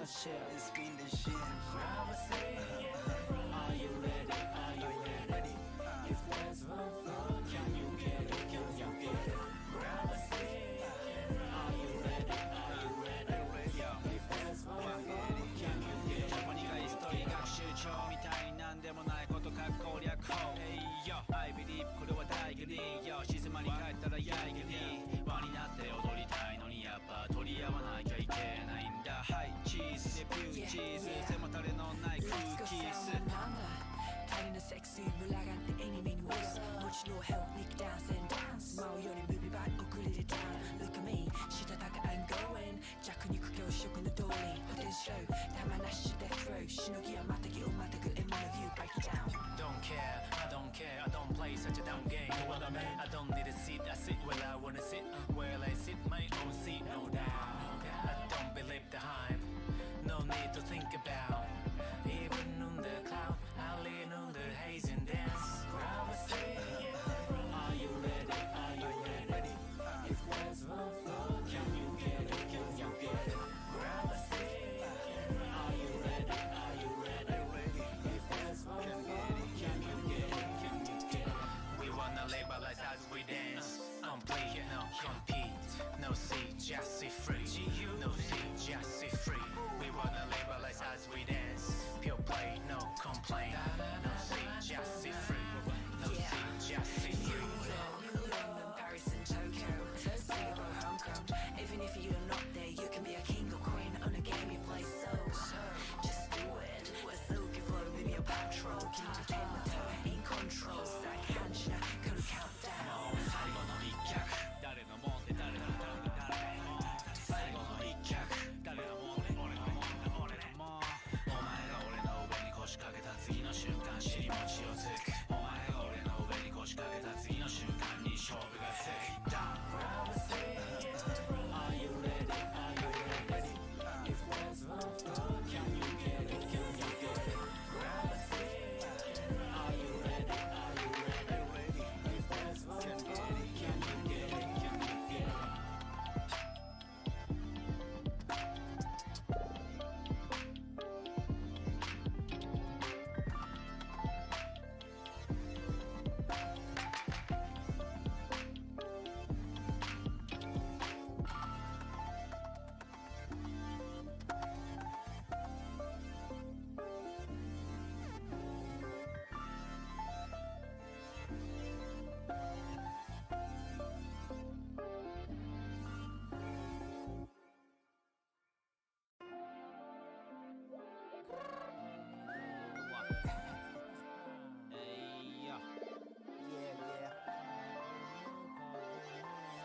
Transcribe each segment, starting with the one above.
the shit, spin the shit. Are you ready? Are you ready? If words won't flow, can you get it? Can you get it? Grab a seat. Are you ready? Are you ready? If words won't flow, can you get it? 苦いストーリー学習帳みたいになんでもないことか攻略法 Hey yo I believe これは大義に Yo 静まり返ったらやいげに輪になって踊りたいのにやっぱ取り合わなきゃいけないんだはいチーズデビューチーズ背もたれのない空気ス달리는 섹시 물러간 때 애니메니 웃어 무치로 help Nick dance and dance 마오연이 movie back 우클리를 down Look at me 시다다가 I'm going 자꾸니 크게 쇼크는 돌리 호텔 show 다만 아시 death row 신호기야 마타기 오마타 그 in one of you break it down Don't care, I don't care, I don't play such a dumb game. Know what I mean? I don't need a seat, I sit where I wanna sit. Where I sit, my own seat, no doubt. I don't believe the hype, no need to think about. Even under cloud, I lean under haze and dance. Grab a seat. Are you ready? Are you ready? If words won't flow, can you get it? Can you get it? Grab a seat. Are you ready? Are you ready? If words won't flow, can you get it? Can you get it? We wanna liberalize as we dance. Complete, no compete. No see, just see free. No see, just see free. We wanna liberalize as we dance. Pure play, no complaint. No see, just see free. No see, just see free. London, Paris and Tokyo Singapore, Hong Kong Even if you're not there you can be a king or queen on a game you play so just do it We're silky flow, maybe a patrol Keep the game with her in control Sack hanchina, gonna count down 最後の一脚誰のもんで誰のもんで誰のもん最後の一脚誰のもんで俺のもんで俺のもんお前が俺の上に腰掛けた次の瞬間尻餅をつくお前が俺の上に腰掛けた次の瞬間に勝負がつく Grab a seat Are you ready? Are you ready? If words won't flow can you get it? Can you get it? Grab a seat Are you ready? Are you ready? If words won't flow can you get it? Can you get it?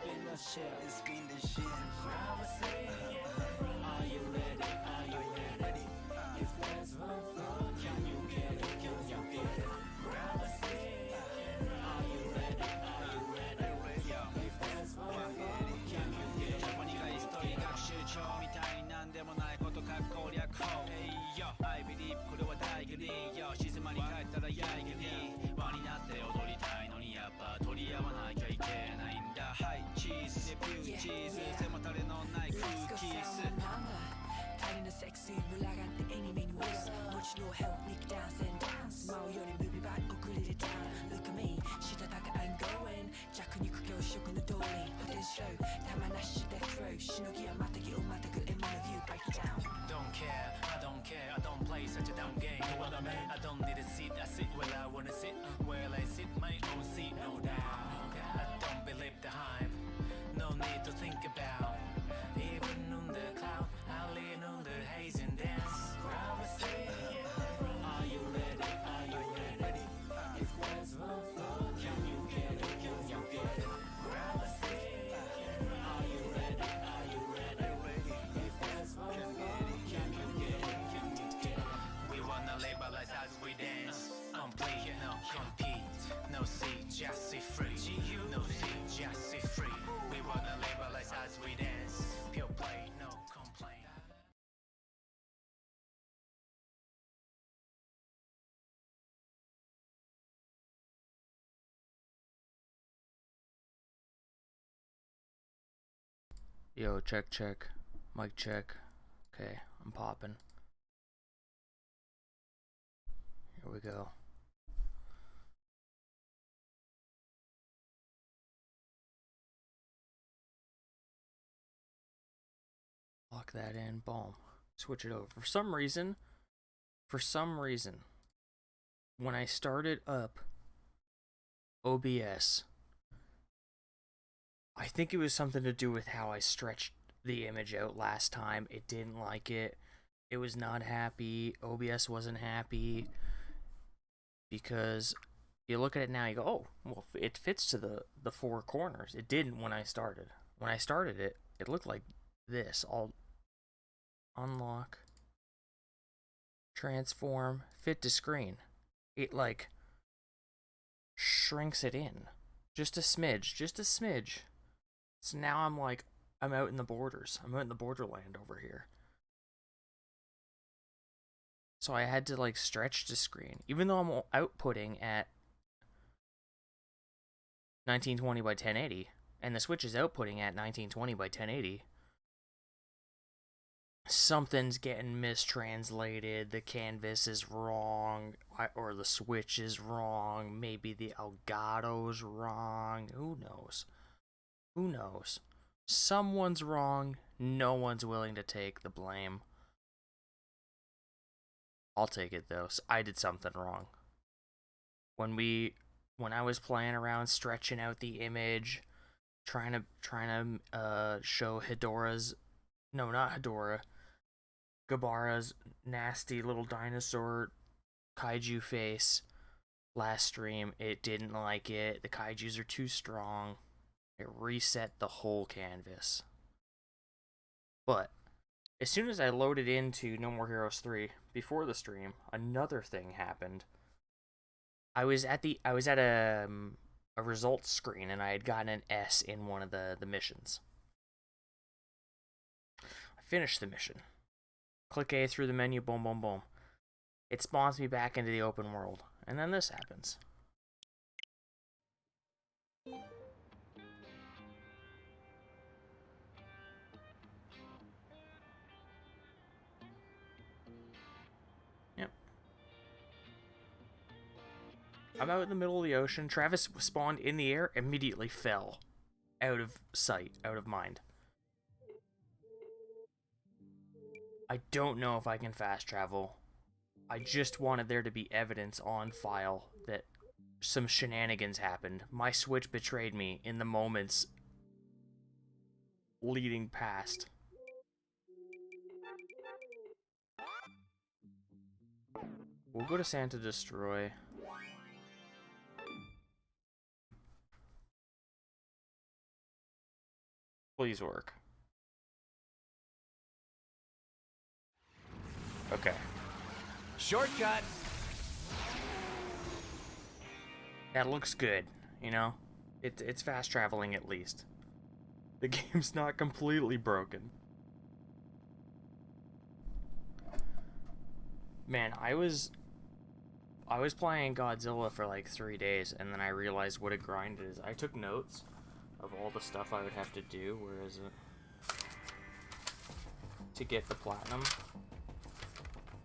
Spin the shit, spin the shit. Grab a seat. Are you ready? Are you ready? If words won't flow, can you get it? Can you get it? Grab a seat. Are you ready? Are you ready? If words won't flow, can you get it? 苦いストーリー学習帳みたいになんでもないことか攻略法 Hey yo I believe これは大義に Yo 静まり返ったらやいげに輪になって踊りたいのにやっぱ取り合わなきゃいけないんだはいチーズデビューチーズ背もたれのない空気ス 달리는 섹시 물러간 때 애니메니 웃어 무치로 help Nick dance and dance 마오연이 movie back 우클리를 down Look at me 시다다가 I'm going 자꾸니 크게 쇼크는 돌리 호텔 show 다만 아시 death row 신호기야 마타기 오마타 그 in one of you break it down Don't care, I don't care, I don't play such a dumb game. Know what I mean? I don't need a seat, I sit where I wanna sit. Where I sit, my own seat, no doubt. I don't believe the hype, no need to think about. Even under cloud, I lean under haze and dance. Grab a seat. Are you ready? Are you ready? If words won't flow, can you get it? Can you get it? Grab a seat. Are you ready? Are you ready? If words won't flow, can you get it? Can you get it? We wanna liberalize as we dance. Complete, no compete. No see, just see free. No see, just see free. We wanna liberalize as we dance. Pure play, no complaint. Yo, check, check. Mic check. Okay, I'm popping. Here we go. Lock that in. Boom. Switch it over. For some reason, when I started up OBS, I think it was something to do with how I stretched the image out last time. It didn't like it. It was not happy. OBS wasn't happy. Because you look at it now, you go, oh, well, it fits to the four corners. It didn't when I started. When I started it, it looked like this. I'll unlock, transform, fit to screen. It, like, shrinks it in. Just a smidge. So now I'm like, I'm out in the borders. I'm out in the borderland over here. So I had to, like, stretch the screen. Even though I'm outputting at 1920 by 1080, and the Switch is outputting at 1920 by 1080, something's getting mistranslated. The canvas is wrong, or the Switch is wrong. Maybe the Elgato's wrong. Who knows? Who knows? Someone's wrong. No one's willing to take the blame. I'll take it though. I did something wrong. When I was playing around, stretching out the image, trying to show Gabara's nasty little dinosaur kaiju face last stream, it didn't like it. The kaijus are too strong. It reset the whole canvas. But as soon as I loaded into No More Heroes 3 before the stream, another thing happened. I was at a results screen, and I had gotten an S in one of the missions. I finished the mission. Click A through the menu, boom, boom, boom. It spawns me back into the open world, and then this happens. Yep. I'm out in the middle of the ocean. Travis spawned in the air, immediately fell. Out of sight, out of mind. I don't know if I can fast travel. I just wanted there to be evidence on file that some shenanigans happened. My Switch betrayed me in the moments leading past. We'll go to Santa Destroy. Please work. Okay. Shortcut! That looks good, you know? It's fast traveling at least. The game's not completely broken. Man, I was playing Godzilla for like 3 days, and then I realized what a grind it is. I took notes of all the stuff I would have to do. Where is it? To get the platinum.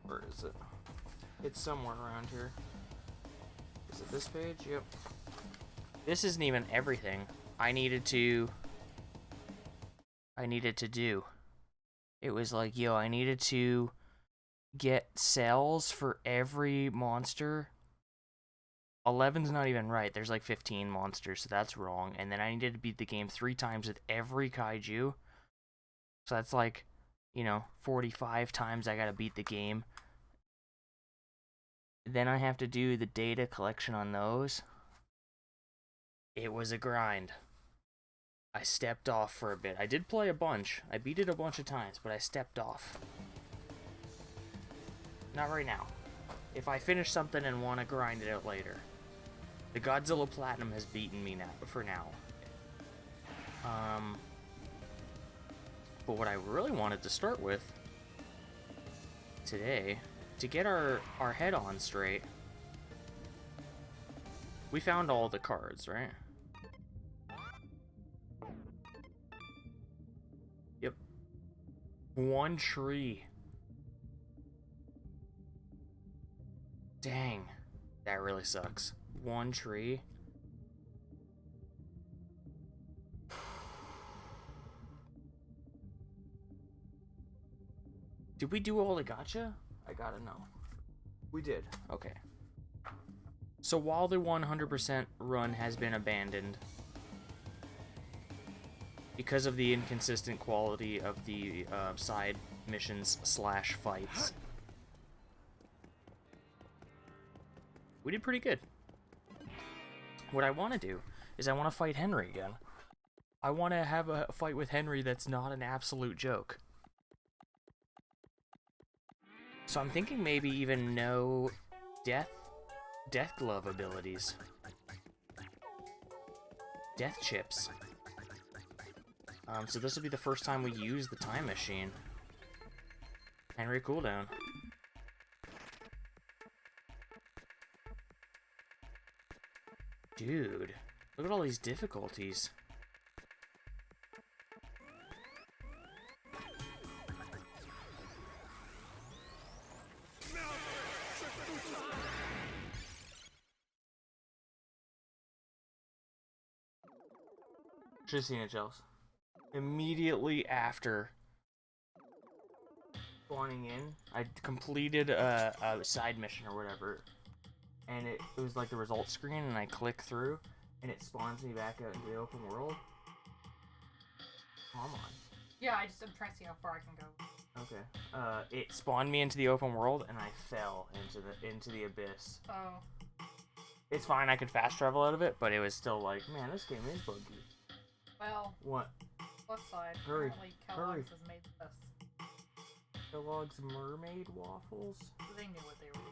Where is it? It's somewhere around here. Is it this page? Yep. This isn't even everything I needed to do. It was like, yo, I needed to get cells for every monster. 11's not even right. There's like 15 monsters, so that's wrong. And then I needed to beat the game 3 times with every kaiju. So that's like, 45 times I gotta beat the game. Then I have to do the data collection on those. It was a grind. I stepped off for a bit. I did play a bunch. I beat it a bunch of times, but I stepped off. Not right now. If I finish something and want to grind it out later. The Godzilla Platinum has beaten me now, for now. But what I really wanted to start with today, to get our head on straight, we found all the cards, right? Yep. One tree. Dang. That really sucks. One tree. Did we do all the gacha? I gotta know. We did. Okay. So while the 100% run has been abandoned because of the inconsistent quality of the side missions / fights, we did pretty good. What I want to do is I want to fight Henry again. I want to have a fight with Henry that's not an absolute joke. So I'm thinking maybe even no death glove abilities. Death chips. So this will be the first time we use the time machine. Henry cooldown. Dude, look at all these difficulties. Should've seen it, Chels. Immediately after spawning in, I completed a side mission or whatever, and it was like the results screen, and I click through, and it spawns me back out into the open world. Come on. Yeah, I'm trying to see how far I can go. Okay. It spawned me into the open world, and I fell into the abyss. Oh. It's fine. I could fast travel out of it, but it was still like, man, this game is buggy. Well. What? Plus side. Hurry. Apparently Kellogg's Hurry. has made this. Kellogg's mermaid waffles? They knew what they were.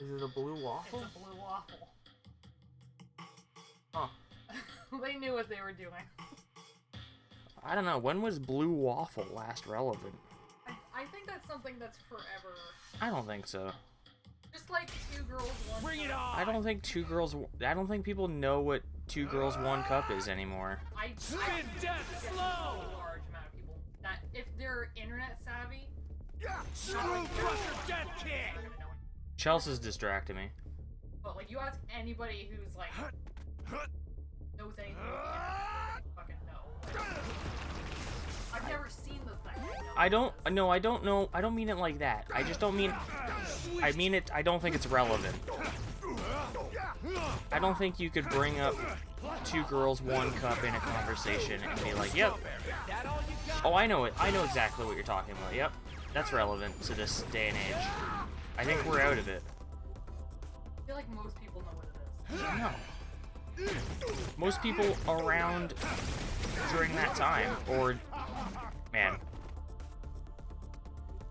Is it a blue waffle? It's a blue waffle. Huh. They knew what they were doing. I don't know. When was blue waffle last relevant? I think that's something that's forever. I don't think so. Just like Two Girls, One Bring it Cup. on! I don't think people know what Two Girls, One Cup is anymore. I Spin death guess slow! a large amount of people that if they're internet savvy, Slow crusher death kick! they're gonna know it. Chelsea's distracting me. But like, you ask anybody who's like knows anything about the internet, they fucking know. I've never seen the thing. I don't know. I don't mean it like that. I just don't mean. I mean it. I don't think it's relevant. I don't think you could bring up Two Girls, One Cup in a conversation and be like, "Yep, oh, I know it. I know exactly what you're talking about. Yep, that's relevant to this day and age." I think we're out of it. I feel like most people know what it is. No. Most people around during that time, or man,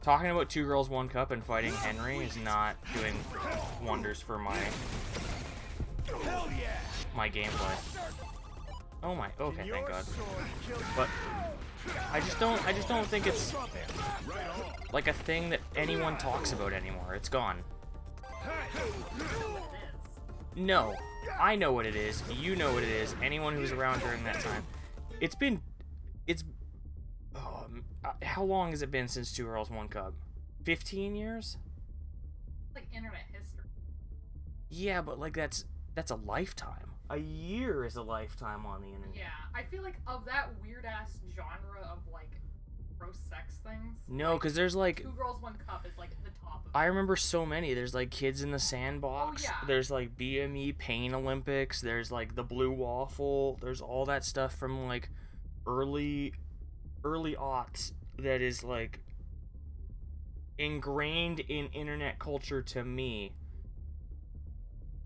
talking about Two Girls, One Cup and fighting Henry is not doing wonders for my gameplay. Oh my, okay, thank God. But I just don't think it's like a thing that anyone talks about anymore. It's gone. No, I know what it is. You know what it is. Anyone who was around during that time. How long has it been since Two Girls, One Cup? 15 years? Like internet history. Yeah, but like that's a lifetime. A year is a lifetime on the internet. Yeah, I feel like of that weird ass genre of like gross sex things. No, because there's like Two Girls, One Cup is like the top of I it. remember so many. There's like Kids in the Sandbox. Oh, yeah. There's like BME Pain Olympics. There's like the Blue Waffle. There's all that stuff from like early aughts that is like ingrained in internet culture to me,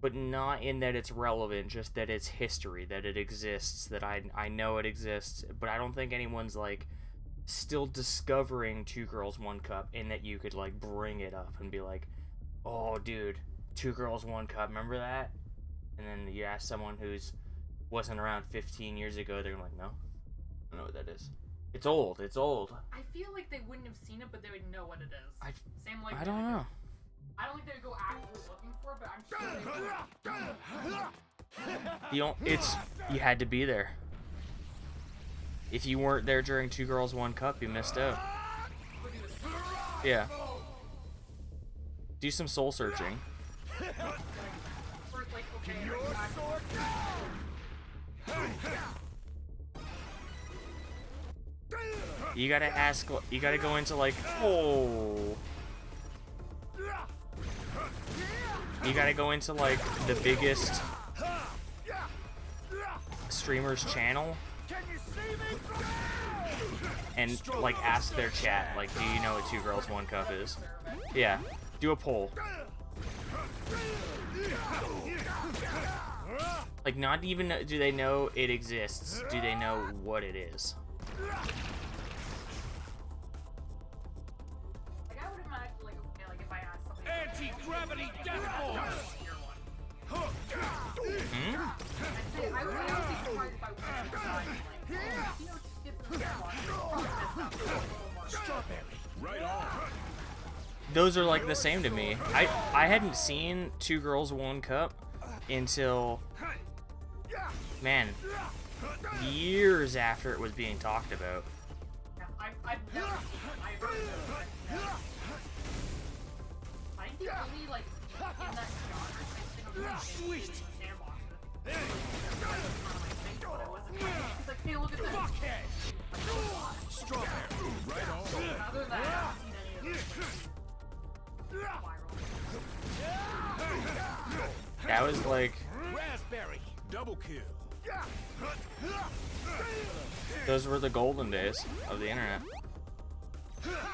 but not in that it's relevant, just that it's history, that it exists, that I know it exists, but I don't think anyone's like still discovering Two Girls, One Cup, and that you could like bring it up and be like, oh dude, Two Girls, One Cup, remember that? And then you ask someone who's wasn't around 15 years ago, they're like, no, I don't know what that is. It's old. It's old. I feel like they wouldn't have seen it, but they would know what it is. Same like I don't know. I don't think they would go actively looking for it, but I'm sure they would. You had to be there. If you weren't there during Two Girls, One Cup, you missed out. Yeah. Do some soul searching. First, like, okay, You gotta ask, you gotta go into like, oh. You gotta go into like the biggest streamer's channel and like ask their chat, like, do you know what 2 Girls 1 Cup is? Yeah, do a poll. Like, not even do they know it exists, do they know what it is? like, I would imagine, like, okay, like, if I asked somebody... Anti-gravity death force! I'd say, I would be surprised if I went outside, like, oh, you know, just get some Strawberry, right on. Those are like the same to me. I hadn't seen 2 Girls 1 Cup until, man, years after it was being talked about. Yeah, I've never seen it. I've heard of it. I think the only, like, in that genre, I think I'm not Sweet. Sandbox. He's like, hey, look at this. Strawberry, right on. Other than that, I haven't seen any of them. That was like, Raspberry, double kill. those were the golden days of the internet.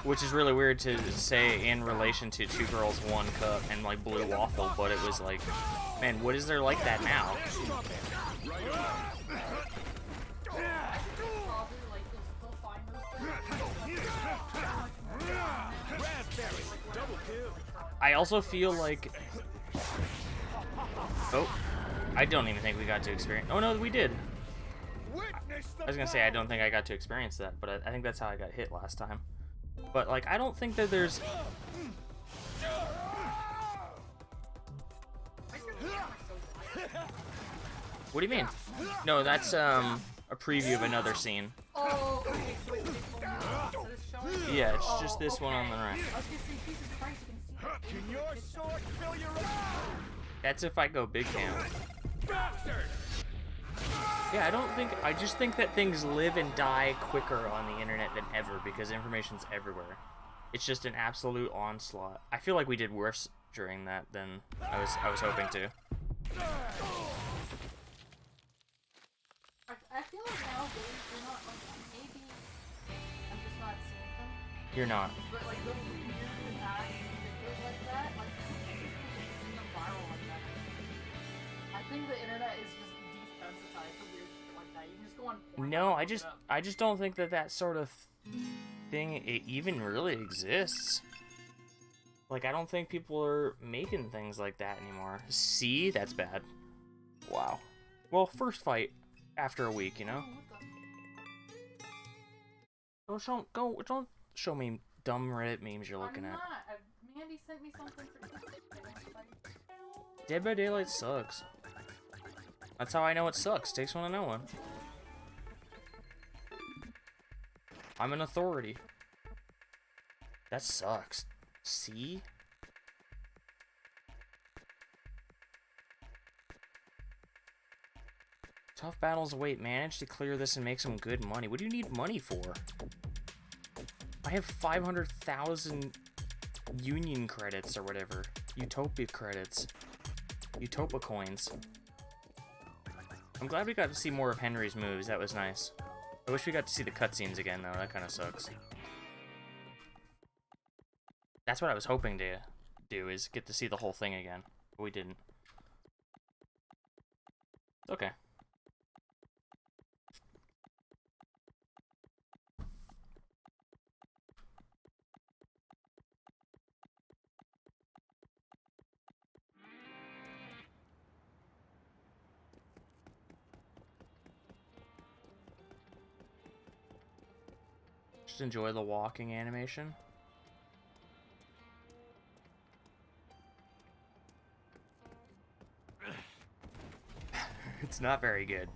Which is really weird to say in relation to 2 Girls 1 Cup and like Blue Waffle, but it was like, man, what is there like that now? I also feel like, oh, I don't even think we got to experience, oh no, we did. I was gonna say, I don't think I got to experience that, but I think that's how I got hit last time. But like, I don't think that there's... What do you mean? No, that's a preview of another scene. Oh, okay, so it's showing? Yeah, it's just this one on the right. I was gonna say, Jesus Christ, you can see it. Can your sword fill your eye? That's if I go big cam. Bastard! Yeah, I just think that things live and die quicker on the internet than ever because information's everywhere. It's just an absolute onslaught. I feel like we did worse during that than I was hoping to. I feel like nowadays you're not, like, maybe I'm just not seeing them, You're not. but like those weird ass videos like that, like, seeing them viral like that. I think the internet is just desensitized to weird shit like that. You can just go on Pornhub No, and look it up. I just don't think that sort of thing it even really exists. Like, I don't think people are making things like that anymore. See, that's bad. Wow. Well, first fight after a week, you know. Don't show me dumb Reddit memes you're looking I'm at. not. Mandy sent me something for Dead by Daylight sucks. That's how I know it sucks. Takes one to know one. I'm an authority. That sucks. See? Tough battles await. Manage to clear this and make some good money. What do you need money for? I have 500,000 Union credits or whatever. Utopia credits. Utopia coins. I'm glad we got to see more of Henry's moves. That was nice. I wish we got to see the cutscenes again, though. That kind of sucks. That's what I was hoping to do, is get to see the whole thing again. But we didn't. It's okay. Just enjoy the walking animation. It's not very good.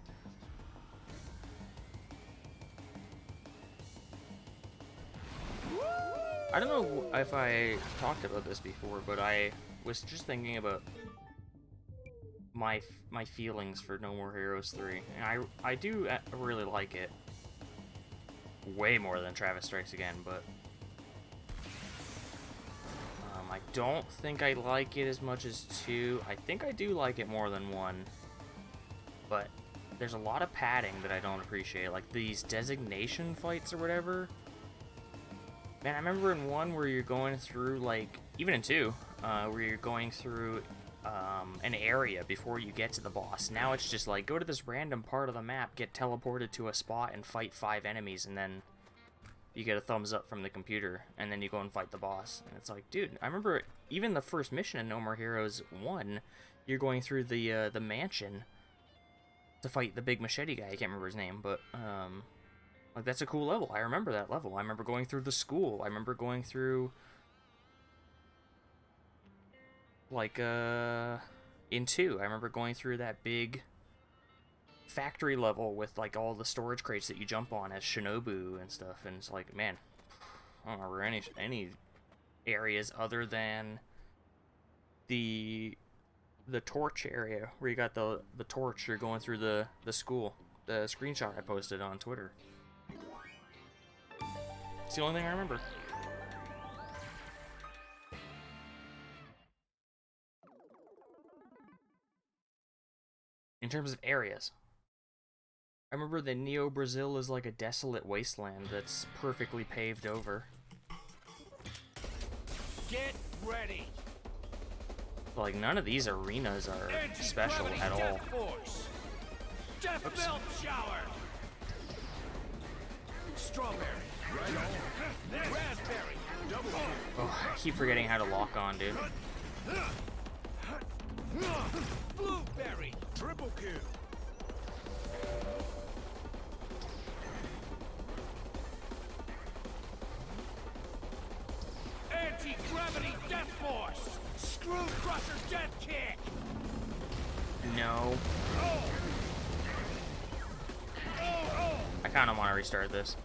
I don't know if I talked about this before, but I was just thinking about my feelings for No More Heroes 3. And I do really like it. Way more than Travis Strikes Again, but I don't think I like it as much as 2. I think I do like it more than 1. But there's a lot of padding that I don't appreciate. Like these designation fights or whatever. Man, I remember in 1 where you're going through, like, even in 2, where you're going through an area before you get to the boss. Now it's just like, go to this random part of the map, get teleported to a spot, and fight 5 enemies, and then you get a thumbs up from the computer, and then you go and fight the boss. And it's like, dude, I remember even the first mission in No More Heroes 1, you're going through the mansion to fight the big machete guy. I can't remember his name, but like, that's a cool level. I remember that level. I remember going through the school. I remember going through, like, in 2, I remember going through that big factory level with, like, all the storage crates that you jump on as Shinobu and stuff. And it's like, man, I don't remember any areas other than the torch area where you got the torch. You're going through the school. The screenshot I posted on Twitter. It's the only thing I remember. In terms of areas, I remember that Neo Brazil is like a desolate wasteland that's perfectly paved over. Get ready. Like, none of these arenas are special at all. Death belt shower. Strawberry. Raspberry. Oh, I keep forgetting how to lock on, dude. Blueberry. Triple kill. Anti-gravity death force. Screw crusher death kick. No. I kind of want to restart this.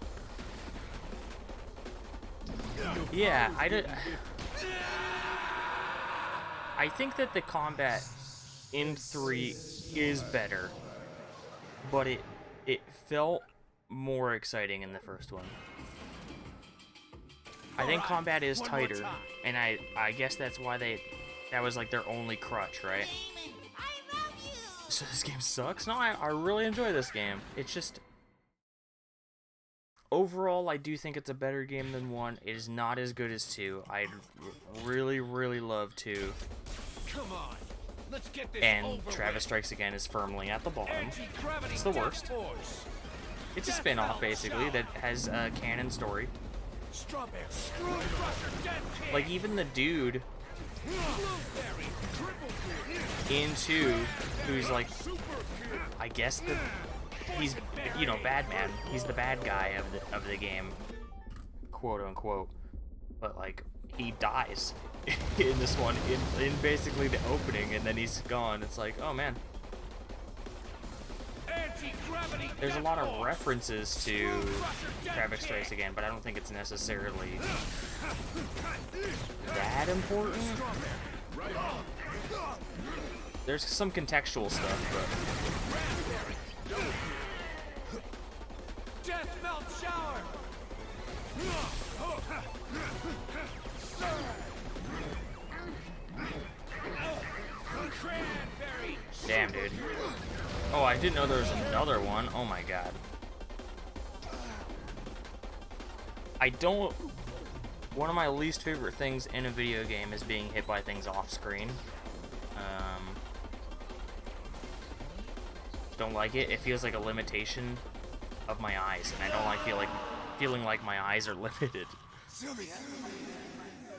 Yeah, I think that the combat in 3 is better, but it felt more exciting in the first one. I think combat is tighter, and I guess that's why that was like their only crutch, right? So this game sucks? No, I really enjoy this game. It's just, overall, I do think it's a better game than 1. It is not as good as 2. I'd really, really love 2. Come on. Let's get this And over Travis with. Strikes Again is firmly at the bottom. Anti-gravity It's the death worst. force. It's a Death spin-off, belt basically, shower. that has a canon story. Strawberry. Screw crusher death kick. Like, even the dude Blueberry. Triple kill. in 2, who's like, Super kill. I guess he's, you know, bad man. He's the bad guy of the game, quote unquote. But like, he dies in this one, in basically the opening, and then he's gone. It's like, oh man. Anti-gravity There's a death lot of force. references to Screw crusher death Travis kick. Strikes Again, but I don't think it's necessarily that important. There's some contextual stuff, but Death belt shower. Cranberry. damn, dude. Oh, I didn't know there was another one. Oh my god. One of my least favorite things in a video game is being hit by things off screen. Don't like it. It feels like a limitation of my eyes, and I don't like feeling like my eyes are limited.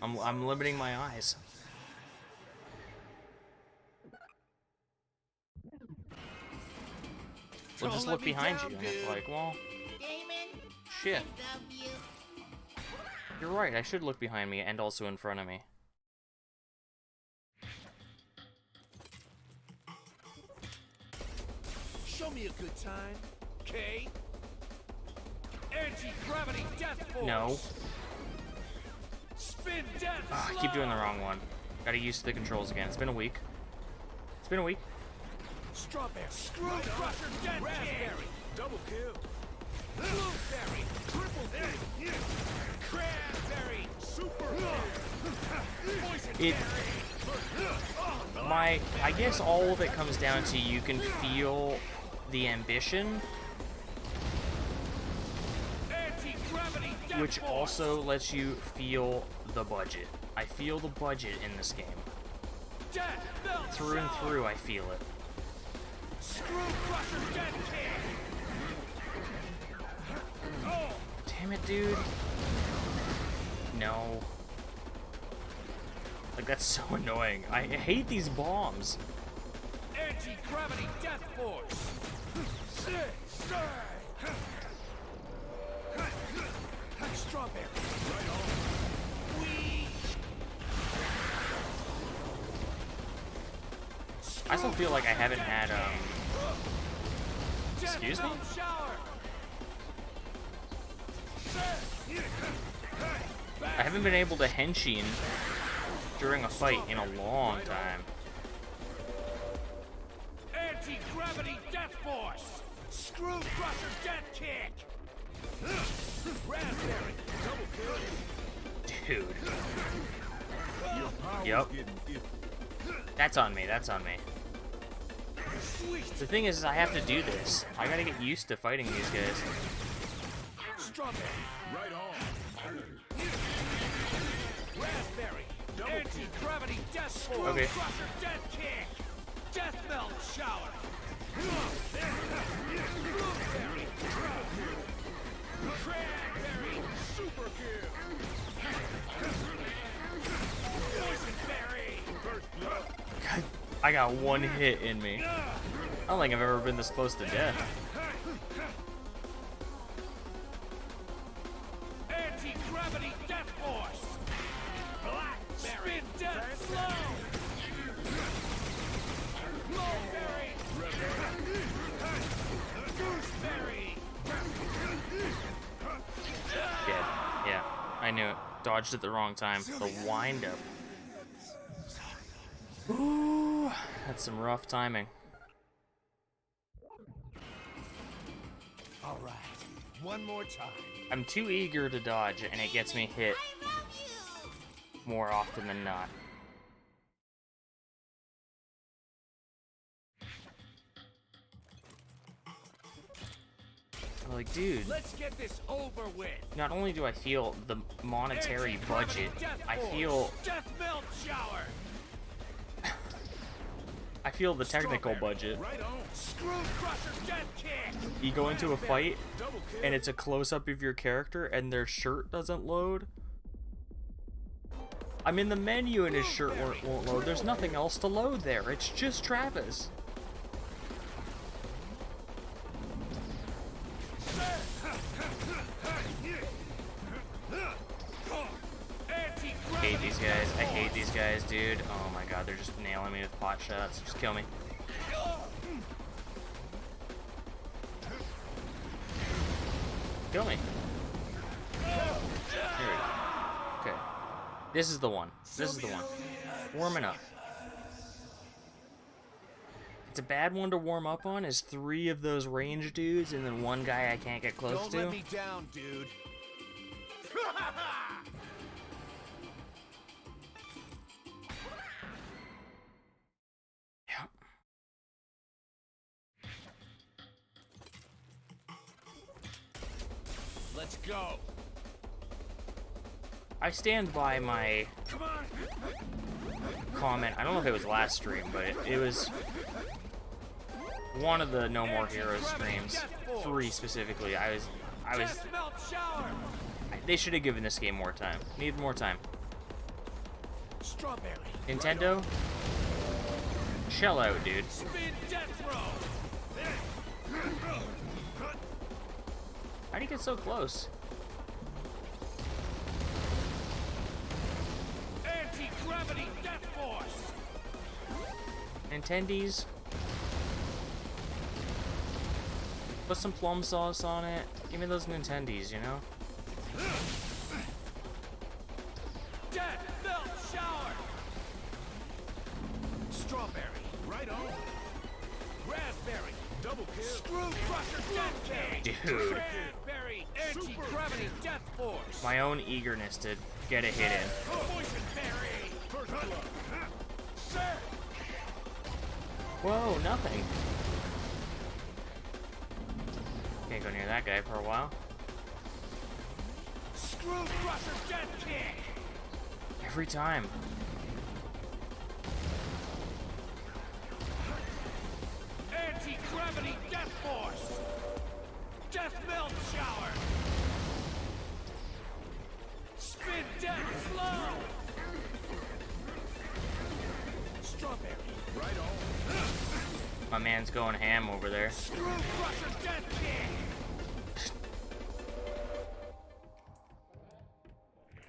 I'm limiting my eyes. Well, just look behind you, and it's like, well, shit. You're right, I should look behind me and also in front of me. Show me a good time, K. Anti-gravity death force. No. Spin death. I keep doing the wrong one. Gotta use the controls again. It's been a week. It's been a week. Strawberry. Screw crusher. Dead raspberry. Double kill. Blueberry. Triple kill. Cranberry. Super kill. Poison It, berry. I guess all of it comes down to you can feel the ambition, Anti-gravity. Death which force. also lets you feel the budget. I feel the budget in this game. Death belt Through and shower. through, I feel it. Screw crusher. Dead kick. Oh. Damn it, dude. No. Like, that's so annoying. I hate these bombs. Anti-gravity death force. Strawberry. Right on. Whee. I still feel like I haven't had, Excuse me? Death belt shower. I haven't been able to henshin during a fight in a long time. Anti-gravity death force. Screw crusher death kick. Raspberry. Double kill. Dude. Yep. That's on me, that's on me. Sweet. The thing is I have to do this. I gotta get used to fighting these guys. Strawberry. Right on. Raspberry. Anti-gravity death force. Okay. Crusher death kick. Death melt shower. Blueberry. Cranberry. Super kill. Poison berry. God, I got one hit in me. I don't think I've ever been this close to death. Anti-gravity death force. Blackberry. Spin death slow. Mulberry. Gooseberry. Dead. Yeah, I knew it. Dodged at the wrong time. The wind-up. Ooh, that's some rough timing. All right, one more time. I'm too eager to dodge, and it gets me hit more often than not. I'm like, dude, Let's get this over with. not only do I feel the monetary budget, I feel the technical budget. Right on. Screw crusher death kick. You go into a fight, and it's a close-up of your character, and their shirt doesn't load. I'm in the menu, and his shirt won't load. There's nothing else to load there. It's just Travis. I hate these guys. I hate these guys, dude. Oh my god, they're just nailing me with pot shots. Just kill me. Kill me. Here we go. Okay. This is the one. This is the one. Warming up. It's a bad one to warm up on is 3 of those range dudes and then 1 guy I can't get close Don't to. let me down, dude. Yep. Let's go. I stand by my Come on. comment. I don't know if it was last stream, but it was one of the No More Heroes streams. 3 specifically. I was. Death melt shower. They should have given this game more time. Need more time. Strawberry. Nintendo, shell out, dude. Spin death throw. How'd you get so close? Anti-gravity death force. Nintendies. Put some plum sauce on it. Give me those Nintendies, you know? Strawberry, right on. Raspberry, double kill. Screw crusher, death kick. Dude. Cranberry, anti-gravity, death force. My own eagerness to get a hit in. Boysenberry, first blood. Sir. Whoa, nothing. Can't go near that guy for a while. Screw crusher, death kick. Every time. Anti-gravity, death force. Death melt shower. Spin death slow. Strawberry, right on. My man's going ham over there. Screw crusher, death kick.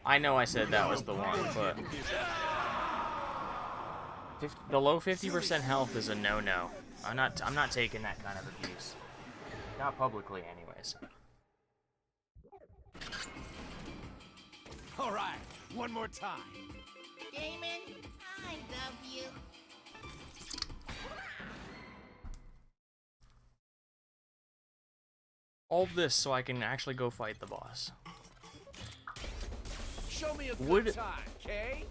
I know I said that was the one, but below 50% health is a no-no. I'm not taking that kind of abuse. Not publicly, anyways. All right, one more time. Damon, I love you. All of this so I can actually go fight the boss. Show me a good Would- time, Kay.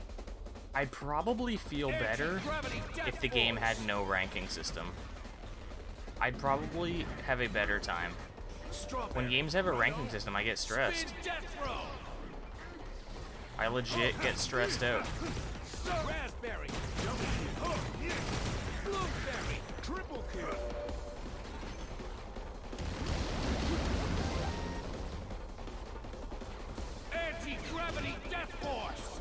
I'd probably feel better Anti-gravity, death if the game force. had no ranking system. I'd probably have a better time. Strawberry, When games have a ranking system, I get stressed. spin death throw. I legit get stressed out. Raspberry, double kill. Blueberry, triple kill. Anti-gravity, death force.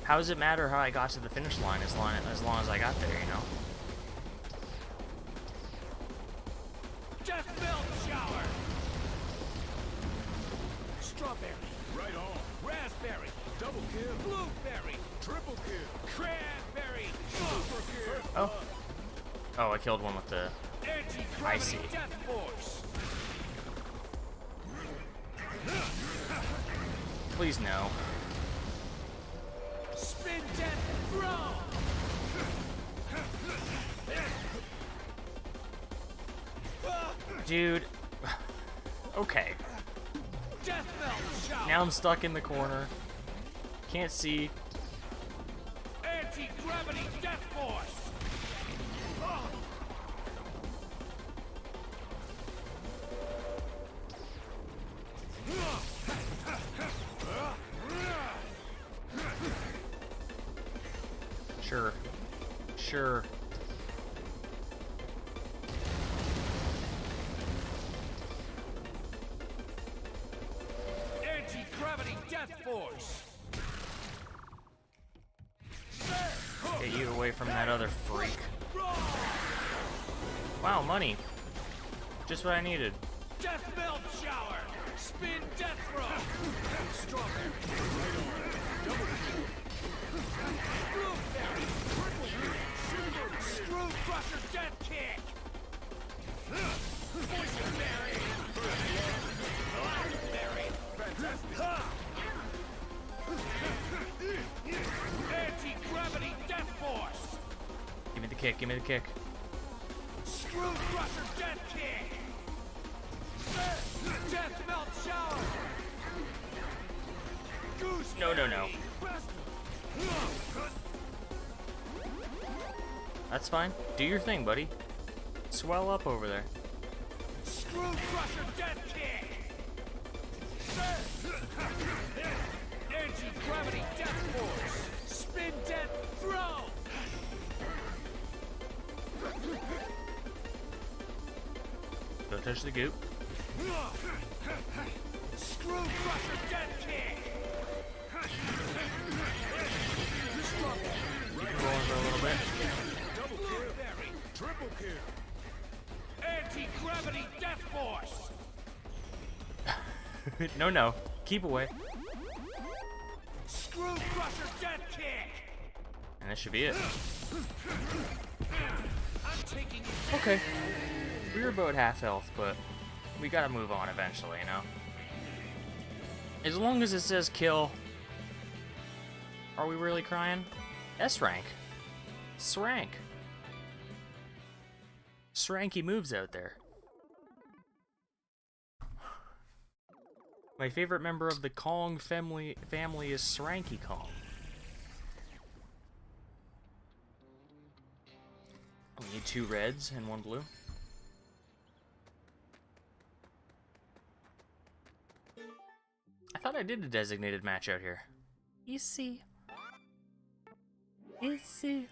How does it matter how I got to the finish line as long as I got there, you know? Death melt shower. Strawberry, right on. Raspberry, double kill. Blueberry, triple kill. Cranberry, super kill. Oh. Oh, I killed one with the... I see. Anti-gravity, death force. Please no. Spin death throw. Dude. Okay. Death melt shower. Now I'm stuck in the corner. Can't see. Anti-gravity, death force. Sure. Sure. Anti-gravity, death force. Get you away from that other freak. Wow, money. Just what I needed. Death melt shower. Spin death throw. Strawberry. Double kill. Blueberry. Triple kill. Screw crusher death kick. Boysenberry. Blackberry. Fantastic. Anti-gravity death force. Give me the kick, give me the kick. Screw crusher death kick. Death melt shower. Goose. No, no, no. That's fine. Do your thing, buddy. Swell up over there. Screw crusher death kick. Anti-gravity death force. Spin death throw. Don't touch the goop. Screw crusher death kick. Keep it rolling for a little bit. Double kill. Triple kill. Anti-gravity death force. No, no. Keep away. Screw crusher death kick. And that should be it. I'm taking you. Okay. We were about half health, but we gotta move on eventually, you know? As long as it says kill, are we really crying? S rank. Srank. Sranky moves out there. My favorite member of the Kong family is Sranky Kong. We need 2 reds and 1 blue. I thought I did a designated match out here. Easy. Easy.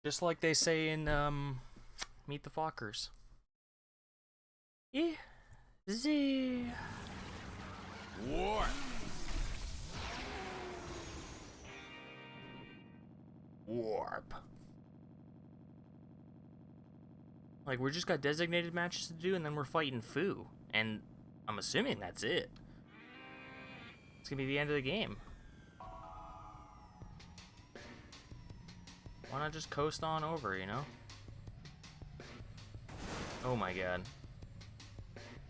Just like they say in Meet the Fockers. Easy. War. Warp. Like, we just got designated matches to do, and then we're fighting Fu. And I'm assuming that's it. It's gonna be the end of the game. Why not just coast on over, you know? Oh my god.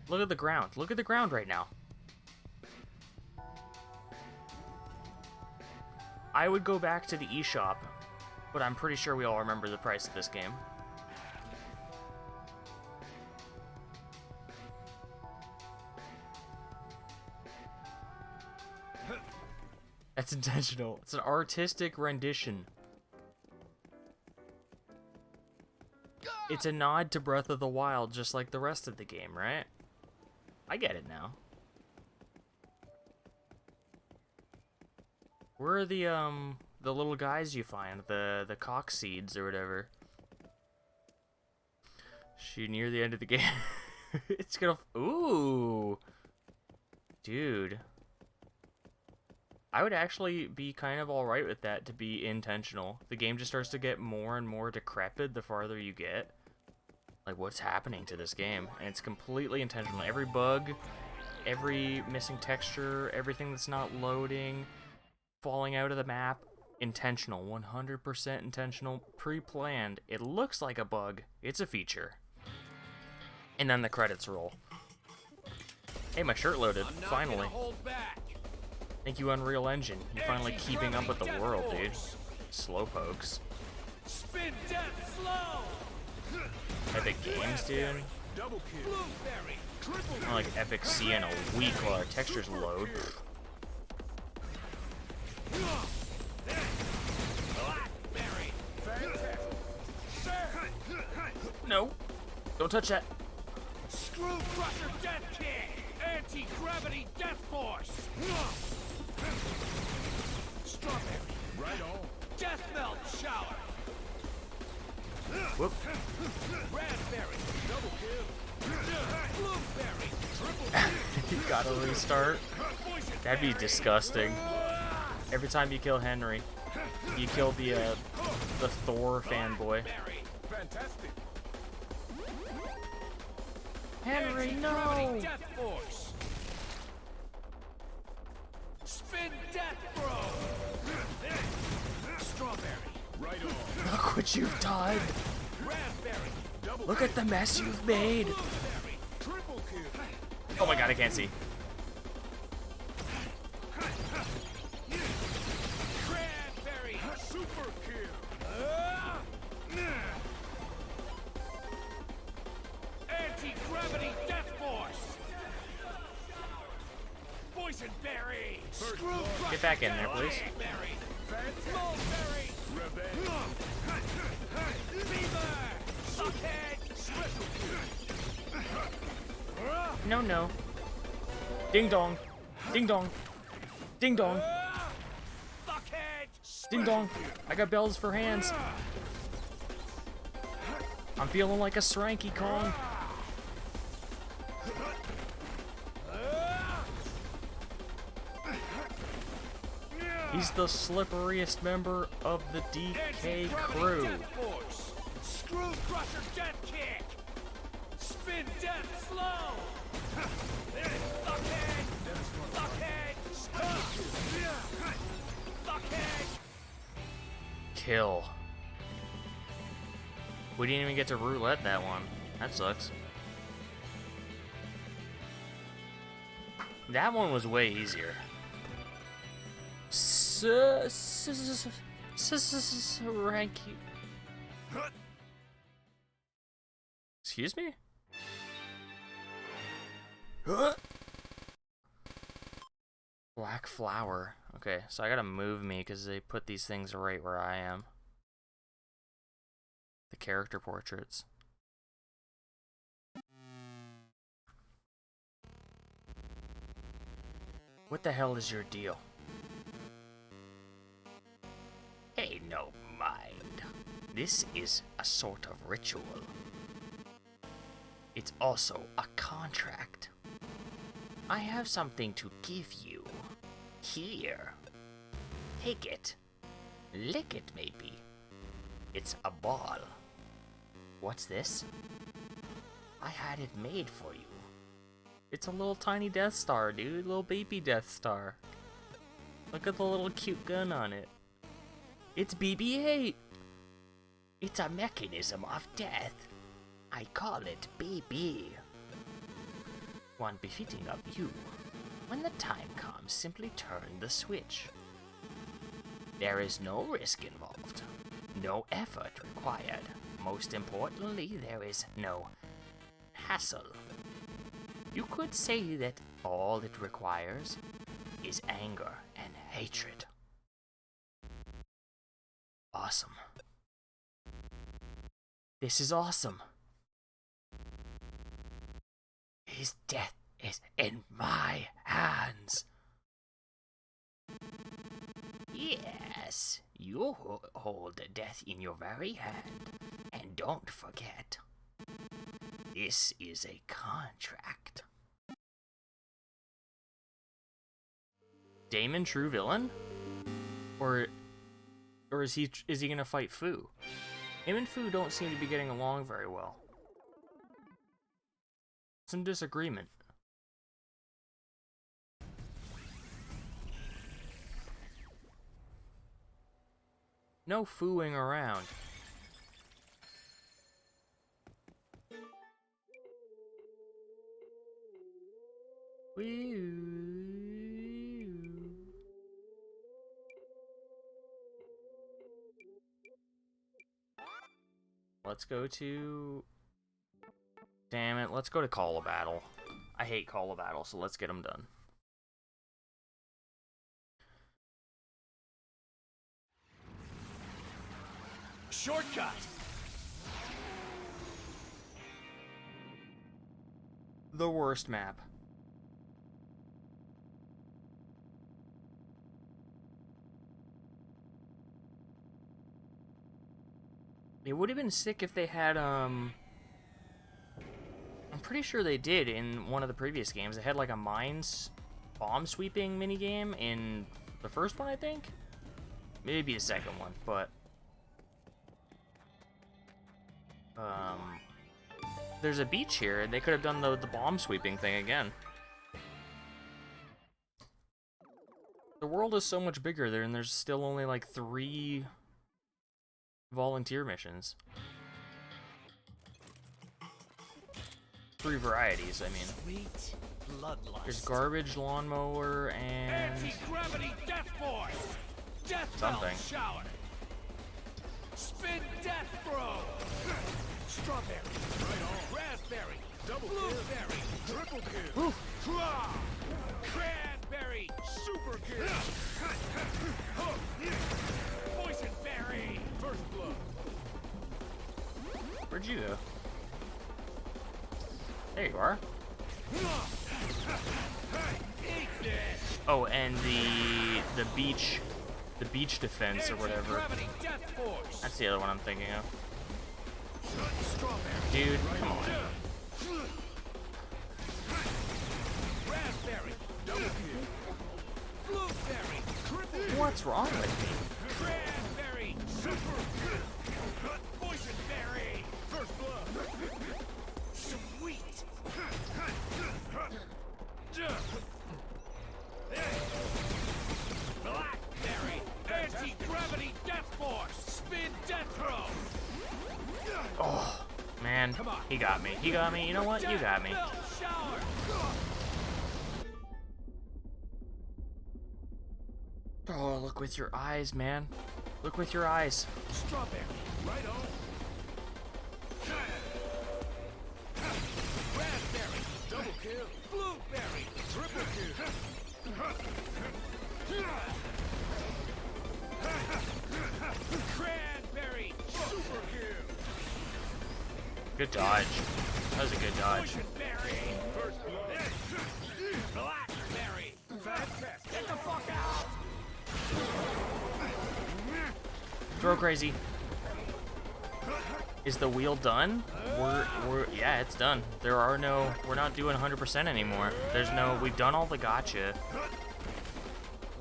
Look at the ground. Look at the ground right now. I would go back to the eShop, but I'm pretty sure we all remember the price of this game. That's intentional. It's an artistic rendition. It's a nod to Breath of the Wild, just like the rest of the game, right? I get it now. Where are the little guys you find? The cock seeds or whatever. She near the end of the game. It's gonna... Ooh! Dude. I would actually be kind of alright with that to be intentional. The game just starts to get more and more decrepit the farther you get. Like, what's happening to this game? And it's completely intentional. Every bug, every missing texture, everything that's not loading, falling out of the map, intentional. 100% intentional, pre-planned. It looks like a bug. It's a feature. And then the credits roll. Hey, my shirt loaded. Finally. Thank you, Unreal Engine. You're finally keeping up with the world, dude. Slowpokes. Spin death slow. Epic Games, dude. Double kill. Blueberry. Triple Not like Epic C in a week while our textures load. Blackberry. No. Don't touch that. Screw crusher death kick. Anti-gravity death force. Strawberry. Right on. Death melt shower. Whoop. Raspberry. Double kill. Blueberry. Triple You gotta restart. poison. That'd be disgusting. Every time you kill Henry, you kill the Thor fanboy. Berry. Fantastic. Henry, Anti-gravity no! death force. Spin death throw. Strawberry. Right on. Look what you've done! Raspberry. Double Look at the mess you've made! blueberry. Triple kill. Oh my god, I can't see. Cranberry. Super kill. Anti-gravity death force. Boysenberry. Screw crusher. Get back in there, please. Berry. Mulberry. Revenge. Beaver. Suckhead. Special kill. No, no. Ding dong. Ding dong. Ding dong. Fuckhead. Ding dong. I got bells for hands. I'm feeling like a Sranky Kong. He's the slipperiest member of the DK crew. Death force. Screw crusher death kick. Spin death slow. Fuckhead. Fuckhead. Fuckhead. Kill. We didn't even get to roulette that one. That sucks. That one was way easier. Ranky. Excuse me? Black flower. Okay, so I gotta move me because they put these things right where I am. The character portraits. What the hell is your deal? Hey, no mind. This is a sort of ritual. It's also a contract. I have something to give you. Here. Take it. Lick it, maybe. It's a ball. What's this? I had it made for you. It's a little tiny Death Star, dude. Little baby Death Star. Look at the little cute gun on it. It's BB-8. It's a mechanism of death. I call it BB. One befitting of you. When the time comes, simply turn the switch. There is no risk involved. No effort required. Most importantly, there is no hassle. You could say that all it requires is anger and hatred. Awesome. This is awesome. His death is in my hands. Yes, you hold death in your very hand. And don't forget, this is a contract. Damon true villain? Or is he gonna fight Fu? Him and Fu don't seem to be getting along very well. Some disagreement. No fooing around. Let's go to... Damn it, let's go to Call of Battle. I hate Call of Battle, so let's get them done. Shortcut! The worst map. It would have been sick if they had, I'm pretty sure they did in one of the previous games. They had like a mines bomb sweeping minigame in the first one, I think? Maybe the second one, but... there's a beach here, and they could have done the bomb sweeping thing again. The world is so much bigger there, and there's still only like 3 volunteer missions. 3 varieties, I mean. Sweet bloodlust. There's garbage lawnmower and Anti-gravity death force. Death something. belt shower. Spin death throw. Strawberry. Right on. Raspberry. Double blueberry. Triple kill. Oof. Cranberry. Super kill. Boysenberry. First blood. Where'd you go? There you are. Eat this. Oh, and the beach defense or whatever. Anti-gravity death force. That's the other one I'm thinking of. Strawberry. Dude, come on. Raspberry. Double kill. Blueberry. Triple kill. What's wrong with me? Cranberry. Super. Boysenberry. First blood. Sweet. Blackberry. Anti-gravity death force. Spin death throw. Oh, man, he got me. He got me. You know what? You got me. Belt shower. Oh, Look with your eyes, man. Look with your eyes. Strawberry, right on. Raspberry, double kill. Blueberry, triple kill. Cranberry, super kill. Good dodge. That was a good dodge. Berry, first blood. Blackberry, fantastic. Get the fuck out. Throw crazy. Is the wheel done? Yeah, it's done. We're not doing 100% anymore. We've done all the gotcha.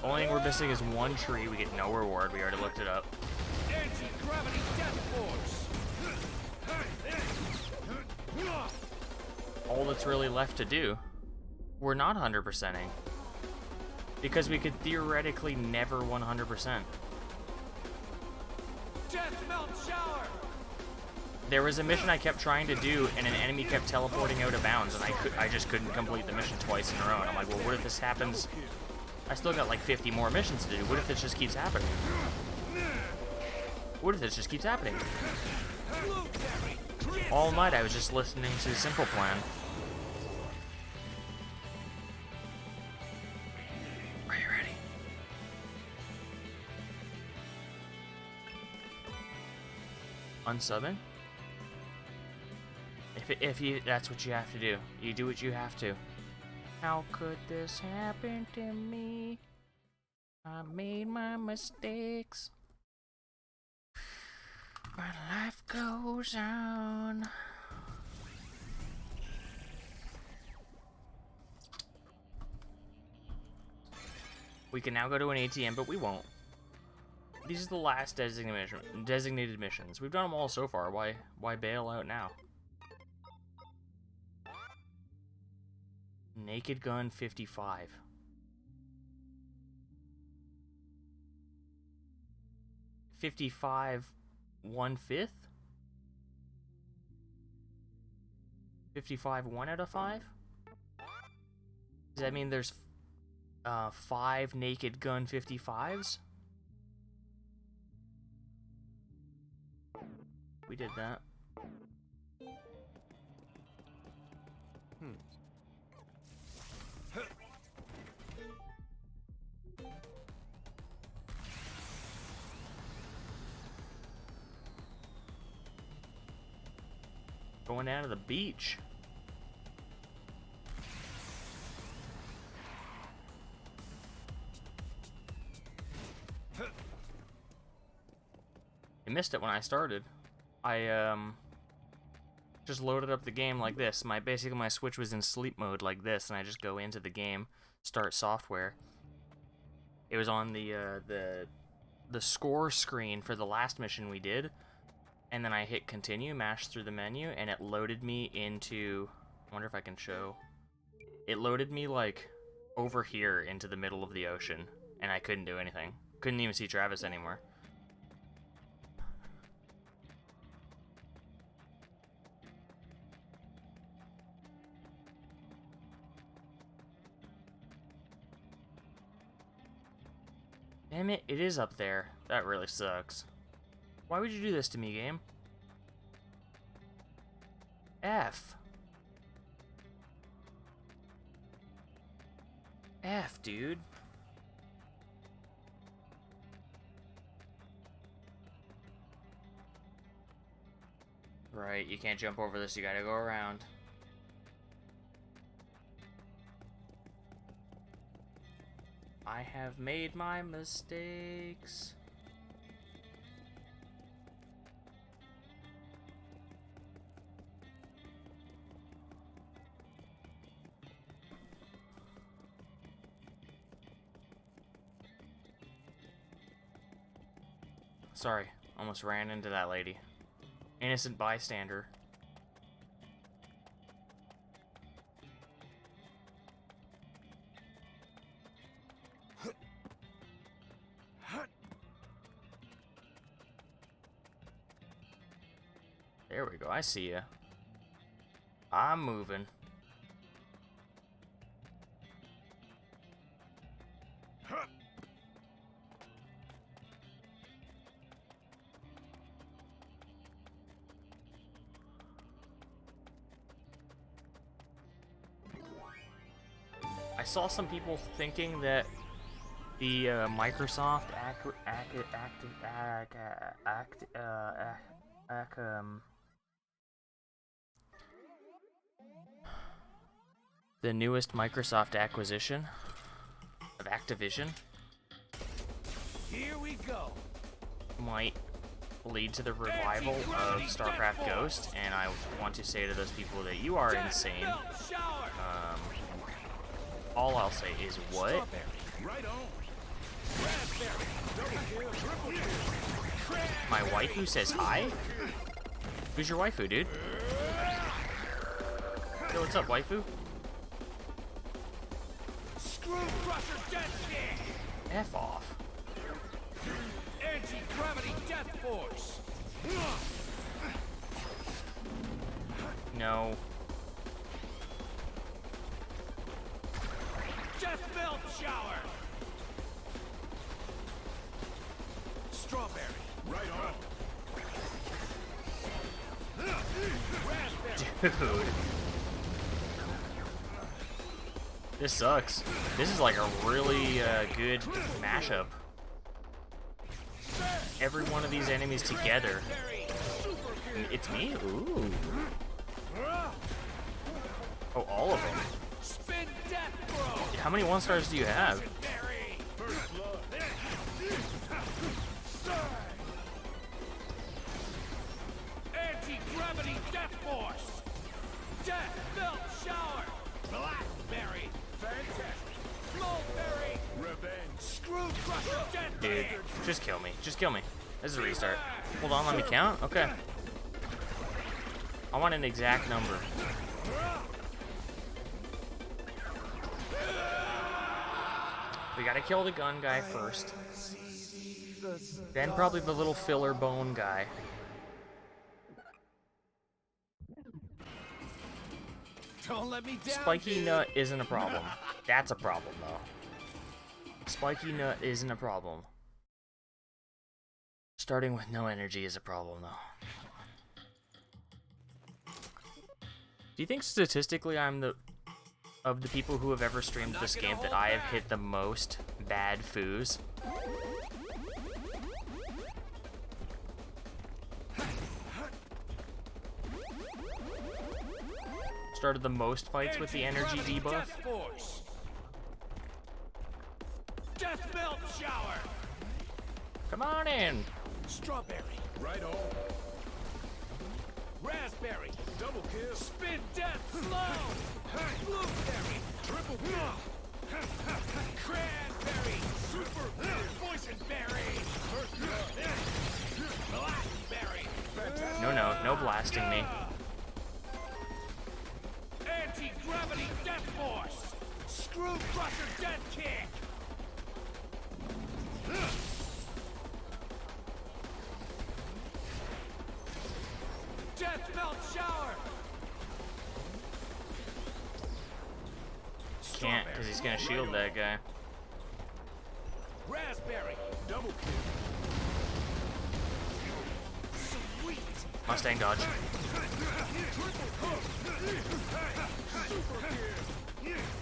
Only thing we're missing is one tree. We get no reward. We already looked it up. Anti-gravity death force. All that's really left to do, we're not 100%ing. Because we could theoretically never 100%. Death melt shower. There was a mission I kept trying to do, and an enemy kept teleporting out of bounds, and I just couldn't complete the mission twice in a row. And I'm like, well, what if this happens? I still got like 50 more missions to do. What if this just keeps happening? What if this just keeps happening? All night I was just listening to Simple Plan. Are you ready? Unsubbing? If you, that's what you have to do. You do what you have to. How could this happen to me? I made my mistakes. But life goes on. We can now go to an ATM, but we won't. These are the last designated missions. We've done them all so far. Why bail out now? Naked Gun 55. 55 1/5? 55 1 out of 5? Does that mean there's 5 Naked Gun 55s? We did that. Going down to the beach. I missed it when I started. I just loaded up the game like this. Basically my Switch was in sleep mode like this, and I just go into the game, start software. It was on the score screen for the last mission we did. And then I hit continue, mashed through the menu, and it loaded me into, I wonder if I can show. It loaded me like over here into the middle of the ocean, and I couldn't do anything. Couldn't even see Travis anymore. Damn it, it is up there. That really sucks. Why would you do this to me, game? F. F, dude. Right, you can't jump over this, you gotta go around. I have made my mistakes. Sorry, almost ran into that lady. Innocent bystander. There we go, I see ya. I'm moving. saw some people thinking that the Microsoft the newest Microsoft acquisition of Activision Here we go. might lead to the revival of StarCraft Ghost, and I want to say to those people that you are insane. All I'll say is what? Right on. Raspberry. Double kill. Triple kill. My waifu says hi? Who's your waifu, dude? Yo, what's up, waifu? Screw crusher death kick. F off. Anti-gravity death force. No. Death melt shower. Strawberry. Right on. Raspberry. Dude. This sucks. This is like a really good mashup. Every one of these enemies together. It's me? Ooh. Oh, all of them. Spin death throw. How many 1-stars do you have? First blood. Anti-gravity death force. Death melt shower. Blackberry. Fantastic. Mulberry. Revenge. Screw crusher death. Dude, just kill me. Just kill me. This is a restart. Hold on, let me count. Okay. I want an exact number. We gotta kill the gun guy first. Then probably the little filler bone guy. Don't let me down. Spiky kid. nut isn't a problem. That's a problem, though. Spiky nut isn't a problem. Starting with no energy is a problem, though. Do you think statistically I'm of the people who have ever streamed this game that I have hit the most bad foos? Started the most fights with the energy debuff? Death force. Death melt shower. Come on in! Strawberry. Right on. Raspberry. Double kill. Spin death slow. Blueberry. Triple kill. Cranberry. Super poison berry. Blackberry. No blasting me. Anti-gravity death force. Screw crusher death kick. Death melt shower. Can't, because he's gonna shield that guy. Raspberry. Double kill. Sweet. Mustang dodge.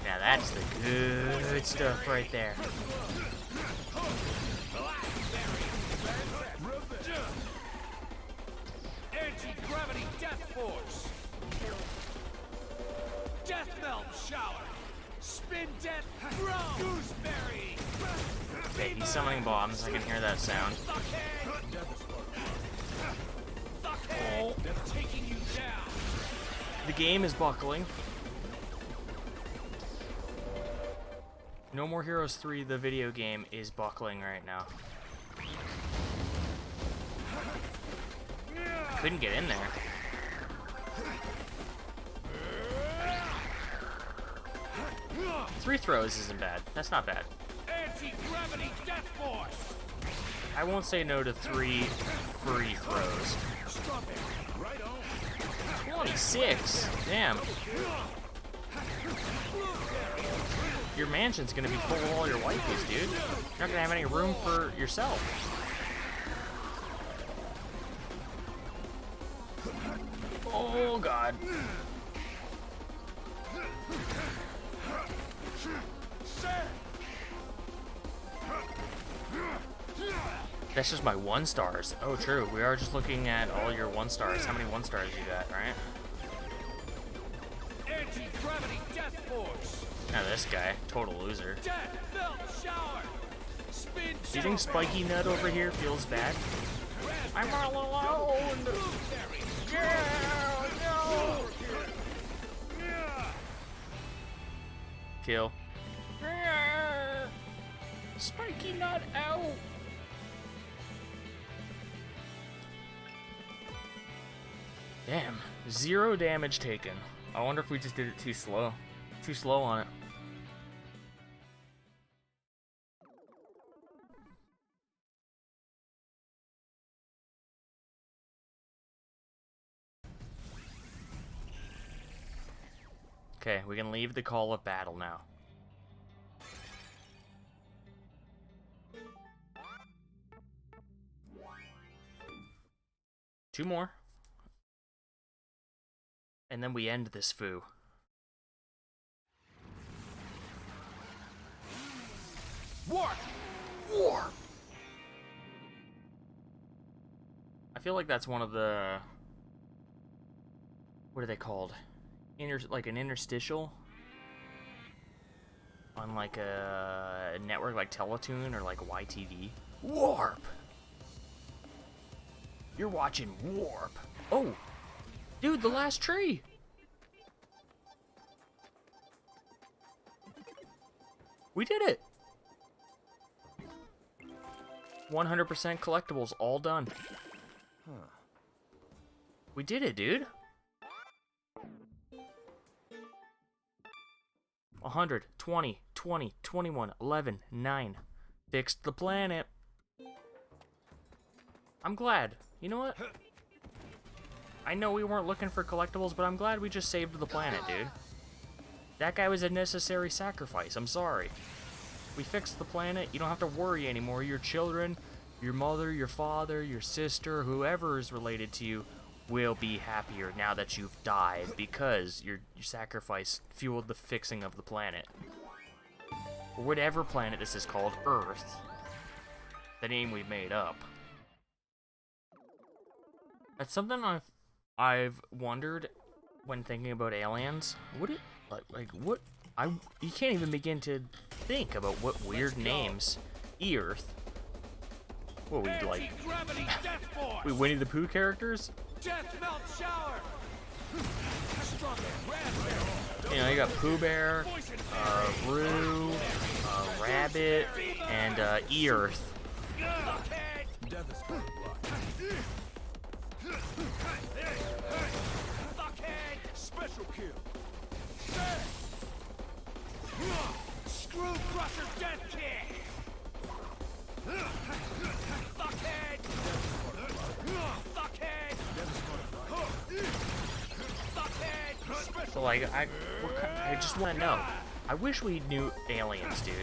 Now that's the good stuff right there. Anti-gravity death force. Death melt shower. Spin death throw. Gooseberry. Okay, he's summoning bombs. I can hear that sound. Oh. Taking you down. The game is buckling. No More Heroes 3, the video game, is buckling right now. Couldn't get in there. Three throws isn't bad. That's not bad. Anti-gravity death force. I won't say no to 3 free throws. Strawberry. Right on. 26! Damn. Your mansion's gonna be full of all your waifus, dude. You're not gonna have any room for yourself. Oh god. That's just my 1 stars. Oh, true. We are just looking at all your 1 stars. How many 1 stars you got, right? Anti-gravity death force. Now this guy, total loser. Death belt shower. Spin. Do you think Spiky Nut over here feels bad? I'm all alone. Yeah, no. Kill. Spiky Nut out. Damn, 0 damage taken. I wonder if we just did it too slow. Too slow on it. Okay, we can leave the call of battle now. Two more. And then we end this foo. Warp. Warp! I feel like that's one of the... What are they called? Like an interstitial? On like a network like Teletoon or like YTV. Warp! You're watching Warp. Oh! Dude, the last tree! We did it! 100% collectibles, all done. We did it, dude. 100, 20, 20, 21, 11, 9. Fixed the planet. I'm glad. You know what? I know we weren't looking for collectibles, but I'm glad we just saved the planet, dude. That guy was a necessary sacrifice. I'm sorry. We fixed the planet. You don't have to worry anymore. Your children, your mother, your father, your sister, whoever is related to you will be happier now that you've died because your sacrifice fueled the fixing of the planet. Or whatever planet this is called, Earth. The name we made up. That's something I've wondered when thinking about aliens. What it what you can't even begin to think about what weird names. Earth. What we like? We Winnie the Pooh characters? Death melt shower. You know, you got Pooh Bear, Roo, Rabbit, and Earth. Special kill. Screw crusher death kick. Fuckhead. Fuckhead. Fuckhead. So like, I just want to know. I wish we knew aliens, dude.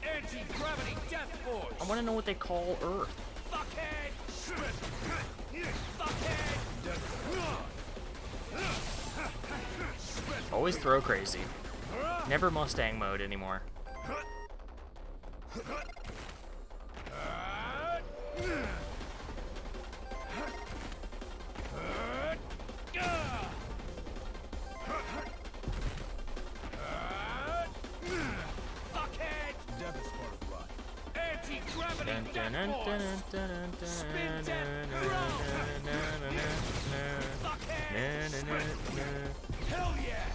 Anti-gravity death force. I want to know what they call Earth. Fuckhead. Fuckhead. Always throw crazy. Never Mustang mode anymore. Hell yeah!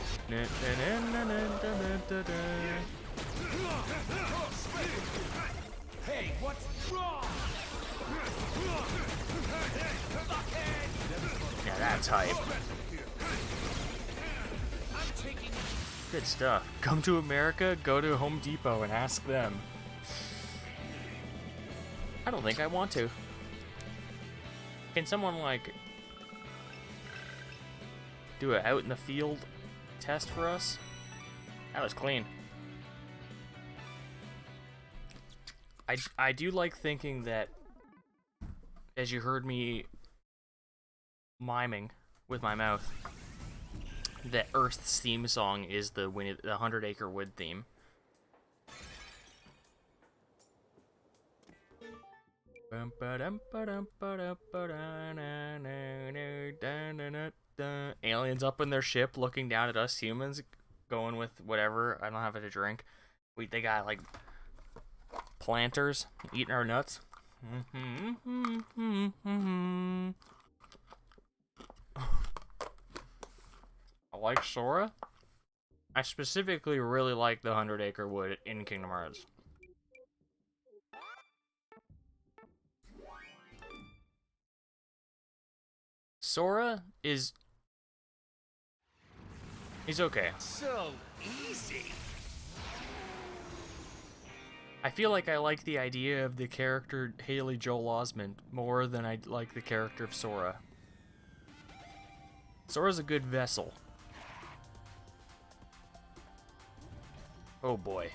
Hey, what's wrong? Yeah, that's hype. Good stuff. Come to America, go to Home Depot and ask them. I don't think I want to. Can someone, like, do an out in the field test for us? That was clean. I do like thinking that, as you heard me miming with my mouth, that Earth's theme song is the 100 Acre Wood theme. Aliens up in their ship looking down at us humans, going with whatever. I don't have it to drink. They got like planters eating our nuts. I like Sora. I specifically really like the 100-acre wood in Kingdom Hearts. Sora is... he's okay. So easy. I feel like I like the idea of the character Haley Joel Osment more than I like the character of Sora. Sora's a good vessel. Oh boy.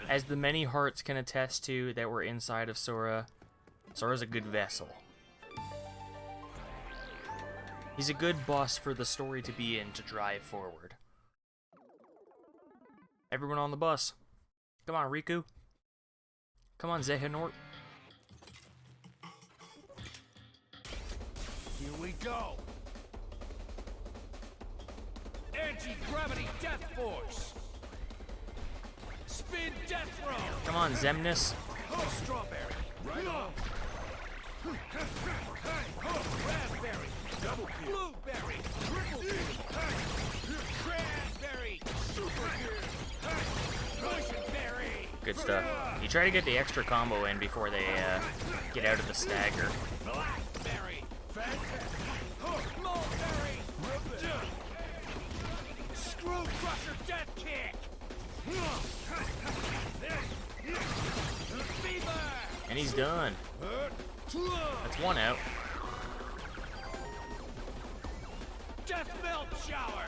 As the many hearts can attest to that were inside of Sora, Sora's a good vessel. He's a good boss for the story to be in to drive forward. Everyone on the bus. Come on, Riku. Come on, Zehanort. Here we go. Anti-gravity death force. Spin death throw. Come on, Zemnis. Oh, strawberry. Right on. Raspberry. Double kill. Blueberry. Triple kill. Cranberry. Super kill. Boysenberry. Good stuff. You try to get the extra combo in before they get out of the stagger. Blackberry. Fantastic. Mulberry. Screw crusher death kick. Fever. And he's done. That's one out. Death melt shower.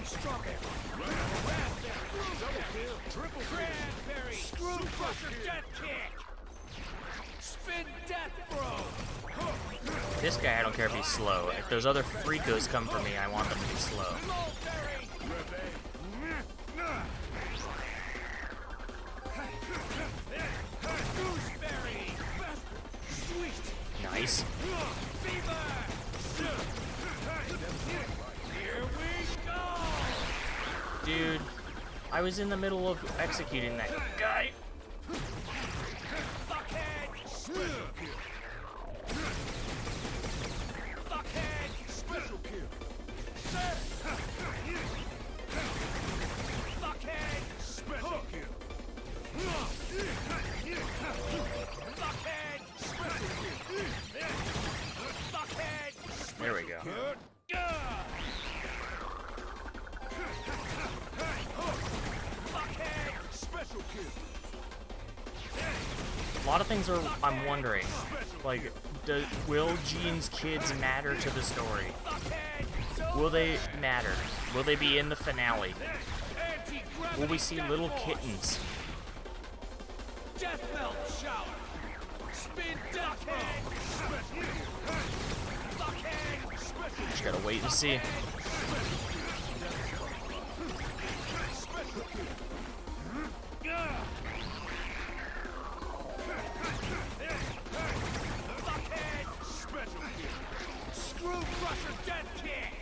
Strawberry. Raspberry. Double kill. Triple cranberry. Screw crusher death kick. Spin death throw. This guy, I don't care if he's slow. If those other freakos come for me, I want them to be slow. Mulberry. Gooseberry. Sweet. Nice. Fever. Here we go. Dude, I was in the middle of executing that guy. Fuckhead. Fuckhead. Special kill. Fuckhead. Special kill. Fuckhead. Special kill. Fuckhead. There we go. Fuckhead. Special kill. A lot of things are, I'm wondering, like, will Gene's kids matter to the story? Will they matter? Will they be in the finale? Will we see little kittens? Death melt shower. Spin death head. Fuckhead. Special Just gotta wait and see. Fuckhead. Special kill. Screw crusher dead kick.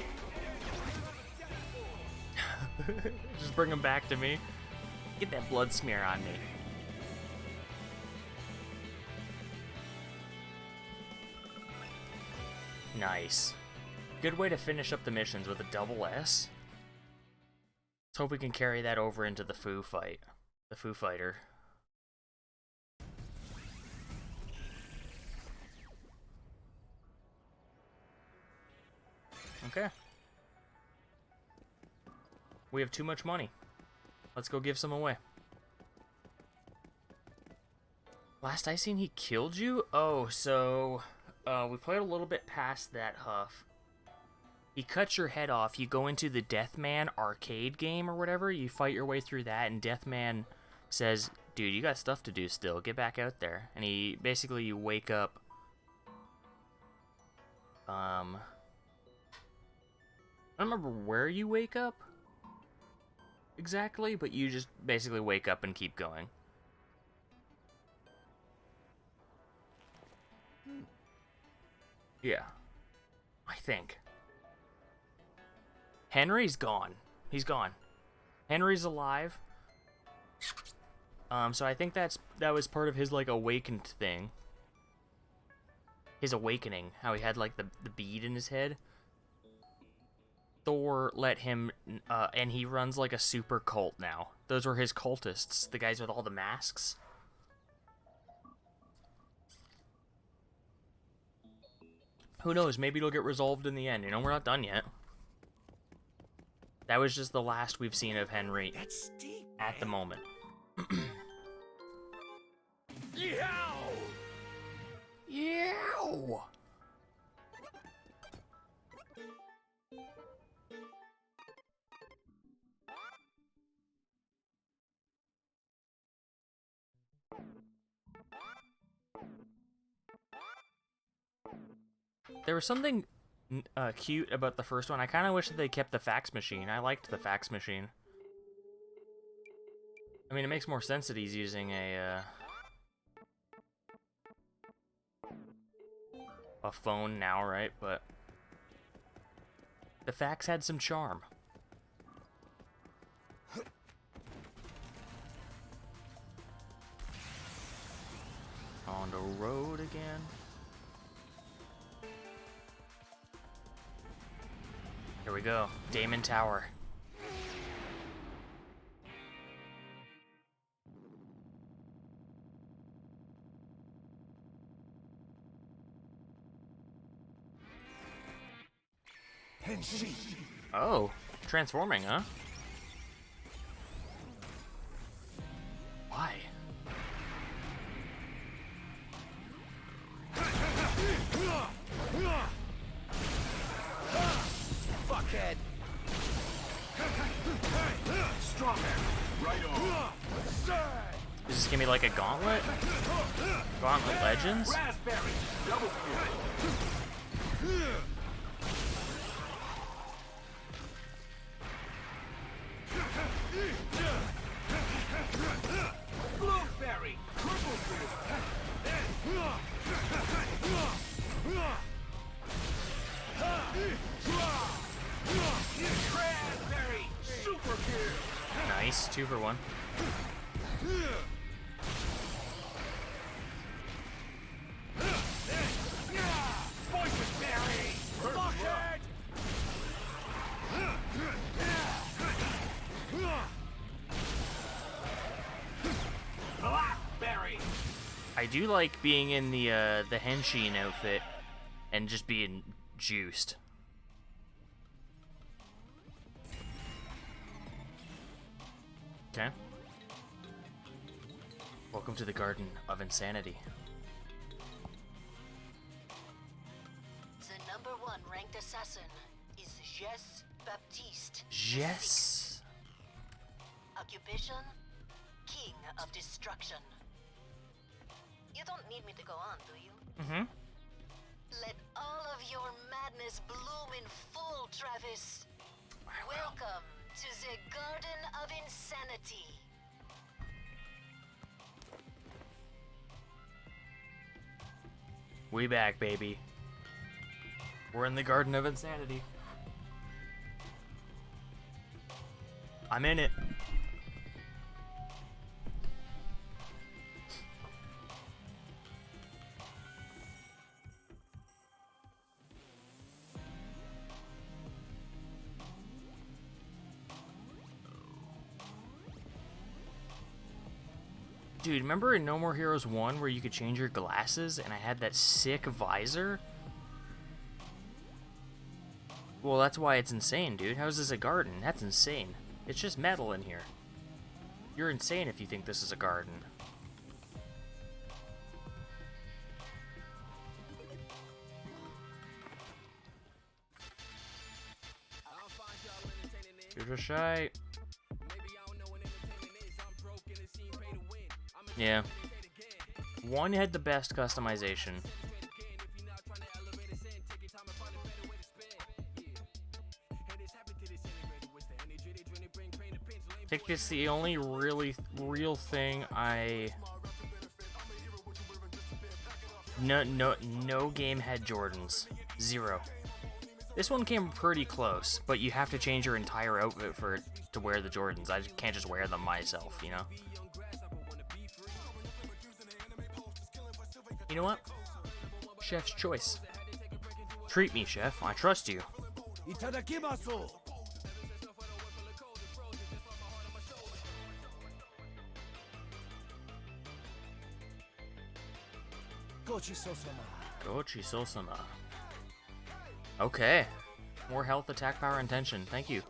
Just bring them back to me. Get that blood smear on me. Nice. Good way to finish up the missions with a double S. Let's hope we can carry that over into the Foo fight. The Foo Fighter. Okay. We have too much money. Let's go give some away. Last I seen, he killed you? Oh, so... we played a little bit past that, Huff. He cuts your head off. You go into the Deathman arcade game or whatever. You fight your way through that, and Deathman says, dude, you got stuff to do still. Get back out there. And he... basically, you wake up... I don't remember where you wake up exactly, but you just basically wake up and keep going. Yeah. I think. Henry's gone. He's gone. Henry's alive. So I think that was part of his, like, awakened thing. His awakening. How he had, like, the bead in his head. Thor let him, and he runs, like, a super cult now. Those were his cultists. The guys with all the masks. Who knows? Maybe it'll get resolved in the end. You know, we're not done yet. That was just the last we've seen of Henry at the moment. Yow! Yow! There was something cute about the first one. I kind of wish that they kept the fax machine. I liked the fax machine. I mean, it makes more sense that he's using a phone now, right? But the fax had some charm. On the road again. Here we go. Damon Tower. Oh, transforming, huh? Why? Fuckhead! Strong man! Right on! Is this gonna be like a gauntlet? Gauntlet Legends? Raspberry! Double kill! Blueberry! Triple kill! Raspberry! Super kill! Nice, 2 for 1. Poison berry! Fuckhead! Blackberry! I do like being in the Henshin outfit and just being juiced. Okay. Welcome to the Garden of Insanity. The #1 ranked assassin is Jess Baptiste. Yes. Occupation? King of Destruction. You don't need me to go on, do you? Mm-hmm. Let all of your madness bloom in full, Travis. Welcome to the Garden of Insanity. We back, baby. We're in the Garden of Insanity. I'm in it. Dude, remember in No More Heroes 1 where you could change your glasses and I had that sick visor? Well, that's why it's insane, dude. How is this a garden? That's insane. It's just metal in here. You're insane if you think this is a garden. You're just shy. Yeah. 1 had the best customization. I think it's the only really real thing No game had Jordans. 0. This one came pretty close, but you have to change your entire outfit for it to wear the Jordans. I can't just wear them myself, you know? You know what? Chef's choice. Treat me, chef. I trust you. Itadakimasu! Gochi-so-sama. Okay. More health, attack power, and tension. Thank you.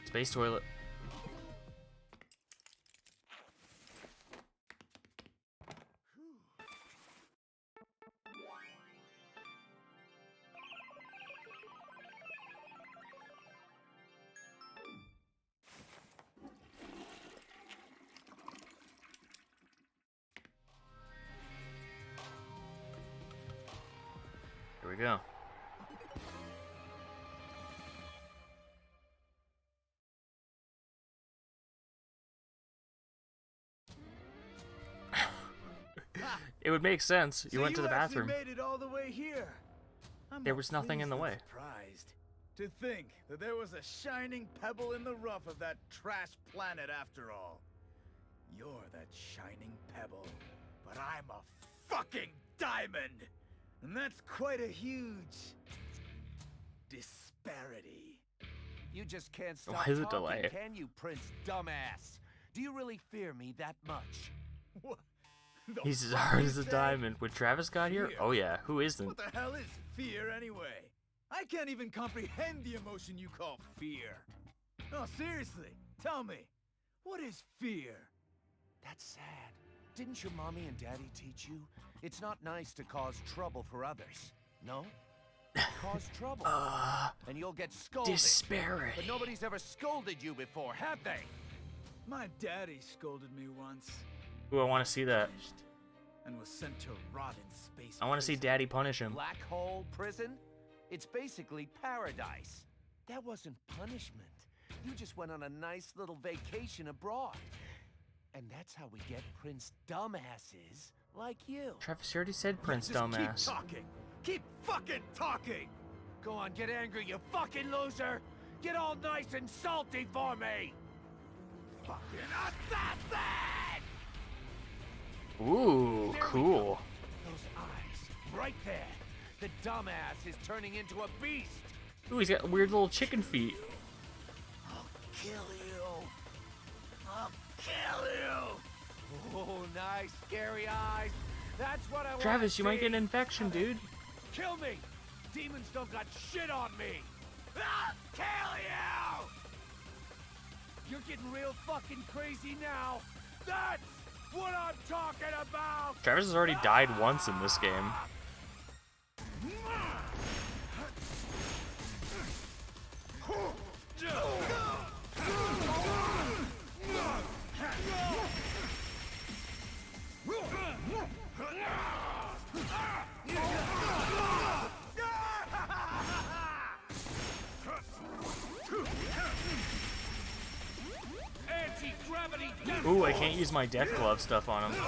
Space toilet. Here we go. It would make sense. You went to the bathroom. Made it all the way here. There was nothing in the way. Surprised to think that there was a shining pebble in the rough of that trash planet after all. You're that shining pebble, but I'm a fucking diamond. And that's quite a huge disparity. You just can't stop Why is it talking, delay? can you, Prince Dumbass? Do you really fear me that much? What? The He's as fuck hard you as a say? diamond. When Travis got here? Fear? Oh yeah, who isn't? What the hell is fear anyway? I can't even comprehend the emotion you call fear. No, seriously, tell me, what is fear? That's sad. Didn't your mommy and daddy teach you? It's not nice to cause trouble for others. No? Cause trouble. And you'll get scolded. Disparity. But nobody's ever scolded you before, have they? My daddy scolded me once. Ooh, I want to see that. And was sent to rot in space. I want to see prison. Daddy punish him. Black hole prison? It's basically paradise. That wasn't punishment. You just went on a nice little vacation abroad. And that's how we get Prince Dumbasses like you. Travis, you already said Prince Just Dumbass. Keep talking. Keep fucking talking. Go on, get angry, you fucking loser! Get all nice and salty for me! Fucking assassin! Ooh, cool. Those eyes, right there. The dumbass is turning into a beast. Ooh, he's got weird little chicken feet. I'll kill you. I'll kill you. Oh, nice, scary eyes. That's what I want. Travis, you might get an infection, dude. Kill me. Demons don't got shit on me. I'll kill you. You're getting real fucking crazy now. That's what I'm talking about. Travis has already died once in this game. Anti-gravity. Ooh, I can't use my death glove stuff on him.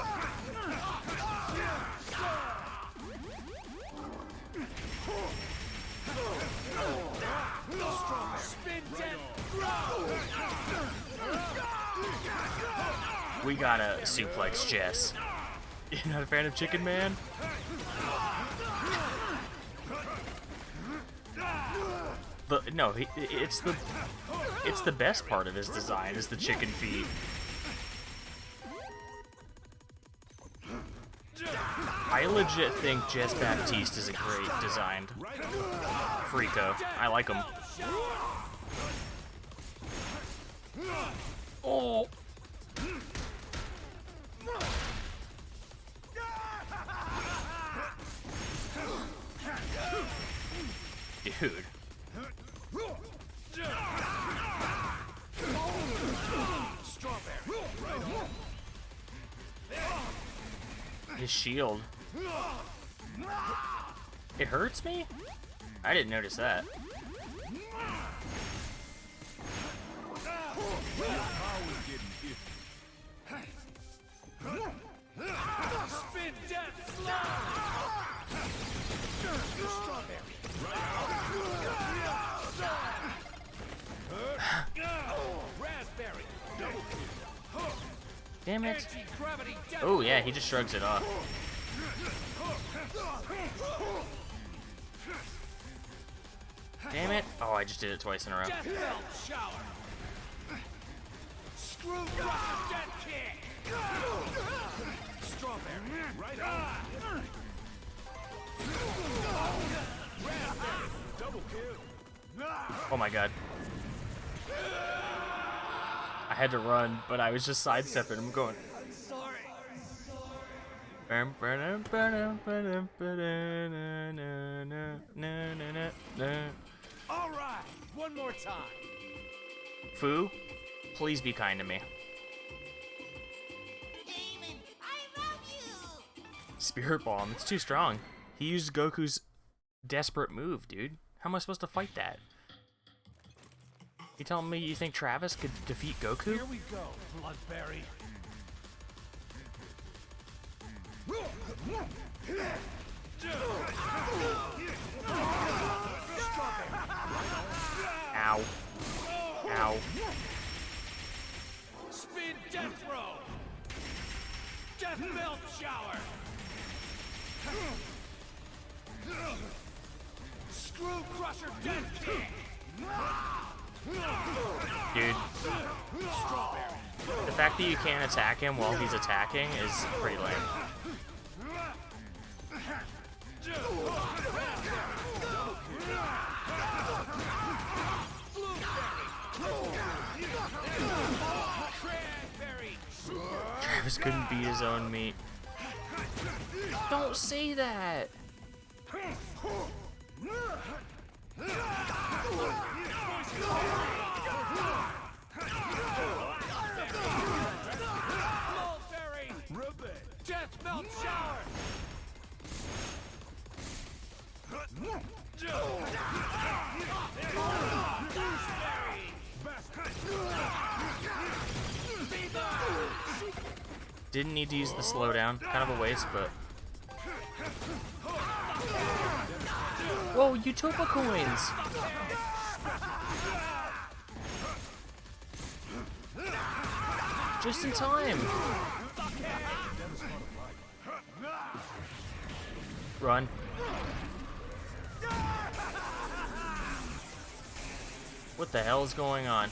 Spin death. We gotta suplex Jess. You're not a fan of Chicken Man? No, it's the best part of his design is the chicken feet. I legit think Jess Baptiste is a great designed Freako. I like him. Oh! Dude. His shield. It hurts me? I didn't notice that. Spin death slide! Raspberry! Damn it. Anti-gravity death! Oh, yeah, he just shrugs it off. Damn it. Oh, I just did it twice in a row. Death belt shower! Screw crusher death kick! Strawberry! Right on! Raspberry! Double kill! Oh my god. I had to run, but I was just sidestepping. I'm going. I'm sorry! Alright! One more time! Fu, please be kind to me. Damon, I love you! Spirit Bomb, it's too strong. He used Goku's desperate move, dude. How am I supposed to fight that? You telling me you think Travis could defeat Goku? Here we go, Bloodberry. Ow. Ow. Spin death throw! Death belt shower! Screw crusher death kick! Dude, the fact that you can't attack him while he's attacking is pretty lame. Travis couldn't beat his own meat. Don't say that! Death melt shower! Didn't need to use the slowdown. Kind of a waste, but... Whoa, Utopia coins! Just in time! Run. What the hell is going on?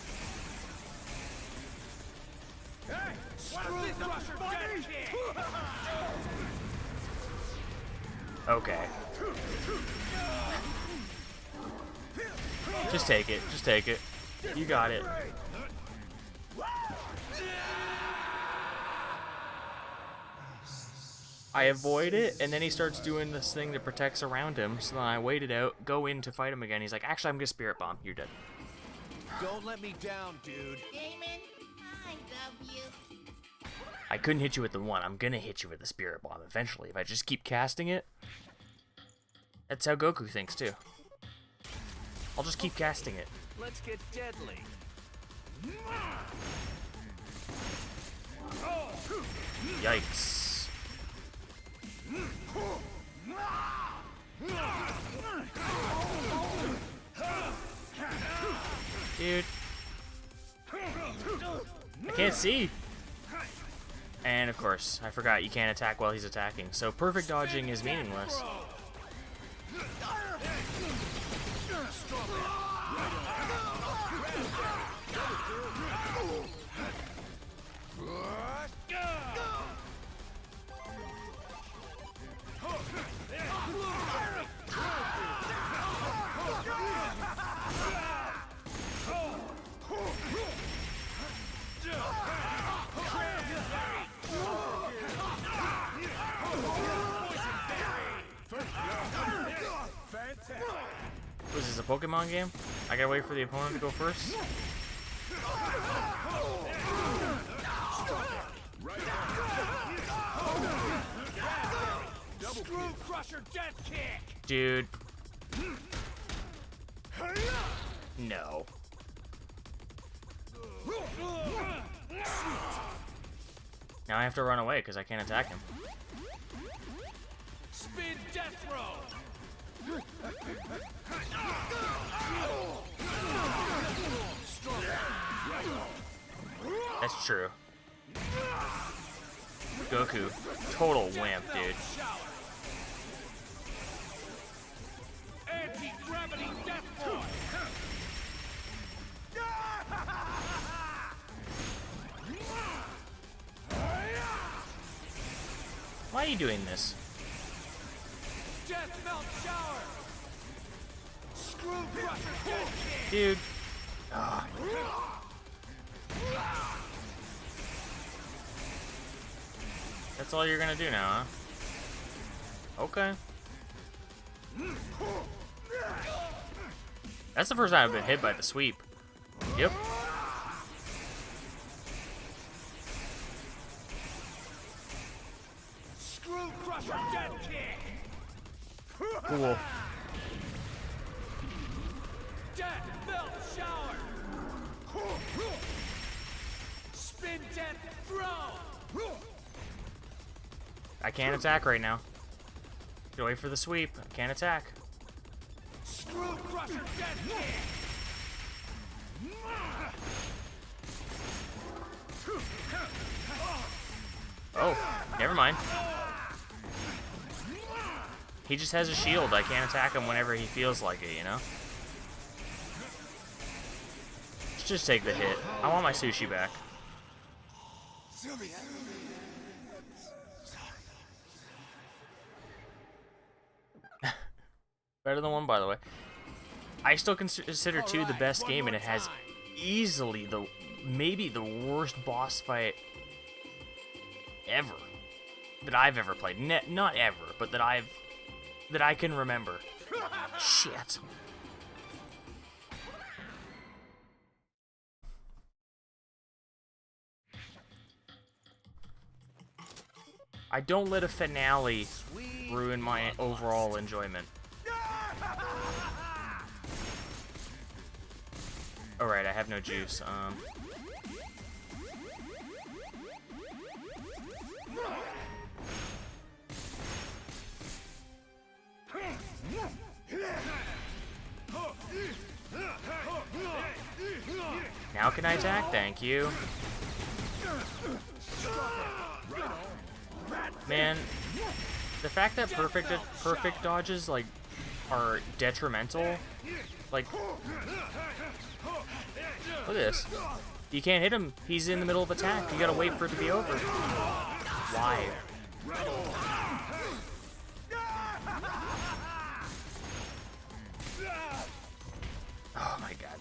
Okay. Just take it. Just take it. You got it. I avoid it, and then he starts doing this thing that protects around him, so then I wait it out, go in to fight him again. He's like, actually, I'm gonna Spirit Bomb. You're dead. Don't let me down, dude. Damon, I love you. I couldn't hit you with the one. I'm gonna hit you with the Spirit Bomb eventually. If I just keep casting it, that's how Goku thinks, too. I'll just keep casting it. Let's get deadly. Yikes. Dude. I can't see. And of course, I forgot you can't attack while he's attacking, so perfect dodging is meaningless. Was this a Pokemon game? I gotta wait for the opponent to go first? Screw crusher death kick! Dude. No. Now I have to run away because I can't attack him. Spin death throw. That's true. Goku, total wimp, dude. Anti-gravity death boy. Why are you doing this? Death melt shower. Screw crusher death kick. Dude. Ugh. That's all you're gonna do now, huh? Okay. That's the first time I've been hit by the sweep. Yep. Screw crusher death kick. Cool. Death melt shower. Spin death throw. I can't attack right now. Gotta wait for the sweep. I can't attack. Screw crusher death kick. Oh, never mind. He just has a shield. I can't attack him whenever he feels like it, you know? Let's just take the hit. I want my sushi back. Better than 1, by the way. I still consider 2 the best game, and it has easily maybe the worst boss fight ever that I've ever played. Not ever, but that I can remember. Shit. I don't let a finale ruin my overall enjoyment. Alright, I have no juice. Now can I attack? Thank you. Man, the fact that perfect dodges like are detrimental, like look at this. You can't hit him. He's in the middle of attack. You gotta wait for it to be over. Why? Oh my god.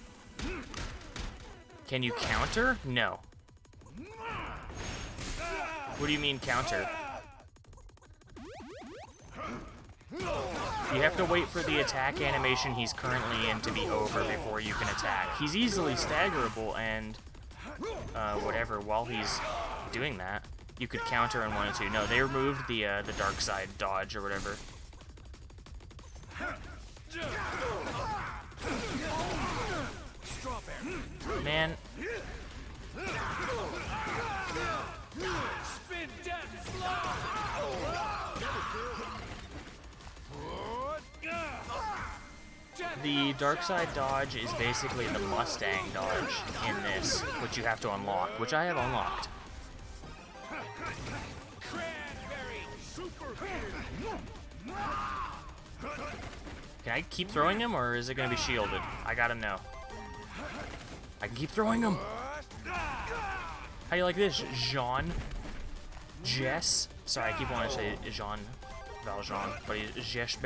Can you counter? No. What do you mean counter? You have to wait for the attack animation he's currently in to be over before you can attack. He's easily staggerable and whatever while he's doing that. You could counter in 1 and 2. No, they removed the dark side dodge or whatever. Man. Spin death slow. The dark side dodge is basically the Mustang dodge in this, which you have to unlock, which I have unlocked. Can I keep throwing him, or is it going to be shielded? I gotta know. I can keep throwing him. How do you like this, Jean? Jess? Sorry, I keep wanting to say Jean Valjean, but he's Jess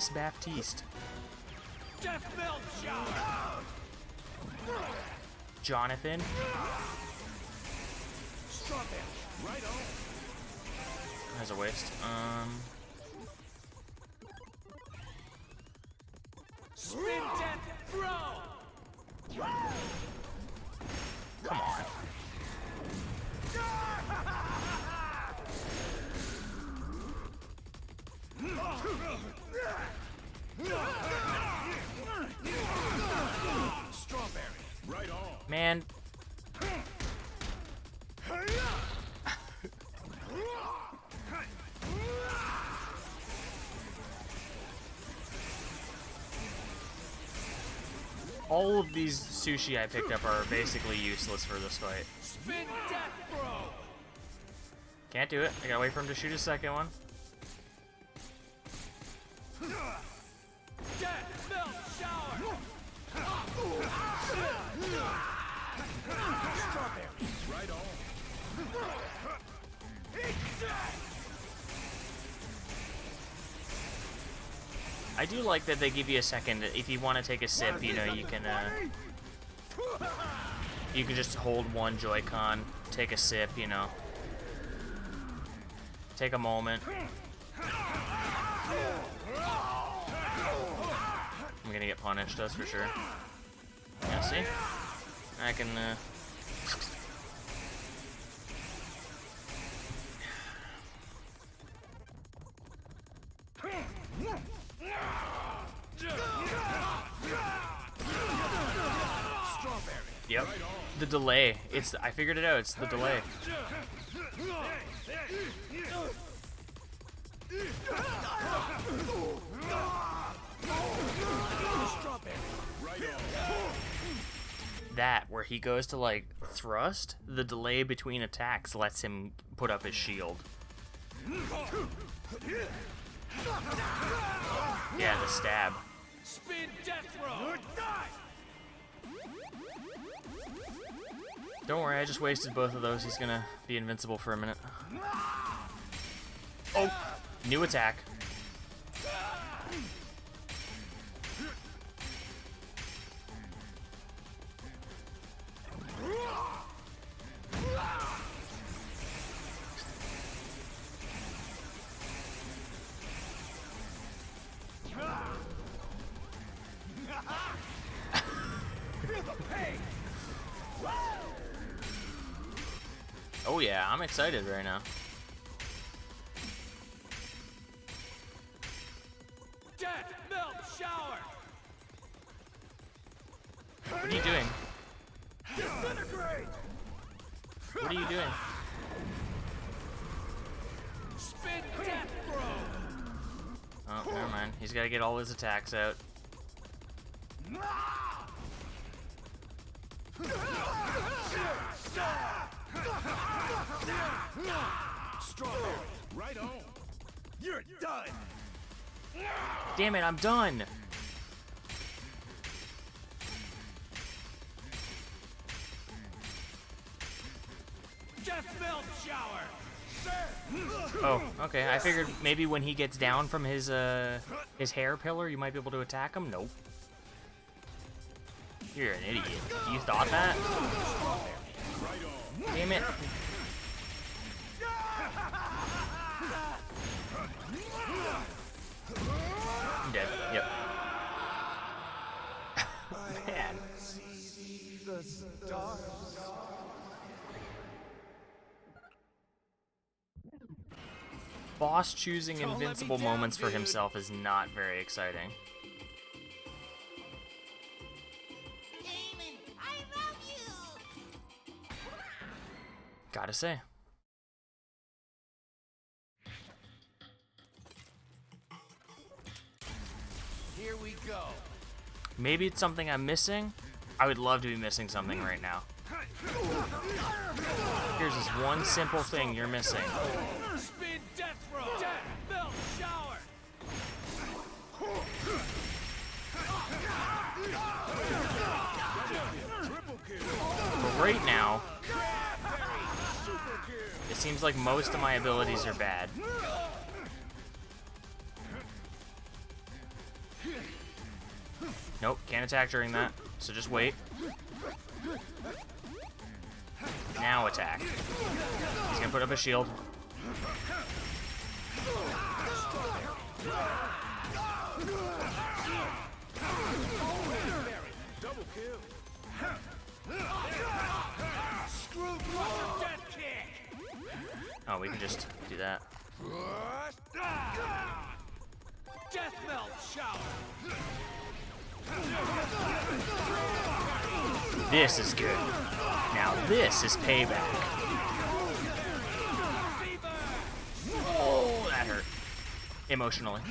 Baptiste. Death melt shower. Jonathan. Right on. That's a waste. Spin death throw. Come on. Man. All of these sushi I picked up are basically useless for this fight. Spin death throw. Can't do it. I gotta wait for him to shoot his second one. Death melt shower. Strawberry. Right on. I do like that they give you a second. If you want to take a sip, you know, you can just hold one Joy-Con, take a sip, you know. Take a moment. I'm gonna get punished, that's for sure. Yeah, see? I can, Yep. The delay. I figured it out. It's the delay. That, where he goes to, like, thrust, the delay between attacks lets him put up his shield. Yeah, the stab. Spin death throw. Don't worry, I just wasted both of those. He's gonna be invincible for a minute. Oh! New attack. Oh yeah, I'm excited right now. Death melt shower. What are you doing? Disintegrate. What are you doing? Spin death throw. Oh, never mind. He's gotta get all his attacks out. Strawberry. Right on. You're done. Damn it, I'm done! Death melt shower. Oh, okay. I figured maybe when he gets down from his hair pillar, you might be able to attack him. Nope. You're an idiot. You thought that? Damn it. I'm dead. Yep. Man. The stars. Boss choosing invincible moments for himself is not very exciting. Damon, I love you! Gotta say. Here we go. Maybe it's something I'm missing. I would love to be missing something right now. Here's this one simple thing you're missing. Spin death throw. Death melt shower. But right now, it seems like most of my abilities are bad. Nope, can't attack during that, so just wait. Now attack. He's gonna put up a shield. Double kill. Oh, we can just do that. Death melt shower. This is good. Now this is payback. Oh, that hurt. Emotionally.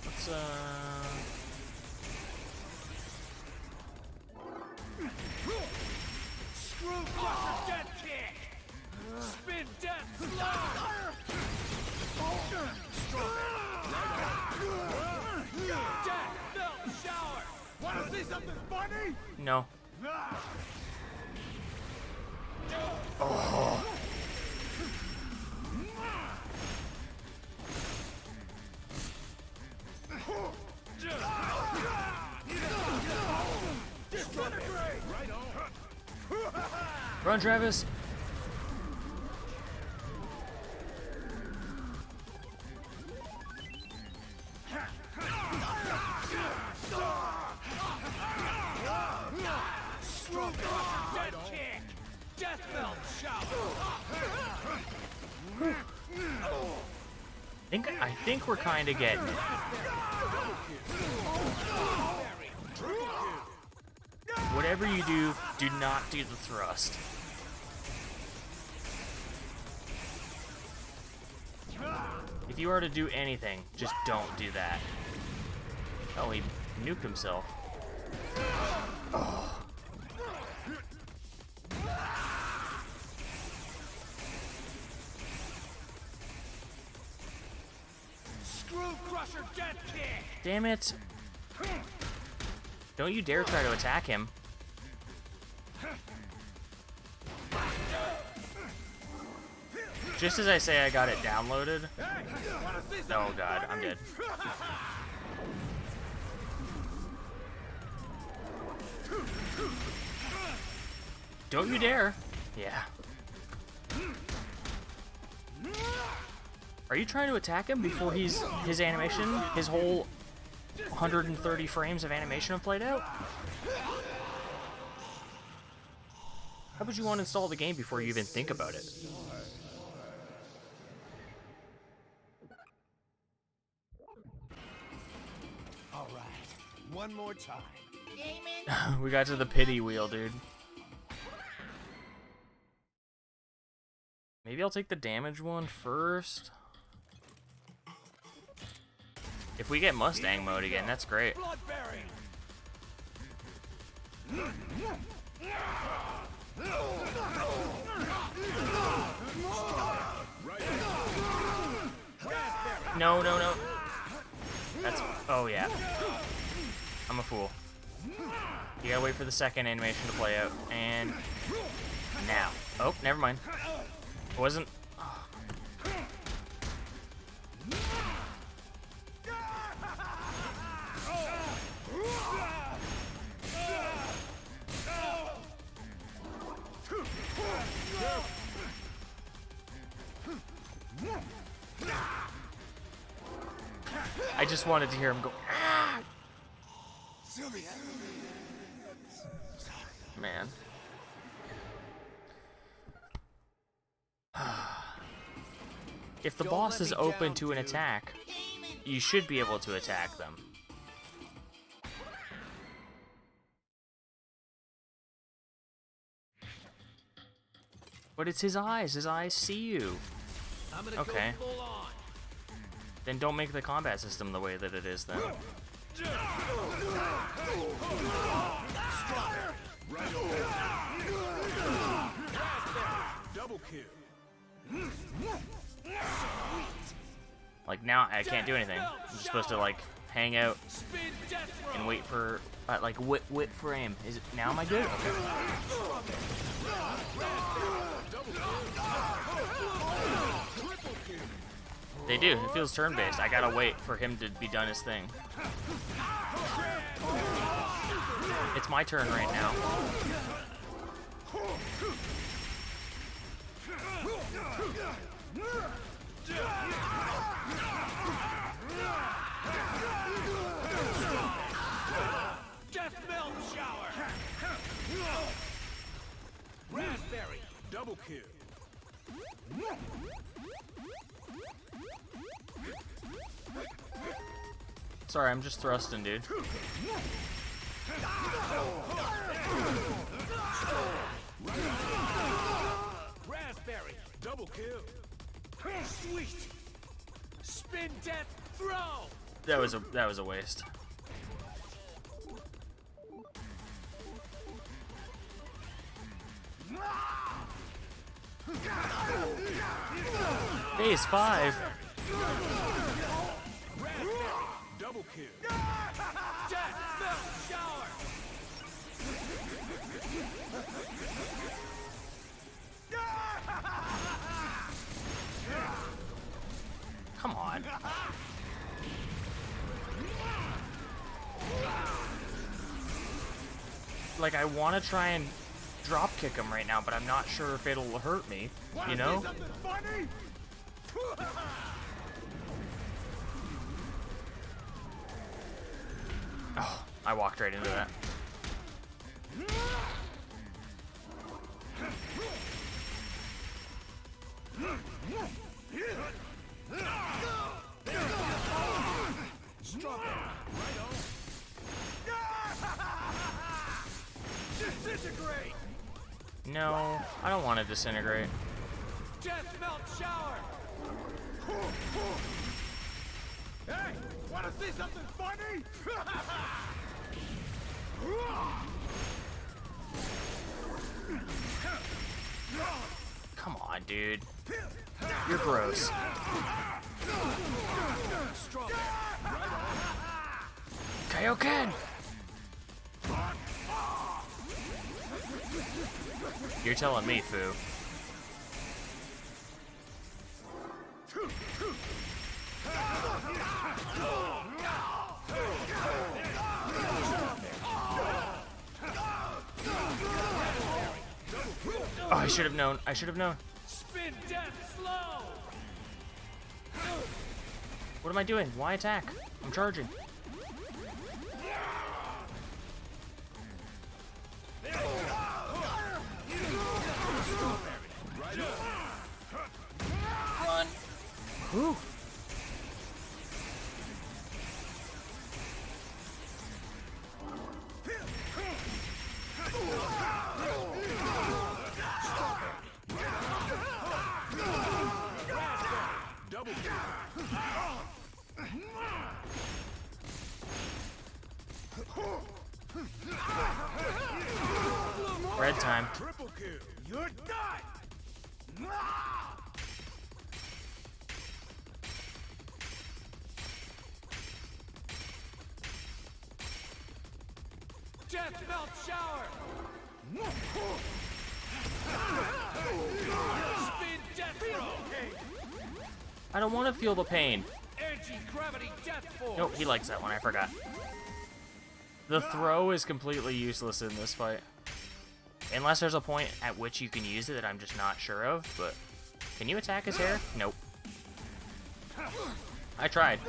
Let's, Screw crusher death kick! Spin death slide! Death melt shower! Wanna see something funny? no. Oh. Run, Travis. Death kick! Death melt shower! I think we're kind of getting it. Whatever you do, do not do the thrust. If you are to do anything, just don't do that. Oh, he nuked himself. Oh. Screw crusher death kick! Damn it. Don't you dare try to attack him. Just as I say I got it downloaded. Oh god, I'm dead. Don't you dare. Yeah. Are you trying to attack him before his animation, his whole 130 frames of animation have played out? How would you want to install the game before you even think about it? All right, one more time. We got to the pity wheel, dude. Maybe I'll take the damage one first. If we get Mustang mode again, that's great. No, no, no. That's... Oh, yeah. I'm a fool. You gotta wait for the second animation to play out. And... now. Oh, never mind. It wasn't... I just wanted to hear him go, ah! Man. If the boss is open to an attack, you should be able to attack them. But it's his eyes. His eyes see you. Okay. Then don't make the combat system the way that it is then. Double kill. Like now I can't do anything. I'm just supposed to like hang out and wait for like whip frame. Is it now? Am I good? Okay. They do. It feels turn-based. I gotta wait for him to be done his thing. It's my turn right now. Death melt shower. Raspberry. Double kill. Sorry, I'm just thrusting, dude. Raspberry, double kill. Sweet. Spin death throw. That was a waste. Phase 5. Double kill. Death melt shower. Come on. Like, I want to try and drop kick him right now, but I'm not sure if it'll hurt me, you know? Oh, I walked right into that. Disintegrate. No, I don't want to disintegrate. Death melt shower. Hey, wanna see something funny? Come on, dude. You're gross. Kaioken! You're telling me, Fu. Oh, I should have known. I should have known. Spin death slow. What am I doing? Why attack? I'm charging. Run. Whew. Red time. Triple kill. You're done. Death melt shower. Spin death throw. I don't want to feel the pain. Anti-gravity death force. Nope, he likes that one. I forgot. The throw is completely useless in this fight. Unless there's a point at which you can use it that I'm just not sure of, but... Can you attack his hair? Nope. I tried.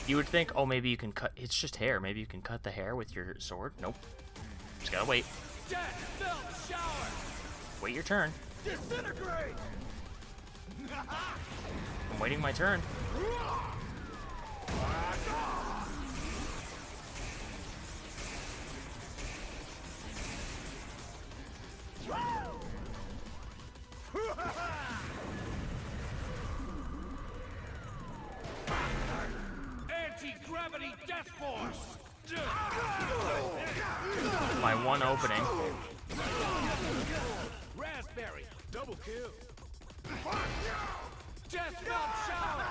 You would think, oh, maybe you can cut... It's just hair. Maybe you can cut the hair with your sword. Nope. Just gotta wait. Death melt shower. Wait your turn. Disintegrate. I'm waiting my turn. Anti-gravity death force. My one opening. Raspberry double kill. Death melt shower.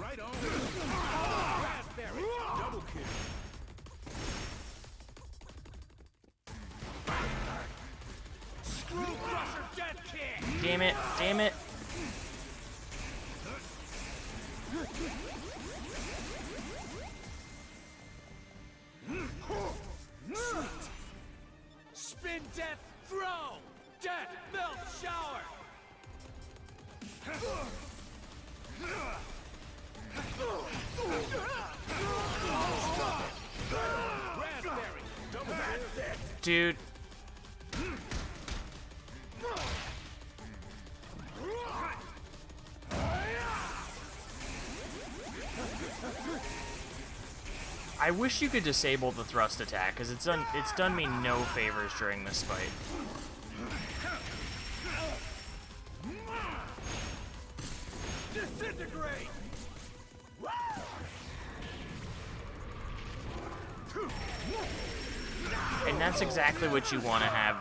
Right on. Raspberry double kill. Screw crusher death kick. Damn it. Damn it. Spin death throw. Death melt shower. Dude. I wish you could disable the thrust attack, because it's done me no favors during this fight. Disintegrate! And that's exactly what you want to have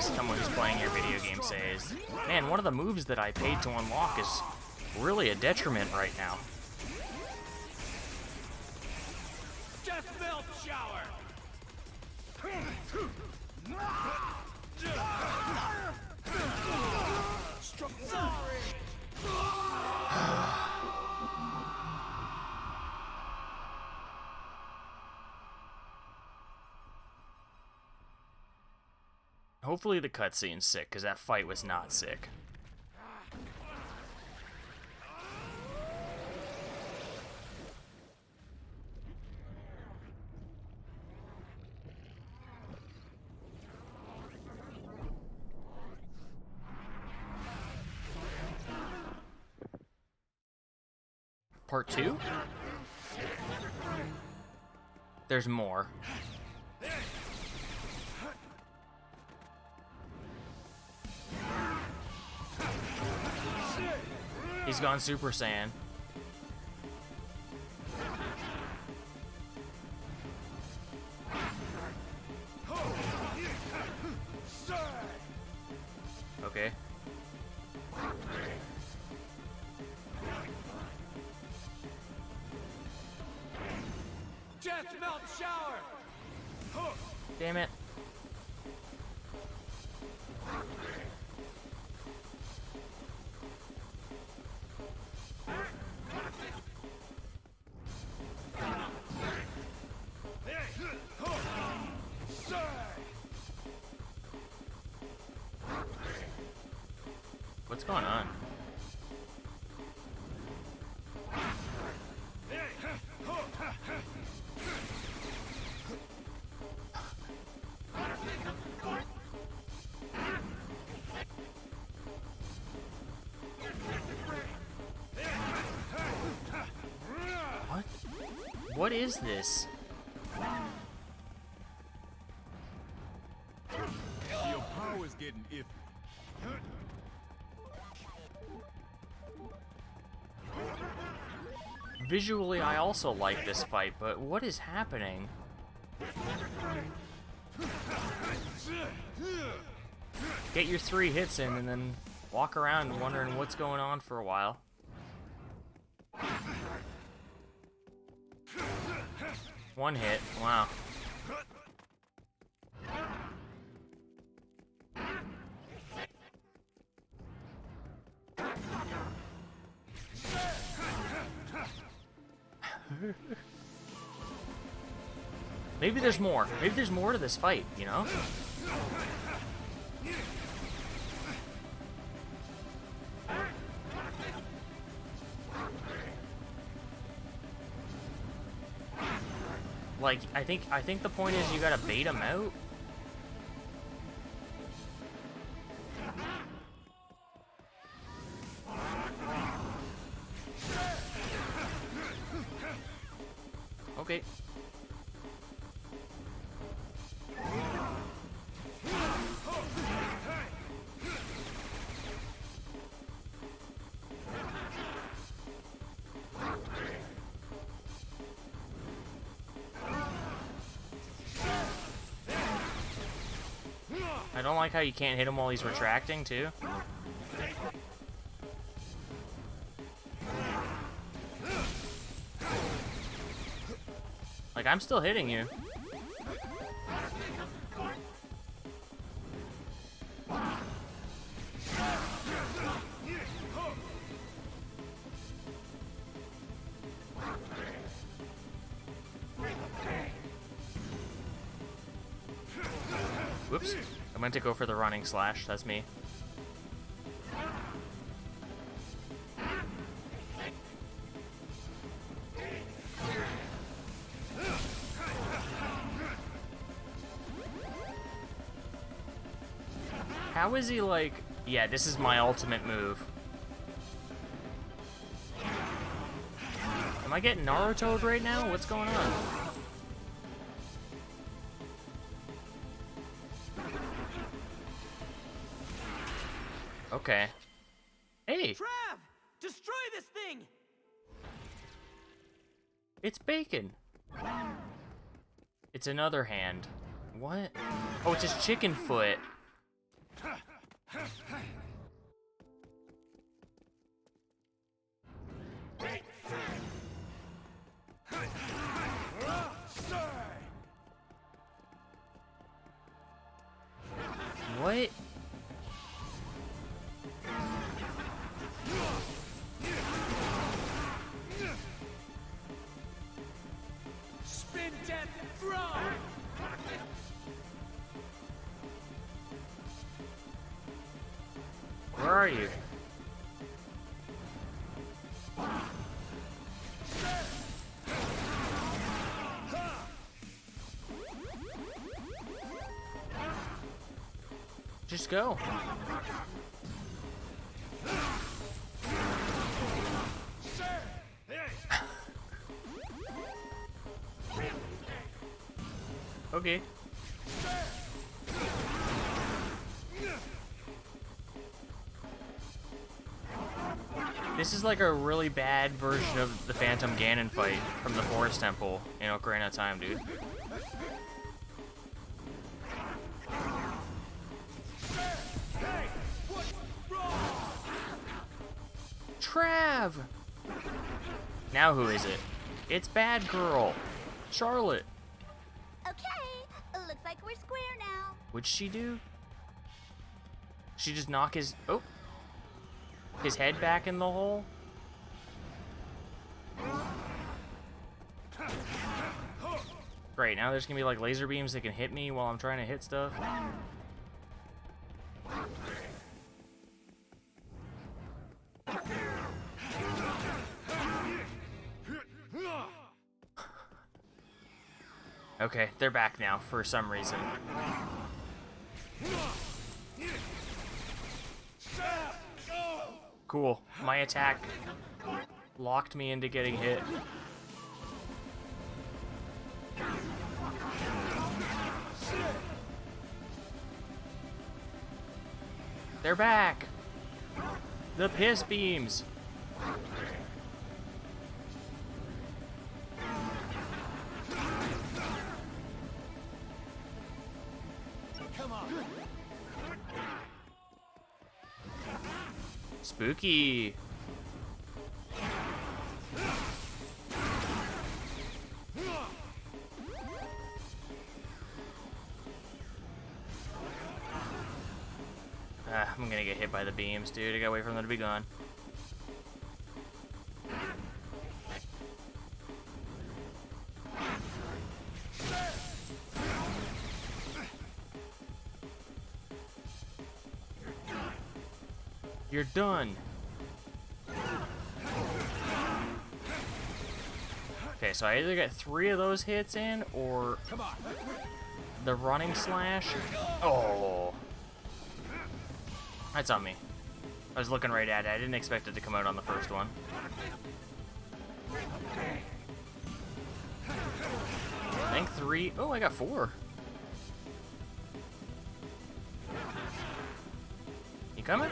someone who's playing your video game say is, man, one of the moves that I paid to unlock is really a detriment right now. Death melt shower! Hopefully the cutscene's sick, because that fight was not sick. Part 2? There's more. He's gone Super Saiyan. Okay. Death melt shower! Damn it. What's going on? What? What is this? Your power's getting iffy. Visually, I also like this fight, but what is happening? Get your 3 hits in and then walk around wondering what's going on for a while. One hit, wow. Maybe there's more. Maybe there's more to this fight, you know? Like, I think the point is you gotta bait him out. Okay. I don't like how you can't hit him while he's retracting, too. Like, I'm still hitting you. Whoops. I meant to go for the running slash. That's me. How is he like... Yeah, this is my ultimate move. Am I getting Naruto'd right now? What's going on? Okay. Hey, Trav! Destroy this thing! it's bacon. It's another hand. What? Oh, it's his chicken foot. What? Spin death throw! Where are you? Just go. Okay. This is like a really bad version of the Phantom Ganon fight from the Forest Temple in Ocarina of Time, dude. Trav! Now who is it? It's Bad Girl. Charlotte. Okay, looks like we're square now. What'd she do? She just knock his... Oh. His head back in the hole? Great, now there's gonna be like laser beams that can hit me while I'm trying to hit stuff. Okay, they're back now for some reason. Cool. My attack locked me into getting hit. They're back! The piss beams! Come on. Spooky! I'm gonna get hit by the beams, dude. I gotta wait for them to be gone. You're done. Okay, so I either get 3 of those hits in, or the running slash. Oh. That's on me. I was looking right at it. I didn't expect it to come out on the first one. I think 3. Oh, I got 4. You coming?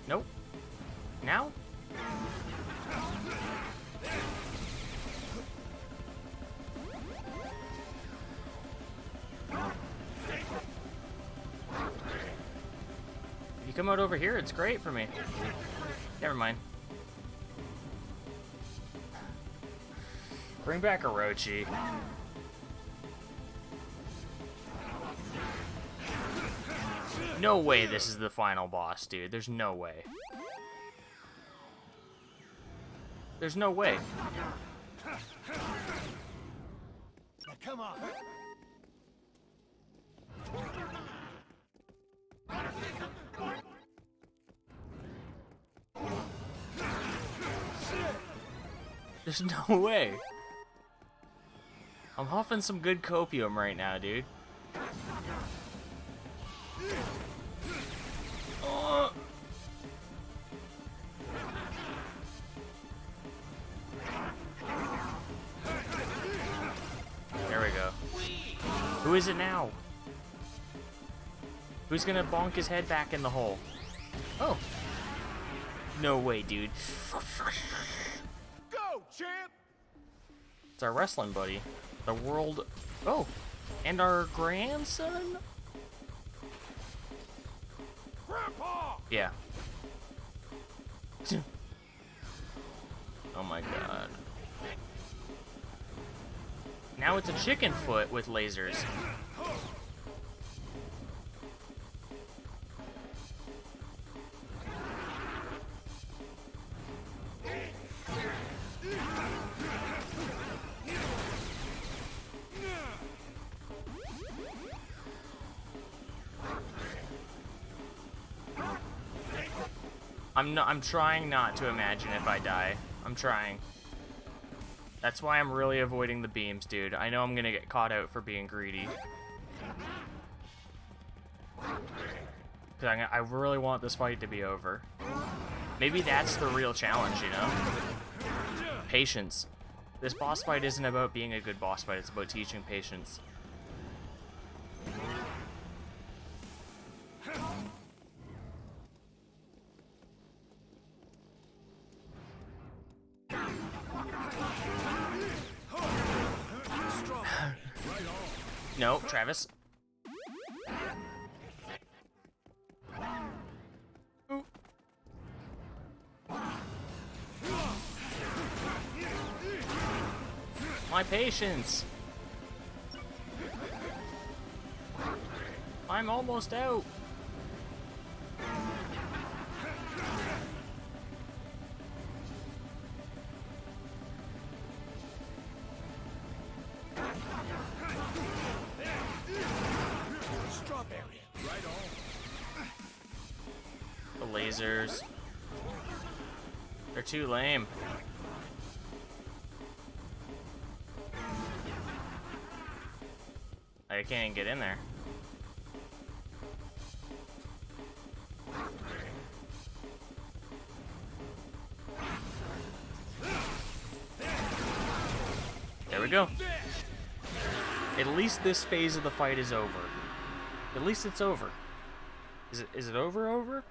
Nope. Now? If you come out over here, it's great for me. Never mind. Bring back Orochi. No way this is the final boss, dude. There's no way. There's no way. Come on. There's no way. I'm huffing some good copium right now, dude. There we go. Who is it now? Who's gonna bonk his head back in the hole? Oh. No way, dude. Go, champ! It's our wrestling buddy. The world... Oh. And our grandson? Grandpa! Yeah. Oh my god. Now it's a chicken foot with lasers. I'm trying not to imagine if I die. I'm trying. That's why I'm really avoiding the beams, dude. I know I'm gonna get caught out for being greedy. Cause I really want this fight to be over. Maybe that's the real challenge, you know? Patience. This boss fight isn't about being a good boss fight, it's about teaching patience. No, Travis. Ooh. My patience. I'm almost out. The lasers. They're too lame. I can't even get in there. There we go. At least this phase of the fight is over. At least it's over. Is it over?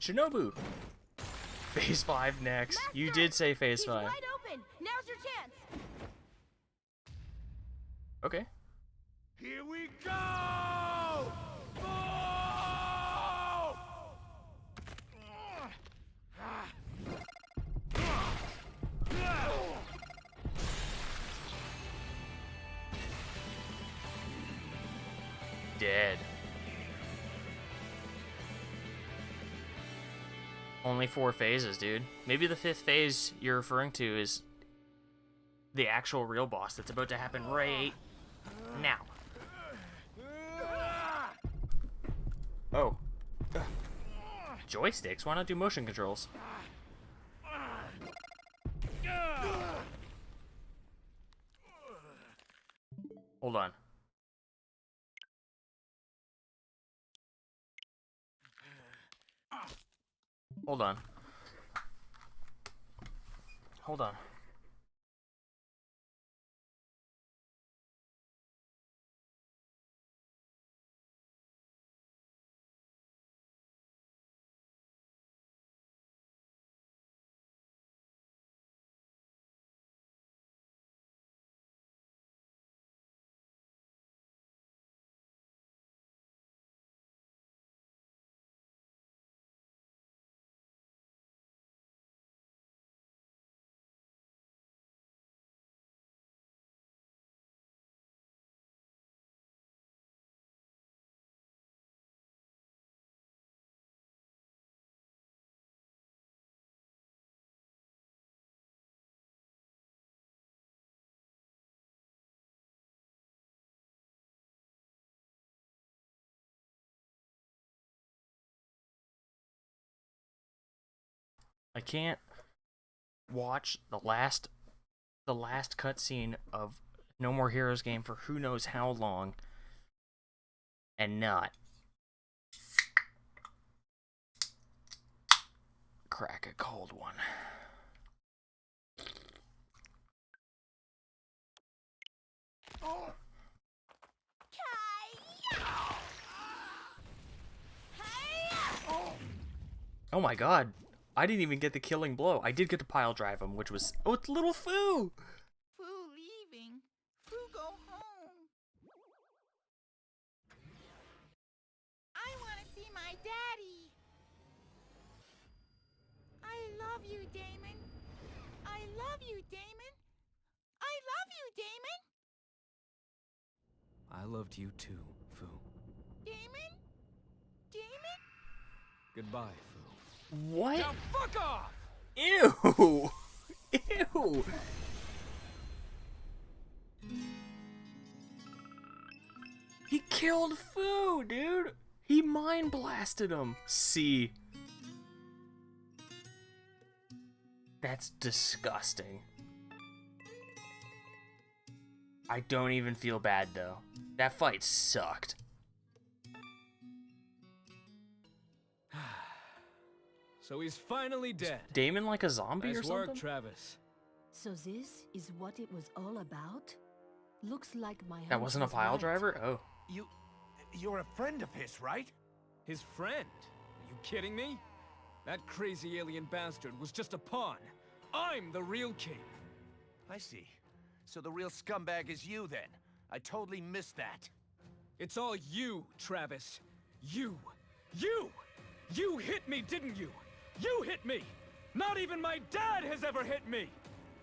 Shinobu. Phase 5 next. Master, You did say phase 5. Wide open. Now's your chance. Okay. Here we go! Oh! Dead. Only 4 phases, dude. Maybe the 5th phase you're referring to is the actual real boss that's about to happen right now. Oh. Joysticks? Why not do motion controls? Hold on. Hold on. Hold on. I can't watch the last cutscene of No More Heroes game for who knows how long and not crack a cold one. Oh my god. I didn't even get the killing blow. I did get to pile drive him, which was... Oh, it's little Foo! Foo leaving. Foo go home. I want to see my daddy. I love you, Damon. I love you, Damon. I love you, Damon. I loved you too, Foo. Damon? Damon? Goodbye, Foo. What? Now fuck off! Ew! Ew! He killed Foo, dude! He mind blasted him! See? That's disgusting. I don't even feel bad, though. That fight sucked. So he's finally dead. Damon like a zombie Nice or something? work, Travis. So this is what it was all about? Looks like my That hunch wasn't a was pile right. driver? Oh. You're a friend of his, right? His friend? Are you kidding me? That crazy alien bastard was just a pawn. I'm the real king. I see. So the real scumbag is you, then. I totally missed that. It's all you, Travis. You! You! You hit me, didn't you? You hit me! Not even my dad has ever hit me!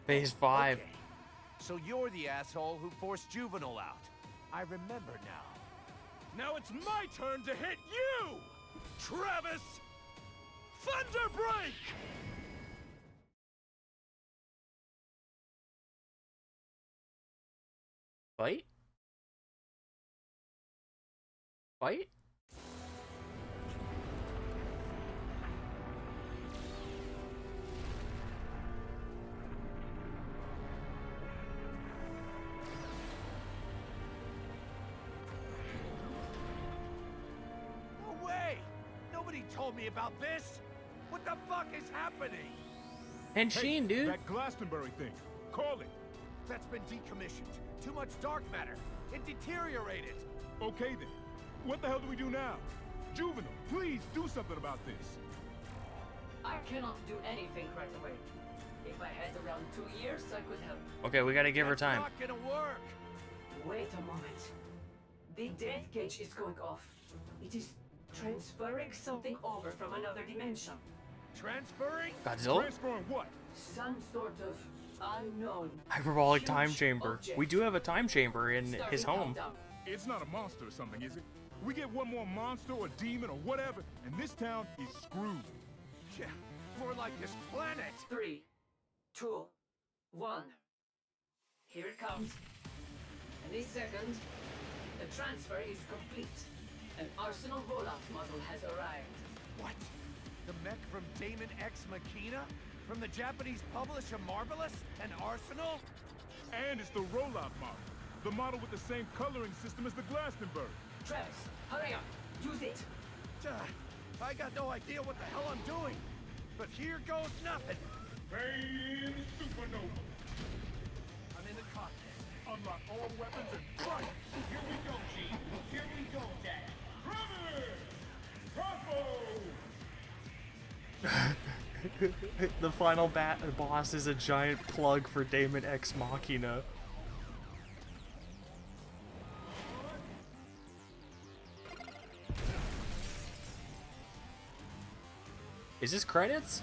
Phase 5. Okay. So you're the asshole who forced Juvenile out. I remember now. Now it's my turn to hit you! Travis! Thunder Break! Fight? Fight? No way! Nobody told me about this! What the fuck is happening? And Sheen, dude. That Glastonbury thing. Call it. That's been decommissioned. Too much dark matter. It deteriorated. Okay then. What the hell do we do now? Juvenile, please do something about this. I cannot do anything right away. If I had around 2 years, I could help. Okay, we gotta give her That's time. not gonna work. Wait a moment. The death gauge is going off. It is transferring something over from another dimension. Transferring? Godzilla? Transferring what? Some sort of unknown. Hyperbolic time huge chamber. object. We do have a time chamber in his Starting home. countdown. It's not a monster or something, is it? We get one more monster or demon or whatever, and this town is screwed. Yeah, more like this planet. 3, 2, 1. Here it comes. Any second, the transfer is complete. An Arsenal rollout model has arrived. What? The mech from Damon X Machina? From the Japanese publisher Marvelous and Arsenal? And it's the rollout model. The model with the same coloring system as the Glastonbury. Travis, hurry up. Use it. I got no idea what the hell I'm doing. But here goes nothing. Fade in supernova. I'm in the cockpit. Unlock all weapons and fight. Here we go, G. Here we go, Dad. Crossbow! The final boss is a giant plug for Damon X Machina. Is this credits?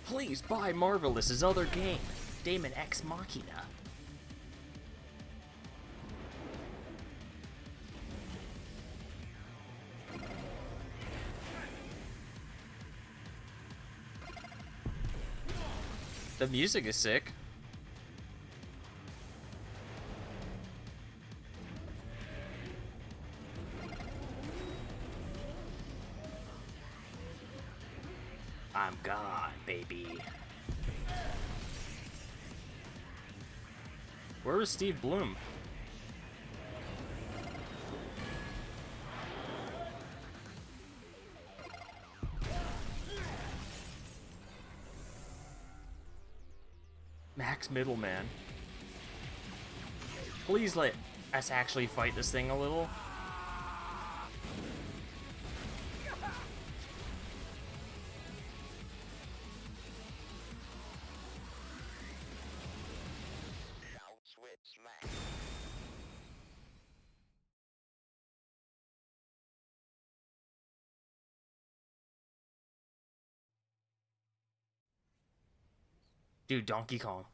Please buy Marvelous's other game, Damon X Machina. The music is sick. I'm gone, baby. Where was Steve Bloom? Max Middleman. Please let us actually fight this thing a little. Dude, Donkey Kong.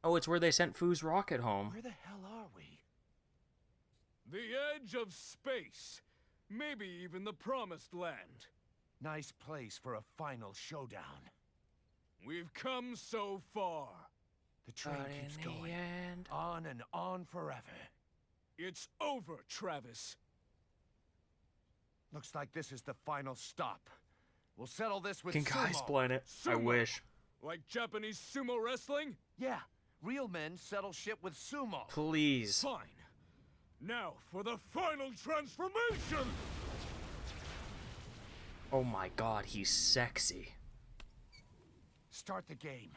Oh, it's where they sent Foo's rocket home. Where the hell are we? The edge of space. Maybe even the promised land. Nice place for a final showdown. We've come so far. The train keeps going. On and on forever. It's over, Travis. Looks like this is the final stop. We'll settle this with Can sumo. guys explain it? I Sumo. wish. Like Japanese sumo wrestling? Yeah, real men settle shit with sumo. Please. Fine. Now for the final transformation! Oh my god, he's sexy. Start the game.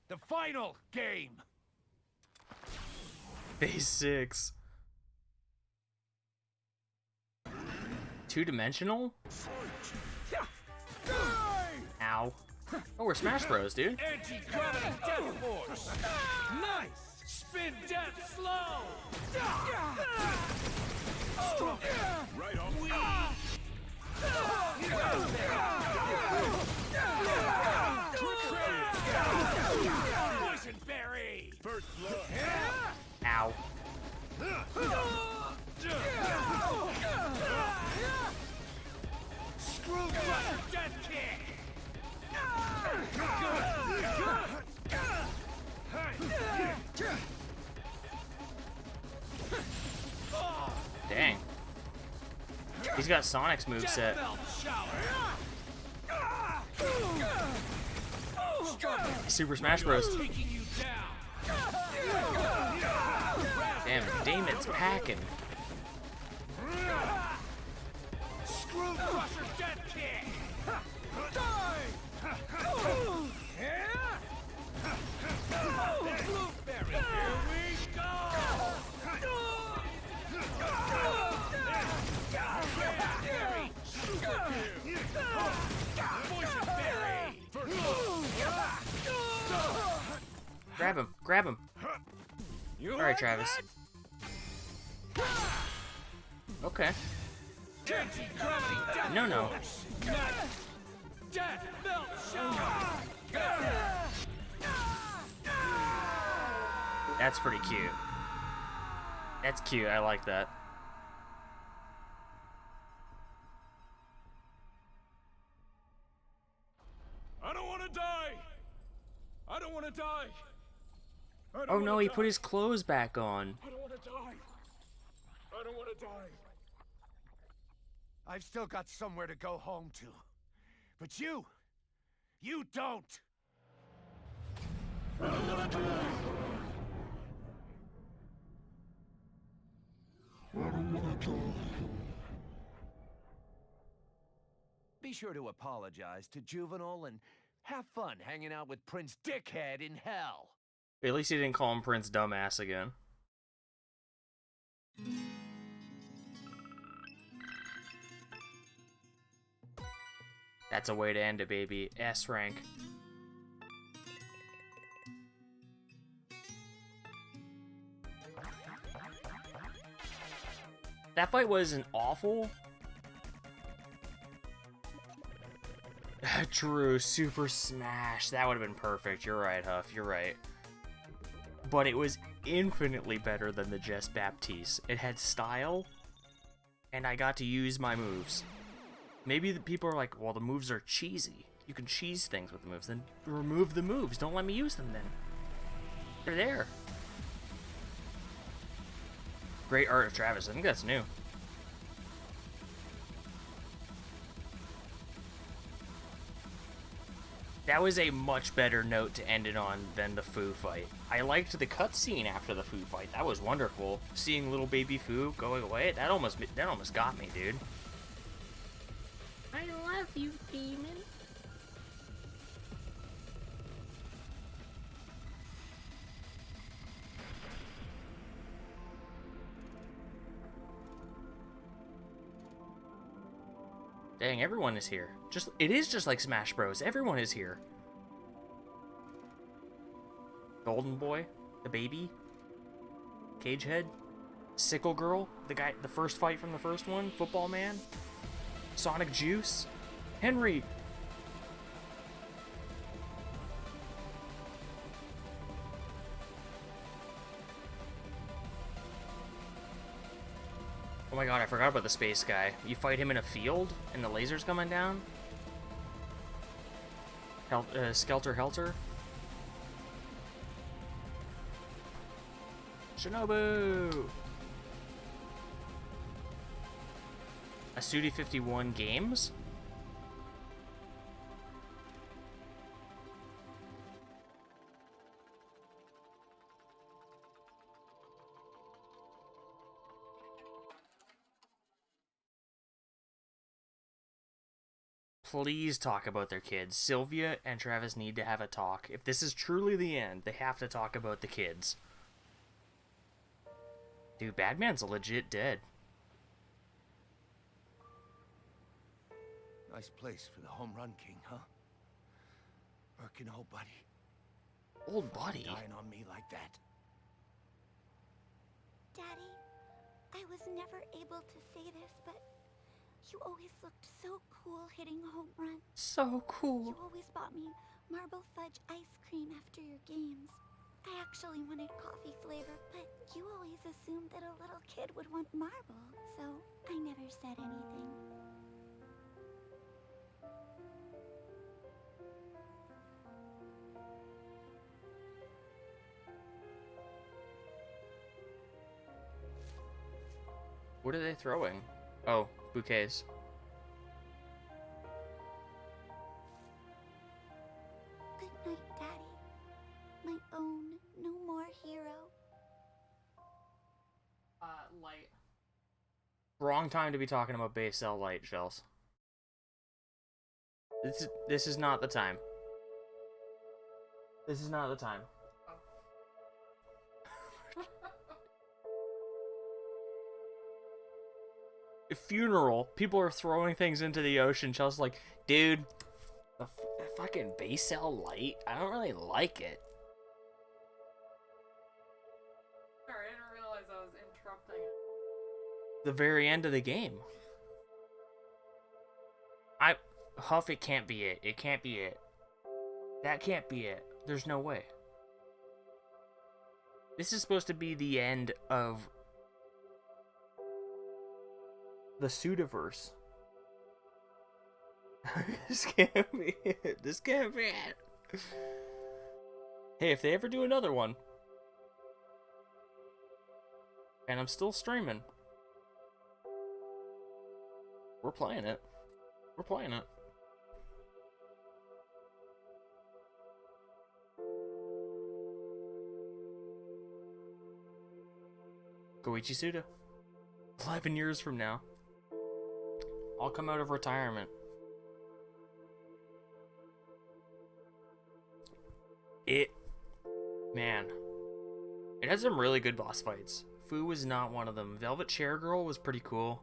The final game! Phase 6. Two-dimensional? Ow. Oh, we're Smash Bros, dude. Anti-gravity death force! Nice! Spin death slow! Right on. Poison berry! First blood. Ow. Screw crusher death kick! Dang. He's got Sonic's moveset. Super Smash Bros. Damn, Damon's packing. Screw crusher death kick! Blueberry, here we go! Grab him, grab him. Alright, Travis. Okay. No, no. That's pretty cute. That's cute, I like that. I don't want to die! I don't want to die! Oh no, he put his clothes back on. I don't want to die! I don't want to die! I've still got somewhere to go home to. But you don't! I don't wanna die. I don't wanna die. Be sure to apologize to Juvenile and have fun hanging out with Prince Dickhead in hell. At least he didn't call him Prince Dumbass again. That's a way to end it, baby. S rank. That fight wasn't awful. True, Super Smash. That would have been perfect. You're right, Huff. You're right. But it was infinitely better than the Jess Baptiste. It had style, and I got to use my moves. Maybe the people are like, well, the moves are cheesy. You can cheese things with the moves. Then remove the moves. Don't let me use them then. They're there. Great art of Travis. I think that's new. That was a much better note to end it on than the Fu fight. I liked the cutscene after the Fu fight. That was wonderful. Seeing little baby Fu going away, that almost got me, dude. I love you, demon. Dang, everyone is here. It is just like Smash Bros. Everyone is here. Golden Boy, the baby, Cagehead, Sickle Girl, the first fight from the first one, Football Man, Sonic Juice, Henry. Oh my god, I forgot about the space guy. You fight him in a field, and the laser's coming down. Skelter Helter. Shinobu! Asudi 51 Games? Please talk about their kids. Sylvia and Travis need to have a talk. If this is truly the end, they have to talk about the kids. Dude, Badman's legit dead. Nice place for the home run king, huh? Working old buddy. Old buddy? Dying on me like that. Daddy, I was never able to say this, but you always looked so cool hitting home runs. So cool. You always bought me marble fudge ice cream after your games. I actually wanted coffee flavor, but you always assumed that a little kid would want marble, so I never said anything. What are they throwing? Oh, bouquets. Good night, Daddy. My own, no more hero. Light. Wrong time to be talking about base cell light shells. This is not the time. This is not the time. Funeral. People are throwing things into the ocean. Chelsea's like, dude, the fucking base cell light, I don't really like it. Sorry, I didn't realize I was interrupting it. The very end of the game. Huff, it can't be it. It can't be it. That can't be it. There's no way. This is supposed to be the end of the Sudiverse. This can't be it. This can't be it. Hey, if they ever do another one, and I'm still streaming, we're playing it. We're playing it. Goichi Suda. 11 years from now, I'll come out of retirement. Man, it has some really good boss fights. Fu was not one of them. Velvet Chair Girl was pretty cool.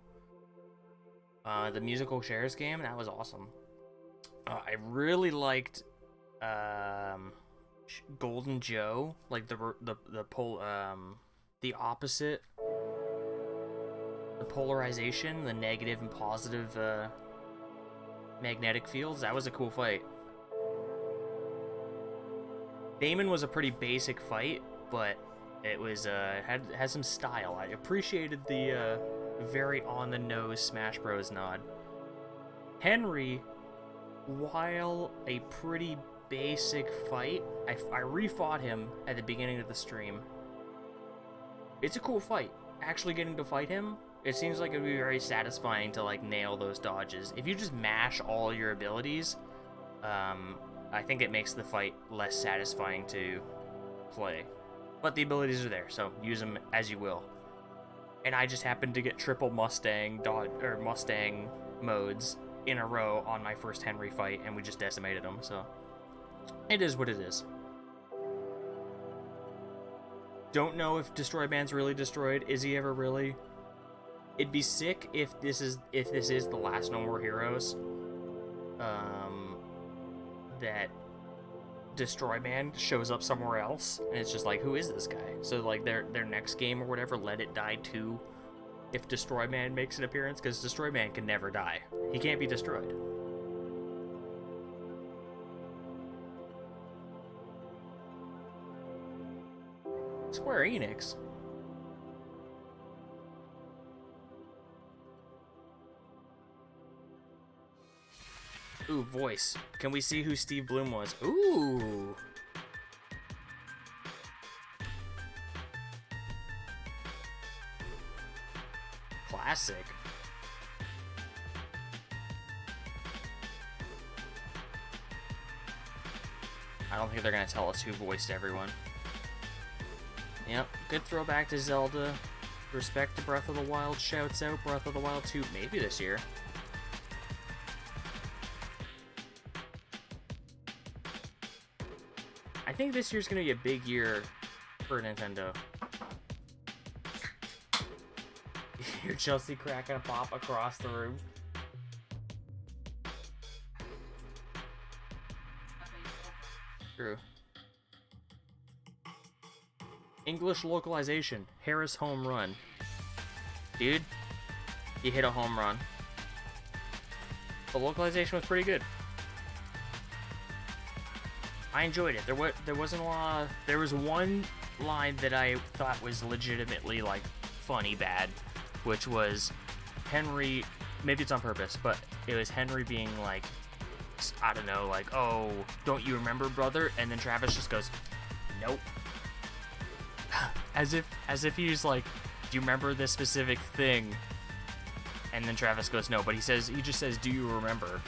The musical chairs game, that was awesome. I really liked Golden Joe, like the opposite. The polarization, the negative and positive magnetic fields, that was a cool fight. Damon was a pretty basic fight, but it was had some style. I appreciated the very on the nose Smash Bros nod. Henry, while a pretty basic fight, I refought him at the beginning of the stream. It's a cool fight. Actually getting to fight him, it seems like it would be very satisfying to like nail those dodges. If you just mash all your abilities, I think it makes the fight less satisfying to play. But the abilities are there, so use them as you will. And I just happened to get triple Mustang modes in a row on my first Henry fight, and we just decimated him, so it is what it is. Don't know if Destroy Man's really destroyed. Is he ever really? It'd be sick if this is the last No More Heroes. That Destroy Man shows up somewhere else, and it's just like, who is this guy? So like their next game or whatever, Let It Die 2, if Destroy Man makes an appearance, because Destroy Man can never die. He can't be destroyed. Square Enix. Ooh, voice. Can we see who Steve Bloom was? Ooh. Classic. I don't think they're gonna tell us who voiced everyone. Yep, good throwback to Zelda. Respect to Breath of the Wild, shouts out Breath of the Wild 2, maybe this year. I think this year's gonna be a big year for Nintendo. Hear Chelsea cracking a pop across the room. True. English localization. Harris home run. Dude, you hit a home run. The localization was pretty good. I enjoyed it. There wasn't a lot of, there was one line that I thought was legitimately like funny bad, which was Henry, maybe it's on purpose, but it was Henry being like, I don't know, like, oh, don't you remember, brother? And then Travis just goes, nope. as if he's like, do you remember this specific thing? And then Travis goes, no, but he just says, do you remember?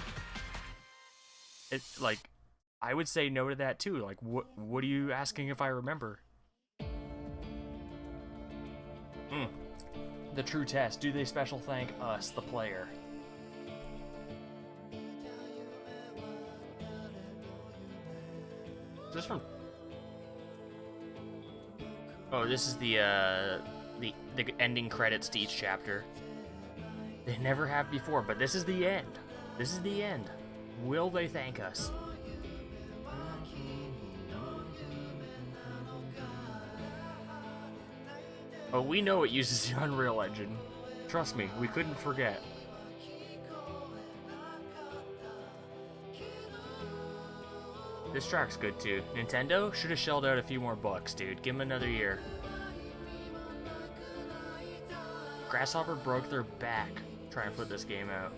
It's like, I would say no to that too. Like, what are you asking if I remember? The true test. Do they special thank us, the player? Is this from... Oh, this is the ending credits to each chapter. They never have before, but this is the end. This is the end. Will they thank us? Oh, we know it uses the Unreal Engine. Trust me, we couldn't forget. This track's good too. Nintendo should have shelled out a few more bucks, dude. Give them another year. Grasshopper broke their back trying to put this game out.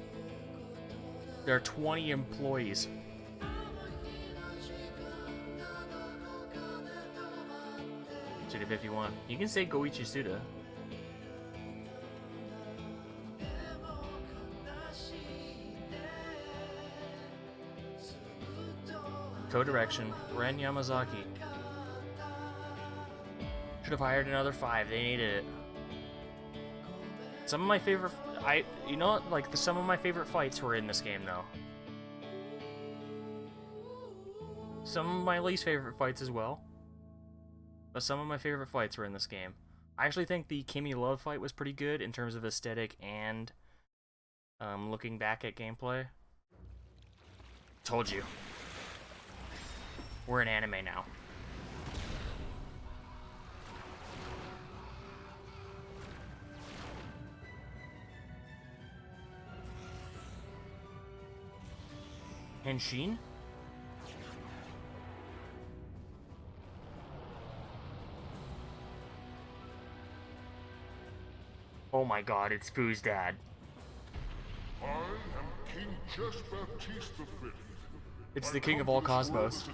There are 20 employees. Suda 51. You can say Goichi Suda. Co-direction, Ren Yamazaki. Should have hired another 5. They needed it. Some of my favorite, some of my favorite fights were in this game, though. Some of my least favorite fights as well. But some of my favorite fights were in this game. I actually think the Kimmy Love fight was pretty good in terms of aesthetic and looking back at gameplay. Told you. We're in anime now. Henshin? Oh my god, it's Fu's dad. I am King Jes Baptiste V. It's the king of all cosmos.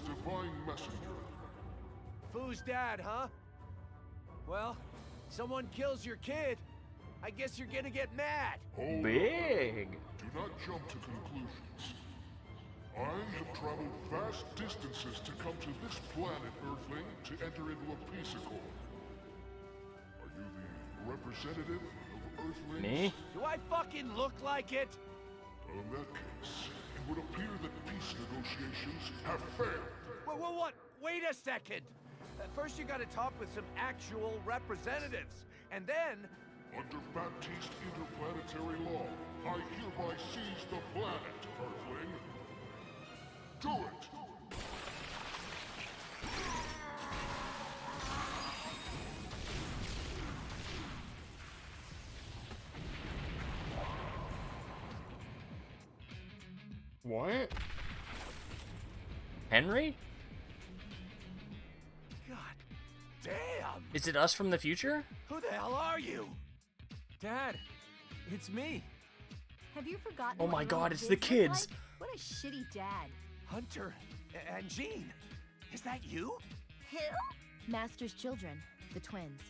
Fu's dad, huh? Well, someone kills your kid. I guess you're gonna get mad. Hold Big. On. Do not jump to conclusions. I have traveled vast distances to come to this planet, Earthling, to enter into a peace accord. Are you the representative of Earthlings? Me? Do I fucking look like it? In that case, it would appear that peace negotiations have failed. What? Wait a second. First you gotta talk with some actual representatives. And then, Under Baptiste interplanetary law, I hereby seize the planet, Earthling. Do it! What? Henry? God damn! Is it us from the future? Who the hell are you? Dad, it's me. Have you forgotten? Oh what my little God, it's the kids kids. look like? What a shitty dad. Hunter and Jean. Is that you? Who? Master's children, the twins.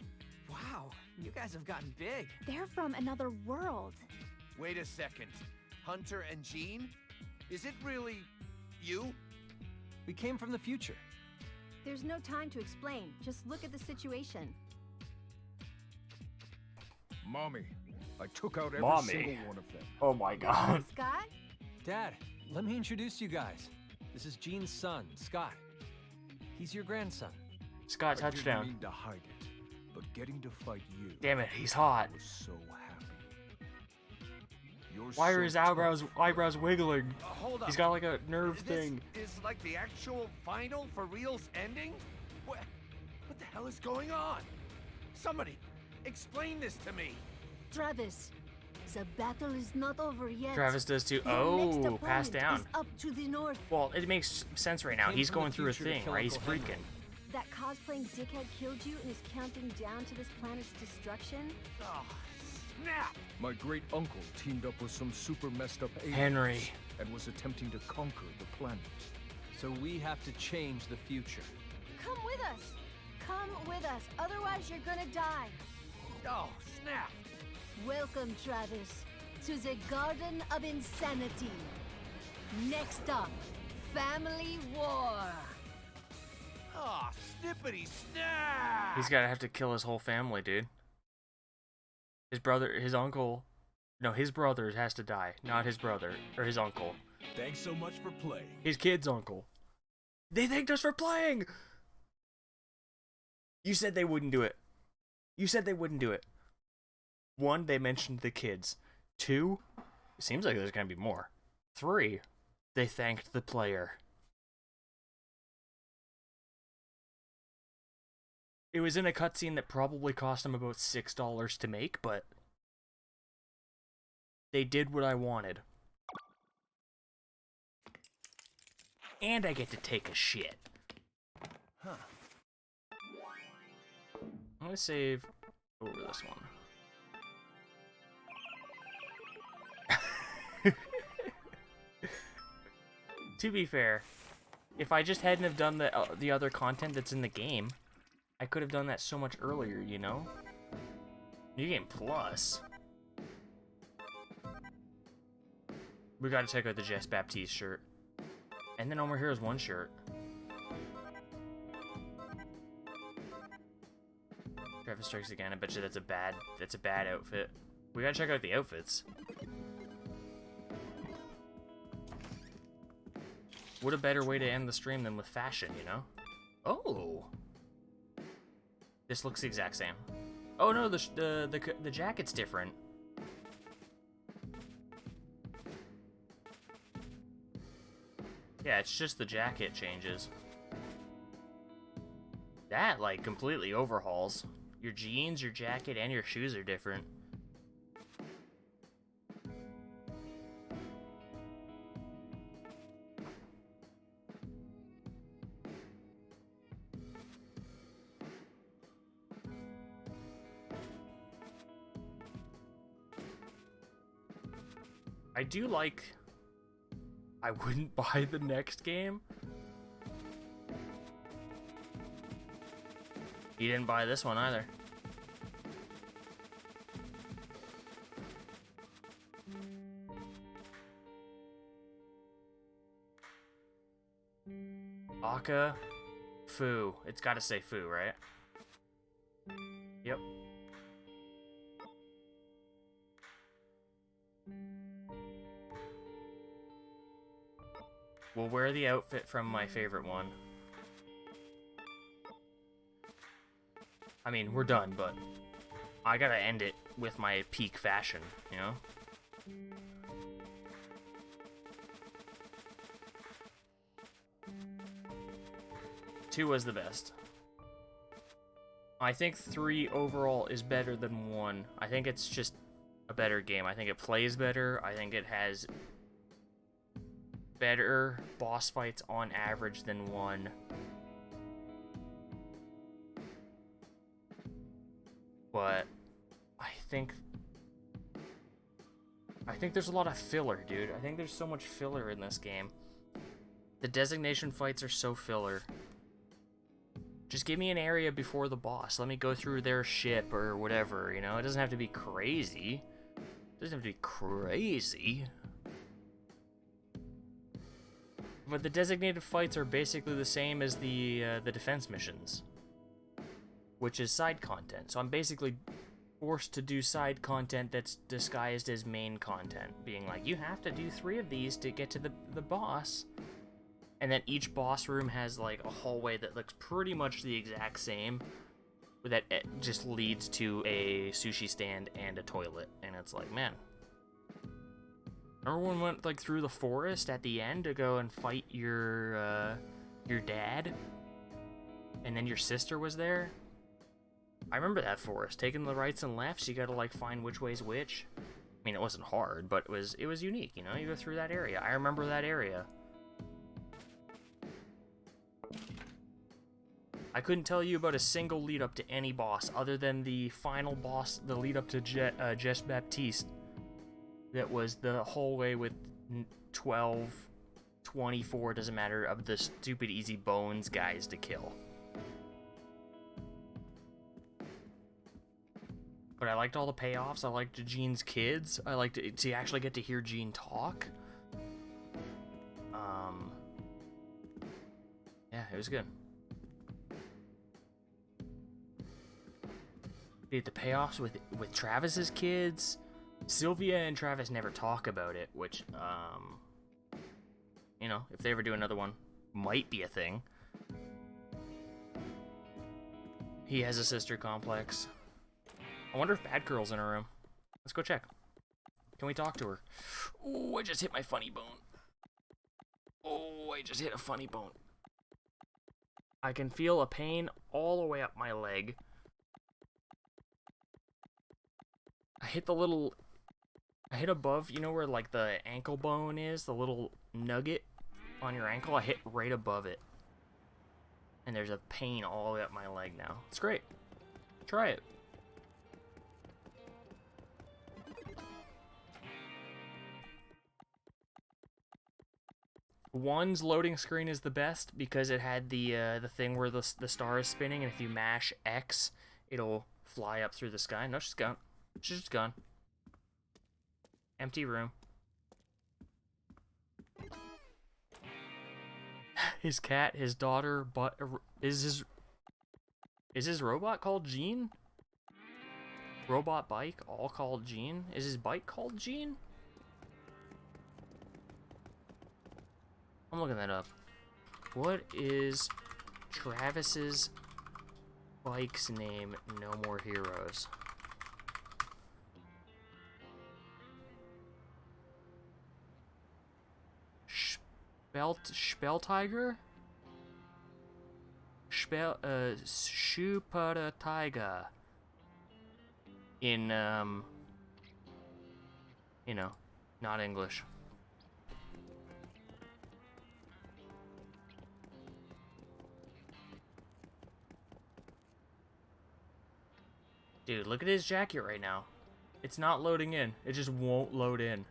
Wow, you guys have gotten big. They're from another world. Wait a second. Hunter and Jean? Is it really you? We came from the future. There's no time to explain. Just look at the situation. Mommy, I took out every Mommy. single one of them. Oh my God. Scott? Dad, let me introduce you guys. This is Jean's son, Scott. He's your grandson. Scott I didn't touchdown. mean to hide it, but getting to fight you. Damn it, he's hot. I was so happy. You're Why so are his tough. eyebrows wiggling? Hold up. He's got like a nerve thing. This is like the actual final for real's ending? What the hell is going on? Somebody, explain this to me. Travis, the battle is not over yet. Travis does too. Your next Oh, pass opponent down. is up to the north. Well, it makes sense right now. Came He's from the going through a future to thing, kill right? He's Uncle Henry. freaking. That cosplaying dickhead killed you and is counting down to this planet's destruction? Oh, snap! My great uncle teamed up with some super messed up aliens Henry. and was attempting to conquer the planet. So we have to change the future. Come with us. Come with us. Otherwise, you're gonna die. Oh, snap! Welcome, Travis, to the Garden of Insanity. Next up, Family War. Oh, snippity snap! He's gotta have to kill his whole family, dude. His brother, his uncle. No, his brother has to die, not his brother or his uncle. Thanks so much for playing. His kid's uncle. They thanked us for playing! You said they wouldn't do it. You said they wouldn't do it. 1, they mentioned the kids. 2, it seems like there's gonna be more. 3, they thanked the player. It was in a cutscene that probably cost them about $6 to make, but they did what I wanted. And I get to take a shit. Huh. I'm gonna save over this one. To be fair, if I just hadn't have done the other content that's in the game, I could have done that so much earlier, you know? New Game Plus. We gotta check out the Jess Baptiste shirt. And then over here is one shirt. Travis Strikes Again. I bet you that's a bad outfit. We gotta check out the outfits. What a better way to end the stream than with fashion, you know? Oh! This looks the exact same. Oh no, the jacket's different. Yeah, it's just the jacket changes. That, like, completely overhauls. Your jeans, your jacket, and your shoes are different. I do like... I wouldn't buy the next game. You didn't buy this one either. Aka, Fu. It's gotta say Fu, right? Yep. We'll wear the outfit from my favorite one. I mean, we're done, but I gotta end it with my peak fashion, you know? Two was the best. I think 3 overall is better than 1. I think it's just a better game. I think it plays better. I think it has better boss fights on average than 1. But I think there's a lot of filler, dude. I think there's so much filler in this game. The designation fights are so filler. Just give me an area before the boss. Let me go through their ship or whatever, you know? It doesn't have to be crazy. It doesn't have to be crazy. But the designated fights are basically the same as the defense missions, which is side content. So I'm basically forced to do side content that's disguised as main content, being like, you have to do 3 of these to get to the boss. And then each boss room has like a hallway that looks pretty much the exact same, but that it just leads to a sushi stand and a toilet. And it's like, man, remember when we went like through the forest at the end to go and fight your dad, and then your sister was there? I remember that forest, taking the rights and lefts. You gotta like find which way's which. I mean, it wasn't hard, but it was unique, you know? You go through that area. I remember that area. I couldn't tell you about a single lead up to any boss other than the final boss, the lead up to Jess Baptiste. That was the hallway with 12, 24, doesn't matter, of the stupid easy bones guys to kill. But I liked all the payoffs. I liked Jean's kids. I liked to actually get to hear Jean talk. Yeah, it was good. Dude, the payoffs with Travis's kids. Sylvia and Travis never talk about it, which, you know, if they ever do another one, might be a thing. He has a sister complex. I wonder if Batgirl's in her room. Let's go check. Can we talk to her? Oh, I just hit my funny bone. Oh, I just hit a funny bone. I can feel a pain all the way up my leg. I hit above, you know where like the ankle bone is, the little nugget on your ankle? I hit right above it. And there's a pain all the way up my leg now. It's great. Try it. One's loading screen is the best because it had the thing where the star is spinning, and if you mash X, it'll fly up through the sky. No, she's gone. She's just gone. Empty room. His cat, his daughter, but is his robot called Jean? Robot bike, all called Jean? Is his bike called Jean? I'm looking that up. What is Travis's bike's name? No More Heroes. Spelltiger? Super Tiger. In, you know, not English. Dude, look at his jacket right now. It's not loading in. It just won't load in.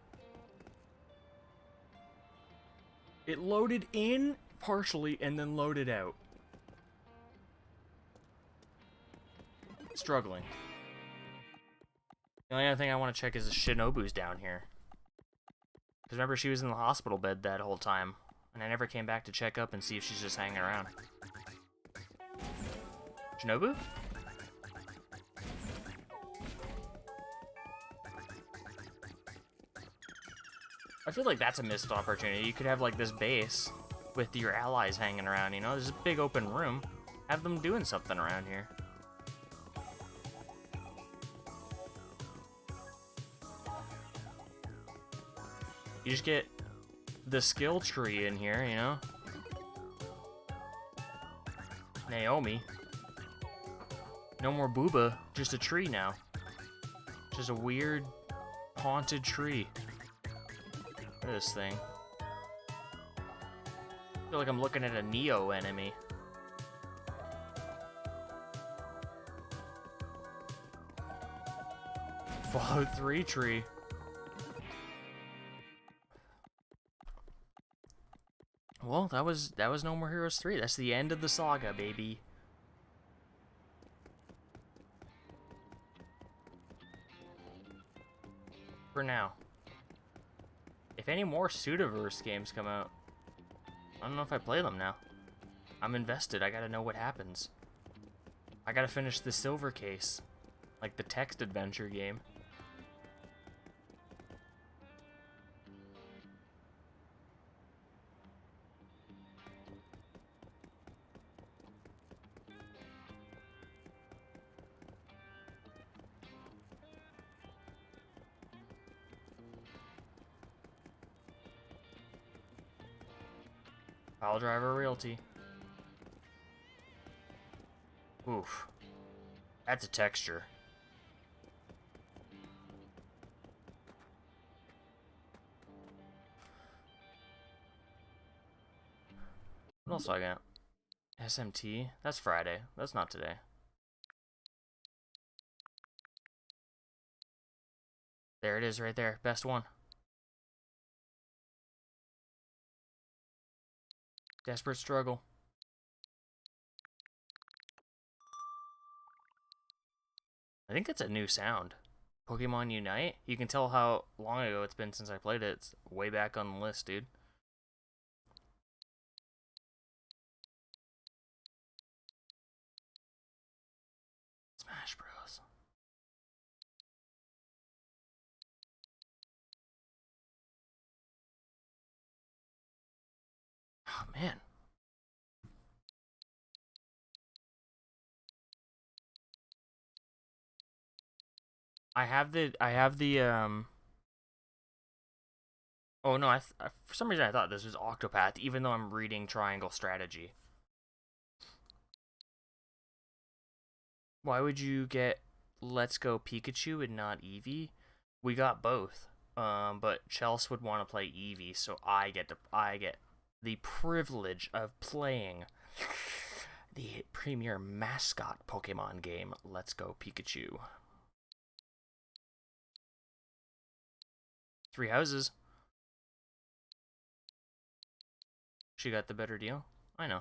It loaded in partially and then loaded out. Struggling. The only other thing I want to check is if Shinobu's down here. Because remember, she was in the hospital bed that whole time. And I never came back to check up and see if she's just hanging around. Shinobu? I feel like that's a missed opportunity. You could have like this base with your allies hanging around, you know? There's a big open room. Have them doing something around here. You just get the skill tree in here, you know? Naomi. No more Booba, just a tree now. Just a weird, haunted tree. Look at this thing. I feel like I'm looking at a Neo enemy. Fallout 3 tree. Well, that was No More Heroes 3. That's the end of the saga, baby. For now. If any more Pseudoverse games come out, I don't know if I play them now. I'm invested. I gotta know what happens. I gotta finish the Silver Case. Like the text adventure game. Pile Driver Realty. Oof. That's a texture. What else do I got? SMT? That's Friday. That's not today. There it is right there. Best one. Desperate Struggle. I think it's a new sound. Pokemon Unite? You can tell how long ago it's been since I played it. It's way back on the list, dude. Smash Bros. Oh, man. I have the oh no, for some reason I thought this was Octopath, even though I'm reading Triangle Strategy. Why would you get Let's Go Pikachu and not Eevee? We got both. But Chelsea would want to play Eevee, so I get the privilege of playing the premier mascot Pokemon game, Let's Go Pikachu. 3 houses. She got the better deal. I know.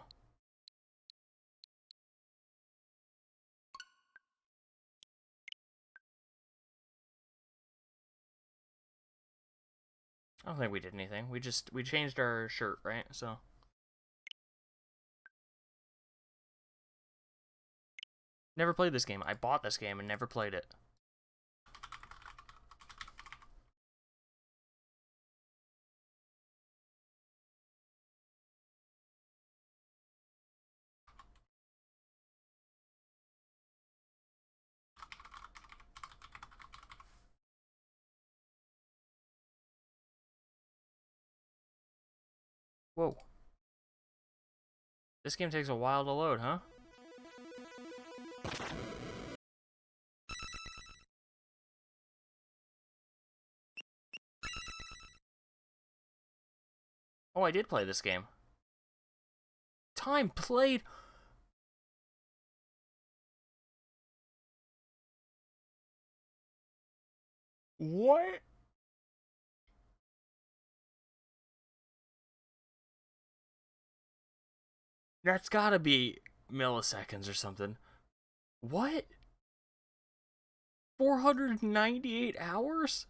I don't think we did anything. We changed our shirt, right? So. Never played this game. I bought this game and never played it. Whoa. This game takes a while to load, huh? Oh, I did play this game. Time played. What? That's gotta be milliseconds or something. What? 498 hours?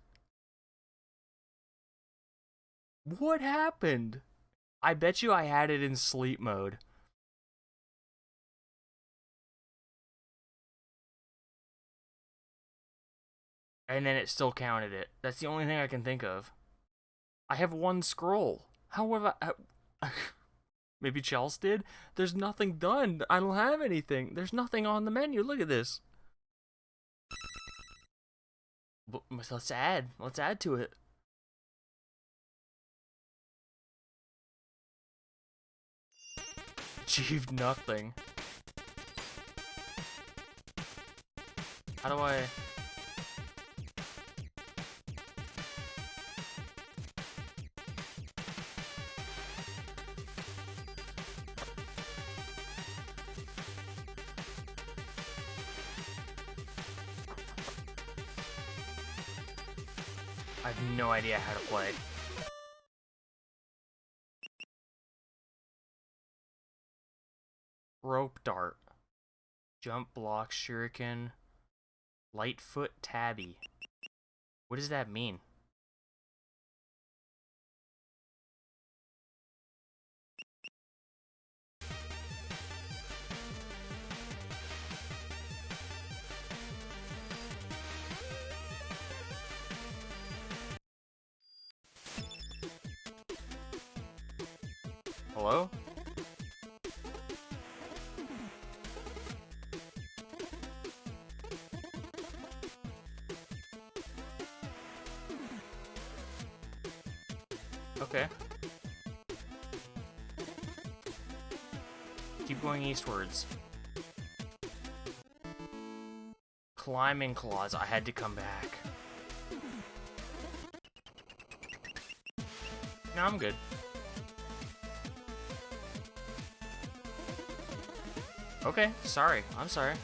What happened? I bet you I had it in sleep mode. And then it still counted it. That's the only thing I can think of. I have one scroll. How have I... Maybe Chelsea did? There's nothing done. I don't have anything. There's nothing on the menu. Look at this. Let's add. Let's add to it. achieved nothing. How do I... I have no idea how to play. Rope dart. Jump block shuriken. Lightfoot tabby. What does that mean? Hello? Okay. Keep going eastwards. Climbing claws, I had to come back. No, I'm good. Okay, sorry. I'm sorry.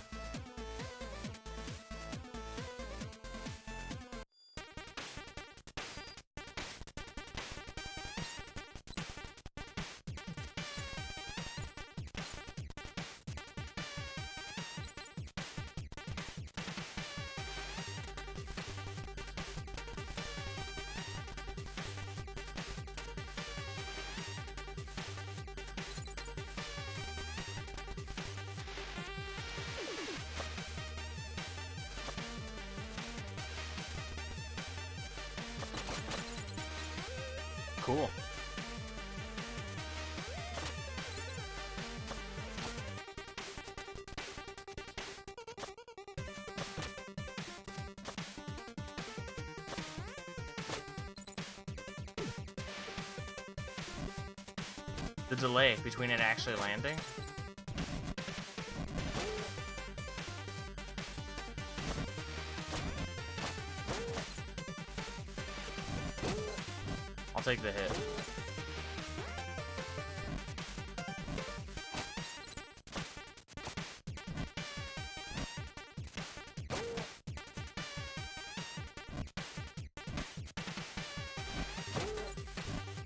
Cool. The delay between it actually landing. I'll take the hit.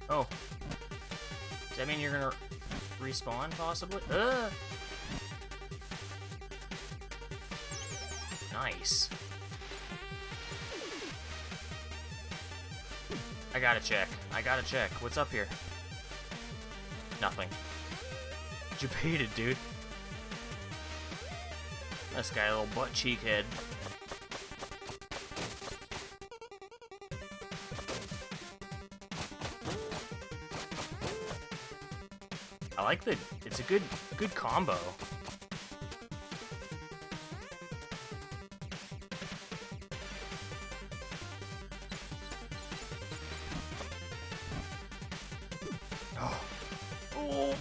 Oh. Does that mean you're gonna respawn, possibly? Ugh! Nice. I gotta check. What's up here? Nothing. Jebaited, dude. This guy, a little butt cheek head. I like the. It's a good combo. Oh.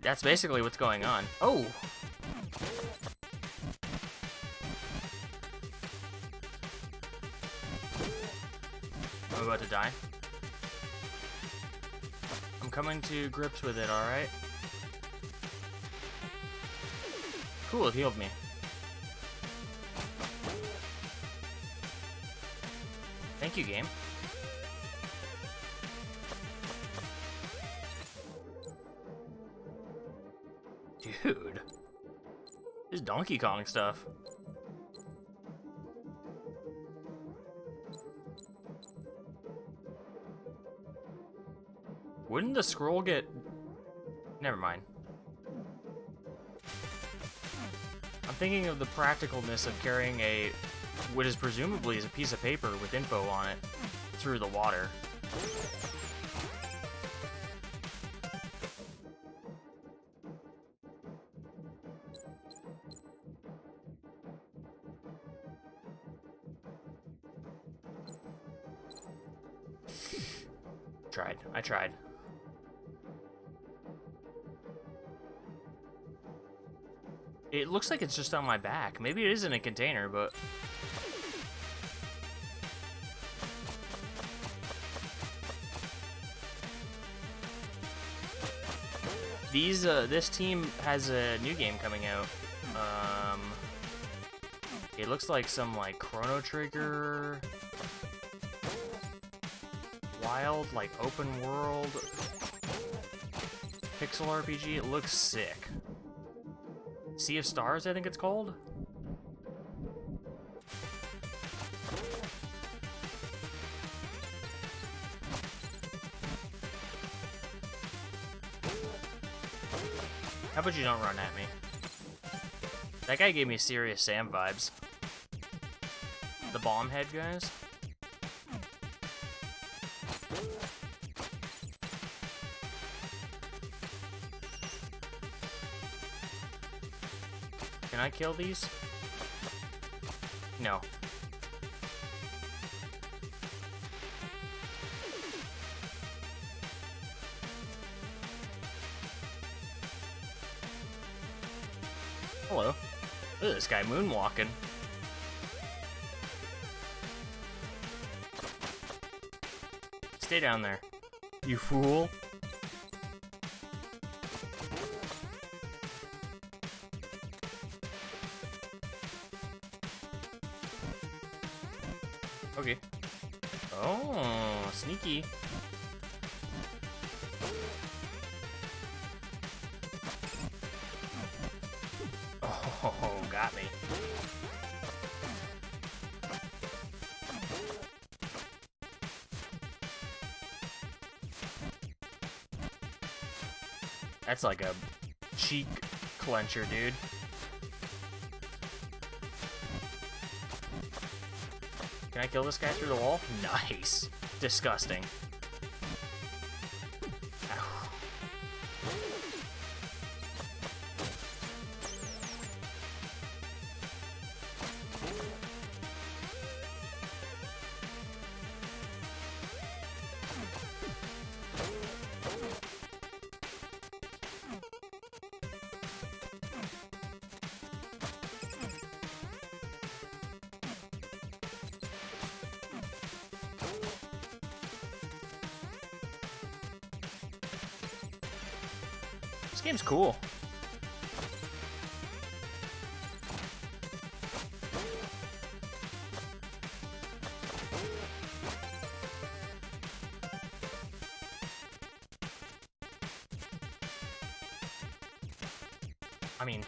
That's basically what's going on. Oh! I'm about to die. I'm coming to grips with it, alright? Cool, it healed me. Thank you, game. Dude. This is Donkey Kong stuff. Wouldn't the scroll get... Never mind. I'm thinking of the practicalness of carrying a... what is presumably is a piece of paper with info on it through the water. I tried. It looks like it's just on my back. Maybe it is in a container, but... this team has a new game coming out. It looks like some, like, Chrono Trigger... wild, like, open world... pixel RPG. It looks sick. Sea of Stars, I think it's called? How about you don't run at me? That guy gave me Serious Sam vibes. The bomb head guys. Can I kill these? No. Hello. Look at this guy moonwalking. Stay down there, you fool. Okay. Oh, sneaky. Oh, got me. That's like a cheek clencher, dude. Can I kill this guy through the wall? Nice. Disgusting. Ow. This game's cool. I mean...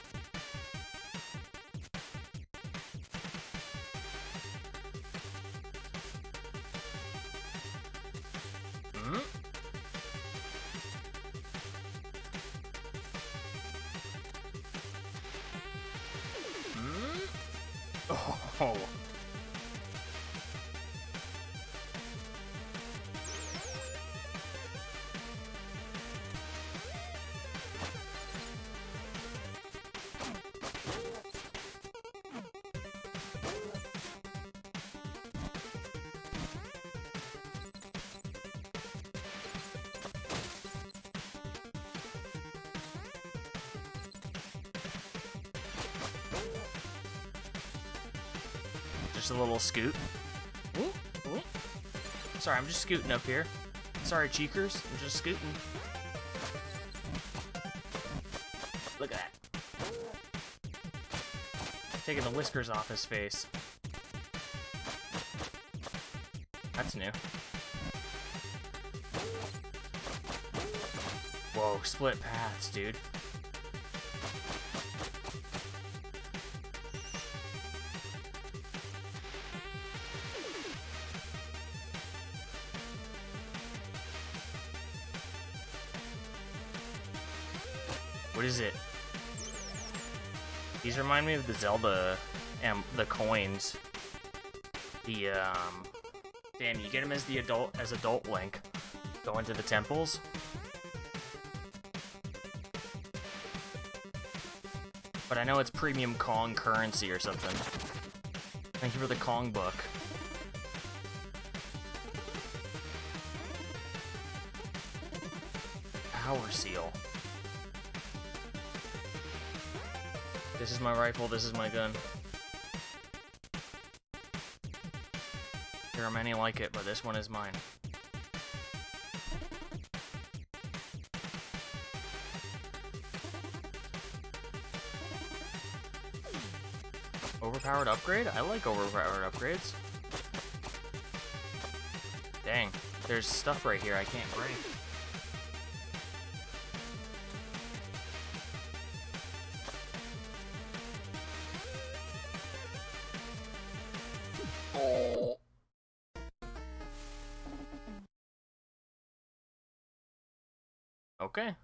Oh. Just a little scoot. Ooh, ooh. Sorry, I'm just scooting up here. Sorry, cheekers. I'm just scooting. Look at that. Taking the whiskers off his face. That's new. Whoa, split paths, dude. What is it? These remind me of the Zelda, the coins. The, damn, you get them as adult Link. Go into the temples. But I know it's premium Kong currency or something. Thank you for the Kong book. power seal. This is my rifle, this is my gun. There are many like it, but this one is mine. Overpowered upgrade? I like overpowered upgrades. Dang, there's stuff right here I can't break. Oh. Okay.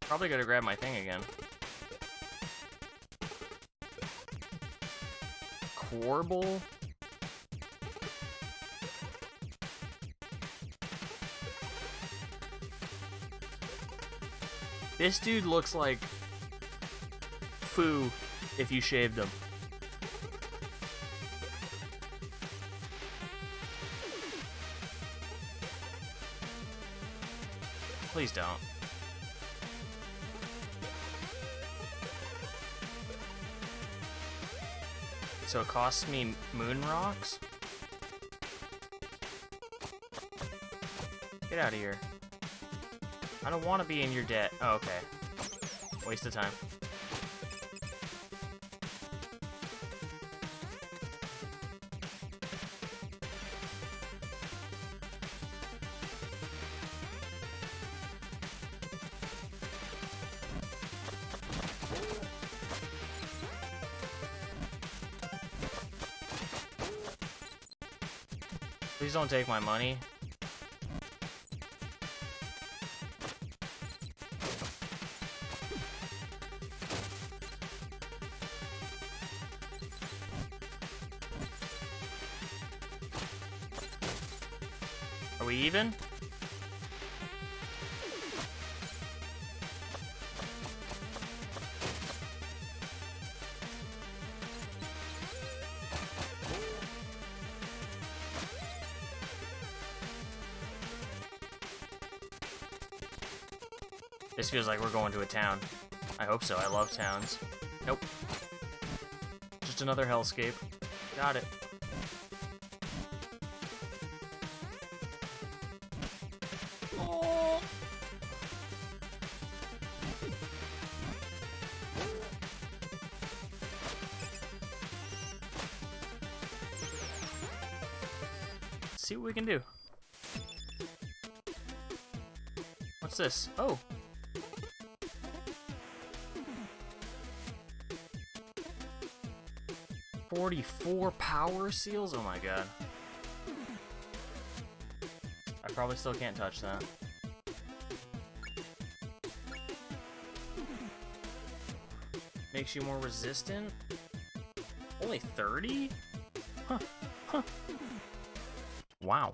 Probably gotta grab my thing again. Quarble? This dude looks like Foo if you shaved him. Please don't. So it costs me moon rocks? Get out of here. I don't want to be in your debt. Oh, okay. Waste of time. Please don't take my money. Are we even? This feels like we're going to a town. I hope so. I love towns. Nope. Just another hellscape. Got it. Oh. Let's see what we can do. What's this? Oh. 44 power seals? Oh my god. I probably still can't touch that. Makes you more resistant? Only 30? Huh. Huh. Wow.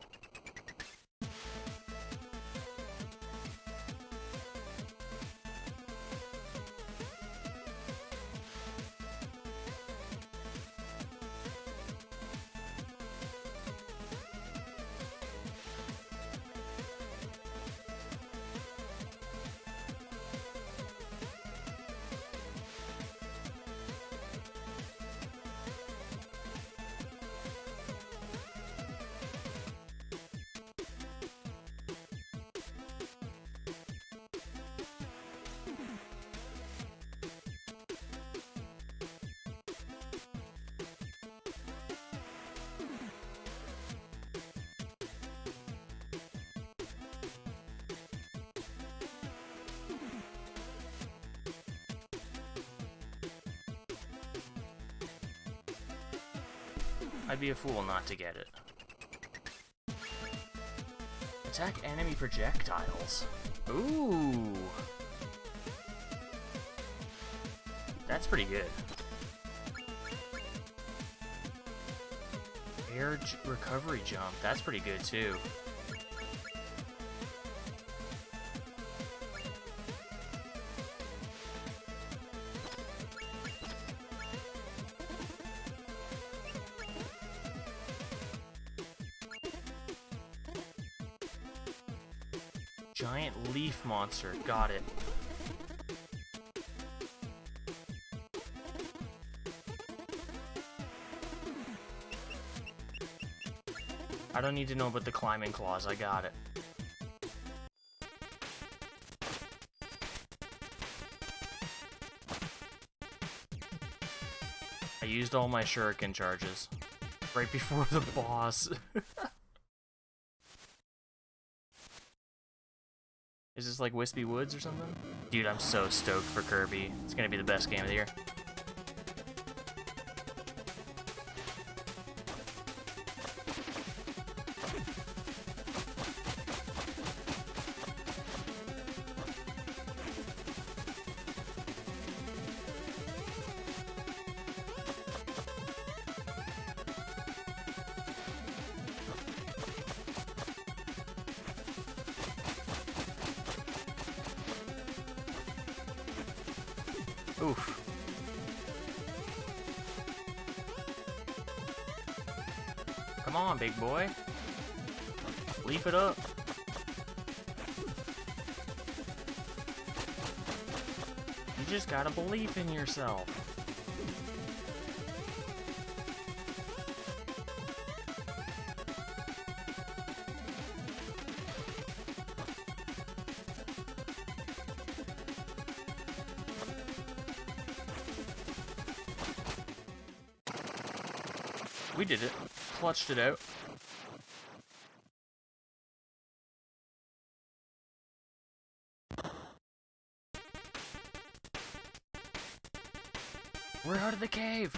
I'd be a fool not to get it. Attack enemy projectiles. Ooh. That's pretty good. Air recovery jump. That's pretty good too. Giant leaf monster. Got it. I don't need to know about the climbing claws. I got it. I used all my shuriken charges right before the boss. Is this like Wispy Woods or something? Dude, I'm so stoked for Kirby. It's gonna be the best game of the year. Oof. Come on, big boy. Leaf it up. You just gotta believe in yourself. We did it. Clutched it out. We're out of the cave.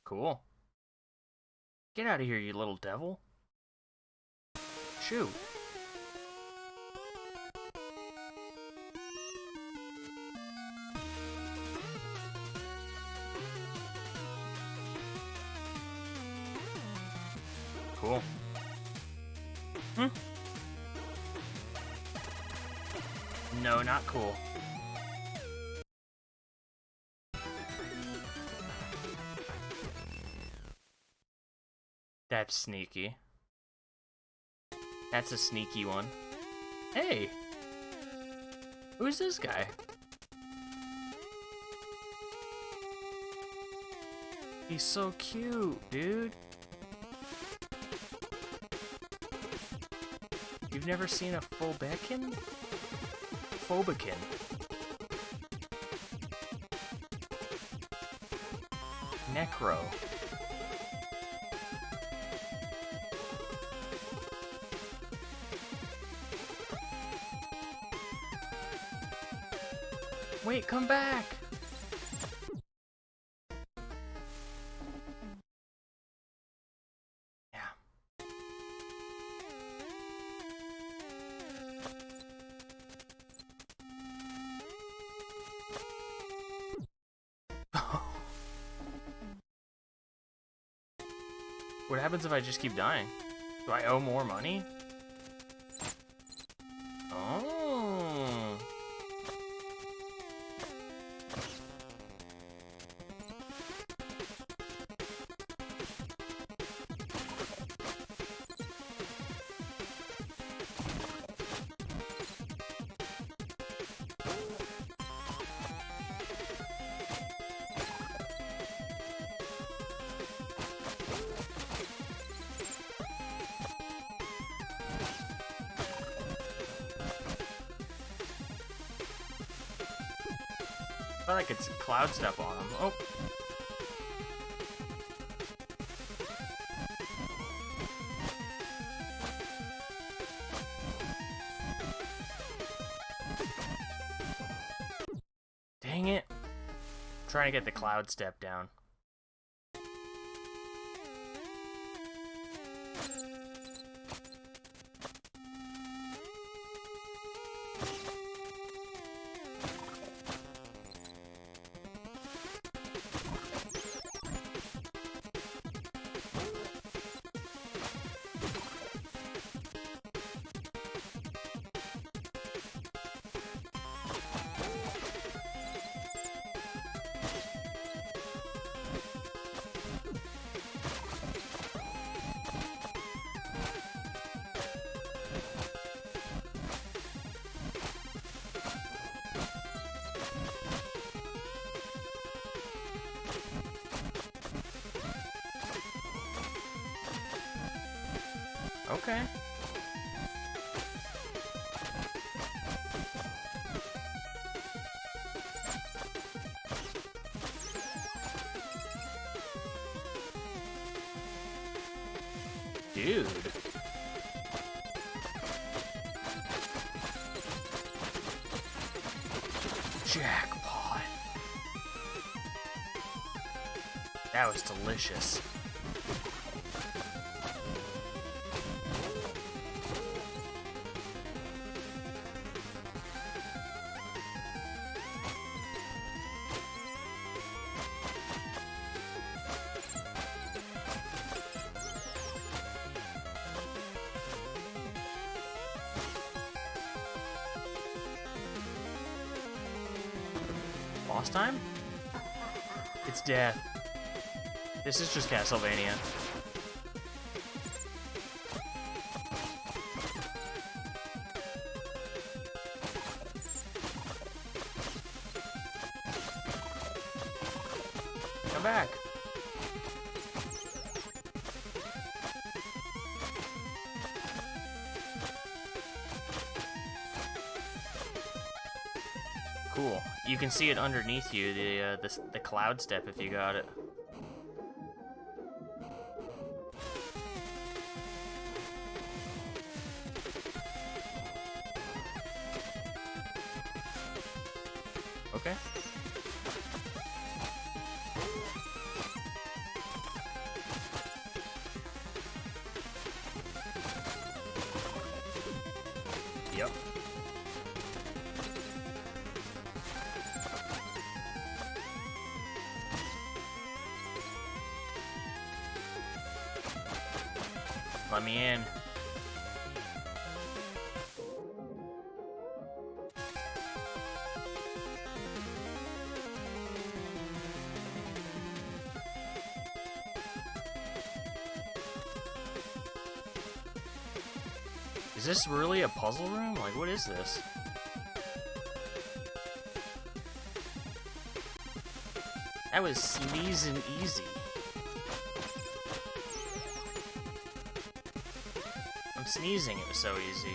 Cool. Get out of here, you little devil. Shoo. Cool. No, not cool. That's sneaky. That's a sneaky one. Hey! Who's this guy? He's so cute, dude. You've never seen a Phobekin? Phobekin. Necro. Wait, come back! What happens if I just keep dying? Do I owe more money? Oh. I thought I could cloud step on him. Oh. Dang it. I'm trying to get the cloud step down. Okay. Dude. Jackpot. That was delicious. Boss time? It's death. This is just Castlevania. Come back. Cool. You can see it underneath you, the cloud step if you got it. Okay. Yep. Let me in. Is this really a puzzle room? Like, what is this? That was sneezing easy. I'm sneezing, it was so easy.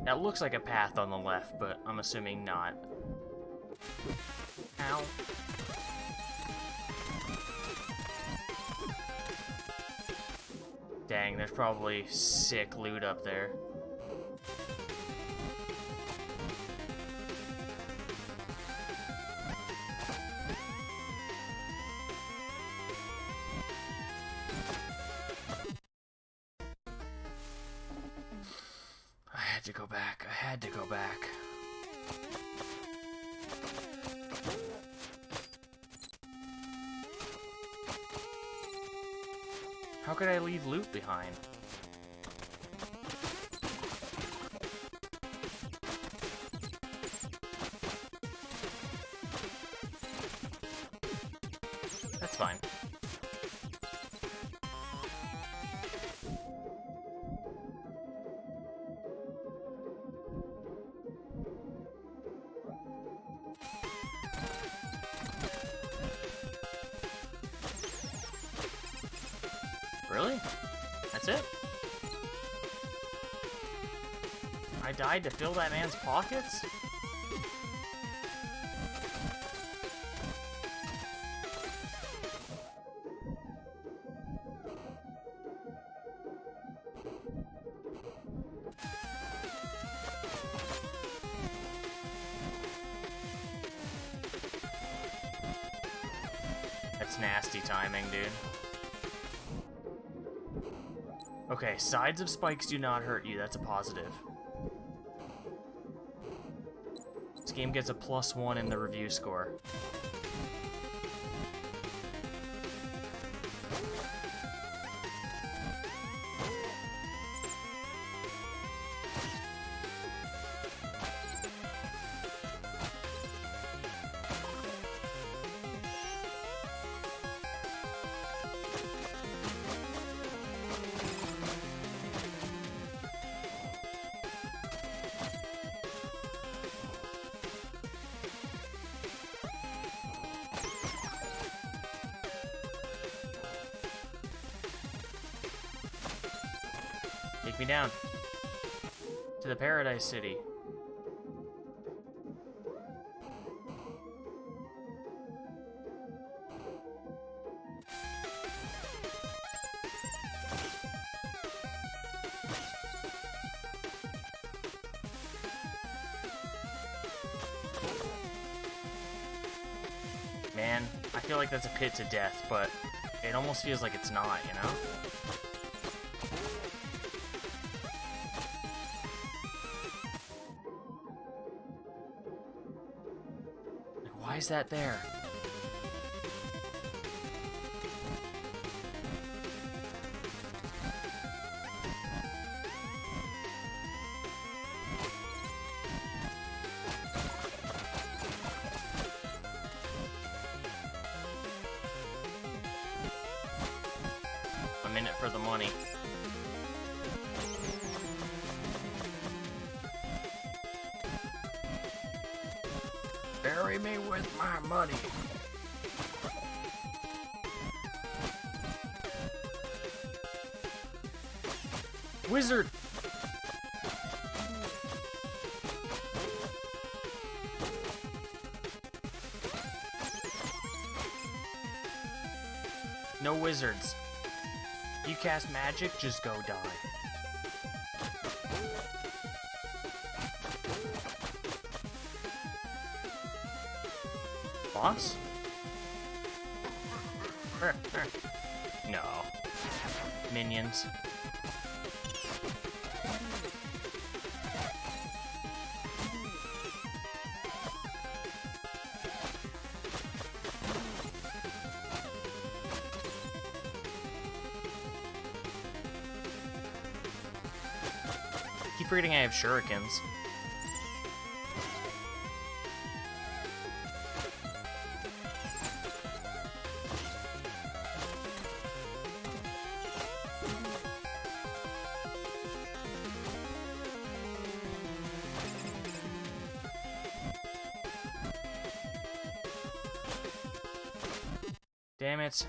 That looks like a path on the left, but I'm assuming not. Ow. Dang, there's probably sick loot up there. I had to go back. I had to go back. How could I leave loot behind? That's fine. Really? That's it? I died to fill that man's pockets? That's nasty timing, dude. Okay, sides of spikes do not hurt you, that's a positive. This game gets a +1 in the review score. Take me down. To the Paradise City. Man, I feel like that's a pit to death, but it almost feels like it's not, you know? Like, why is that there? I'm in it for the money. Bury me with my money. Wizard! No wizards. You cast magic, just go die. Boss? No. Minions. Keep forgetting I have shurikens. Damn it.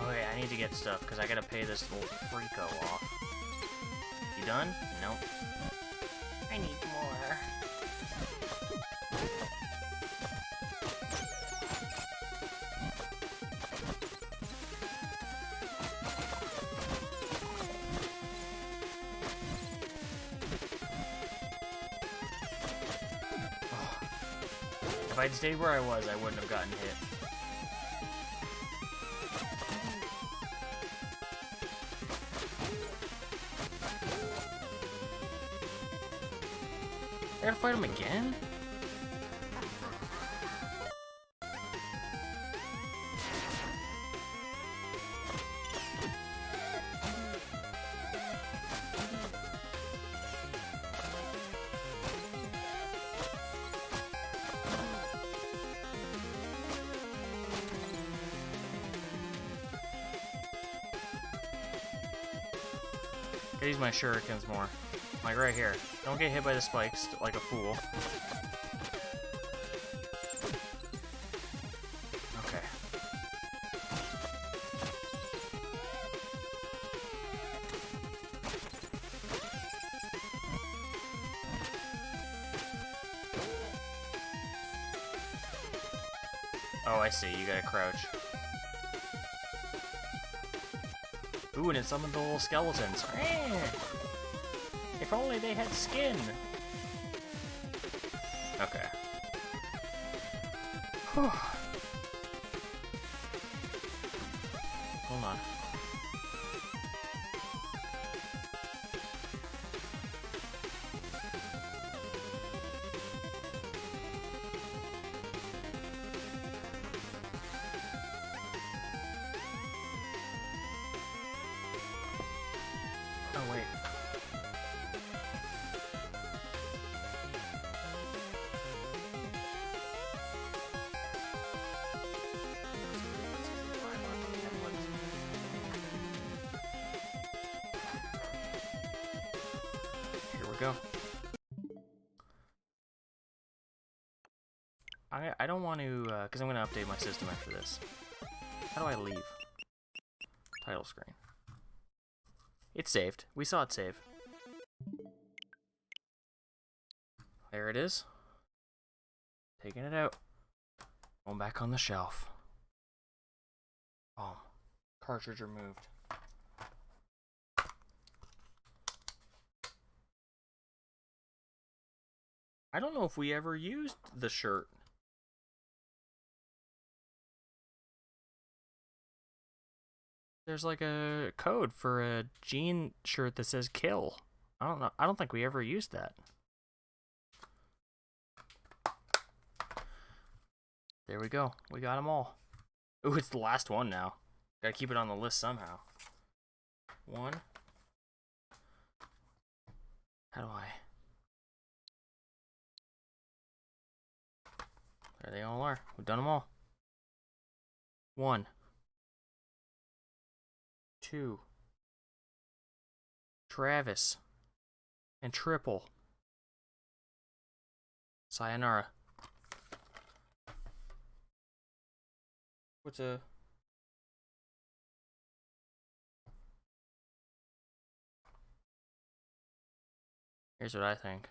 Oh wait, I need to get stuff, because I gotta pay this little freako off. You done? Nope. I need more. If I'd stayed where I was, I wouldn't have gotten hit. I gotta fight him again? Gotta use my shurikens more. Like right here. Don't get hit by the spikes like a fool. Okay. Oh, I see. You gotta crouch. Ooh, and it summoned the little skeletons. If only they had skin. Okay. Whew. Hold on. go. I don't want to, because I'm going to update my system after this. How do I leave? Title screen. It's saved. We saw it save. There it is. Taking it out. Going back on the shelf. Oh, cartridge removed. I don't know if we ever used the shirt. There's like a code for a jean shirt that says kill. I don't know. I don't think we ever used that. There we go. We got them all. Ooh, it's the last one now. Gotta keep it on the list somehow. One. How do I? There they all are. We've done them all. 1, 2, Travis, and triple. Sayonara. What's a... Here's what I think.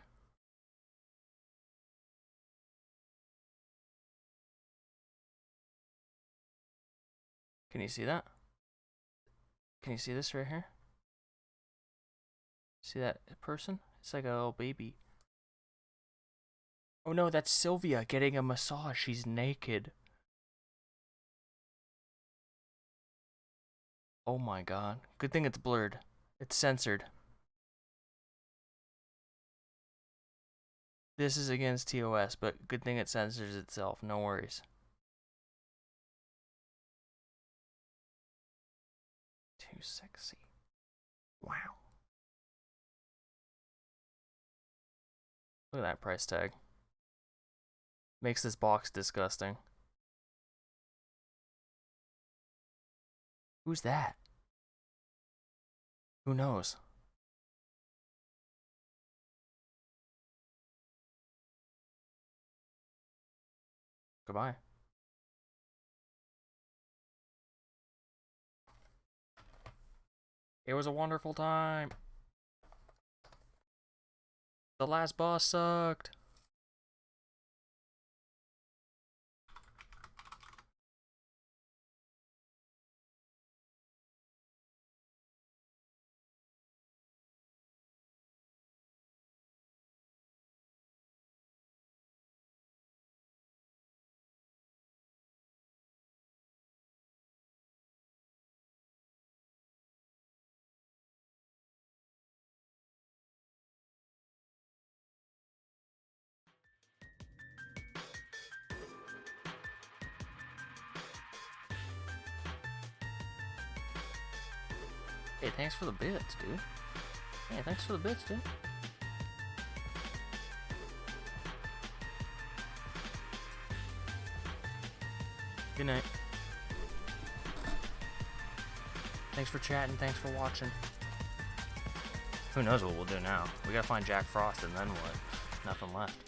Can you see that? Can you see this right here? See that person? It's like a little baby. Oh no, that's Sylvia getting a massage. She's naked. Oh my god. Good thing it's blurred. It's censored. This is against TOS, but good thing it censors itself. No worries. Too sexy. Wow. Look at that price tag. Makes this box disgusting. Who's that? Who knows? Goodbye. It was a wonderful time. The last boss sucked. Hey, thanks for the bits, dude. Hey, thanks for the bits, dude. Good night. Thanks for chatting, thanks for watching. Who knows what we'll do now? We gotta find Jack Frost and then what? Nothing left.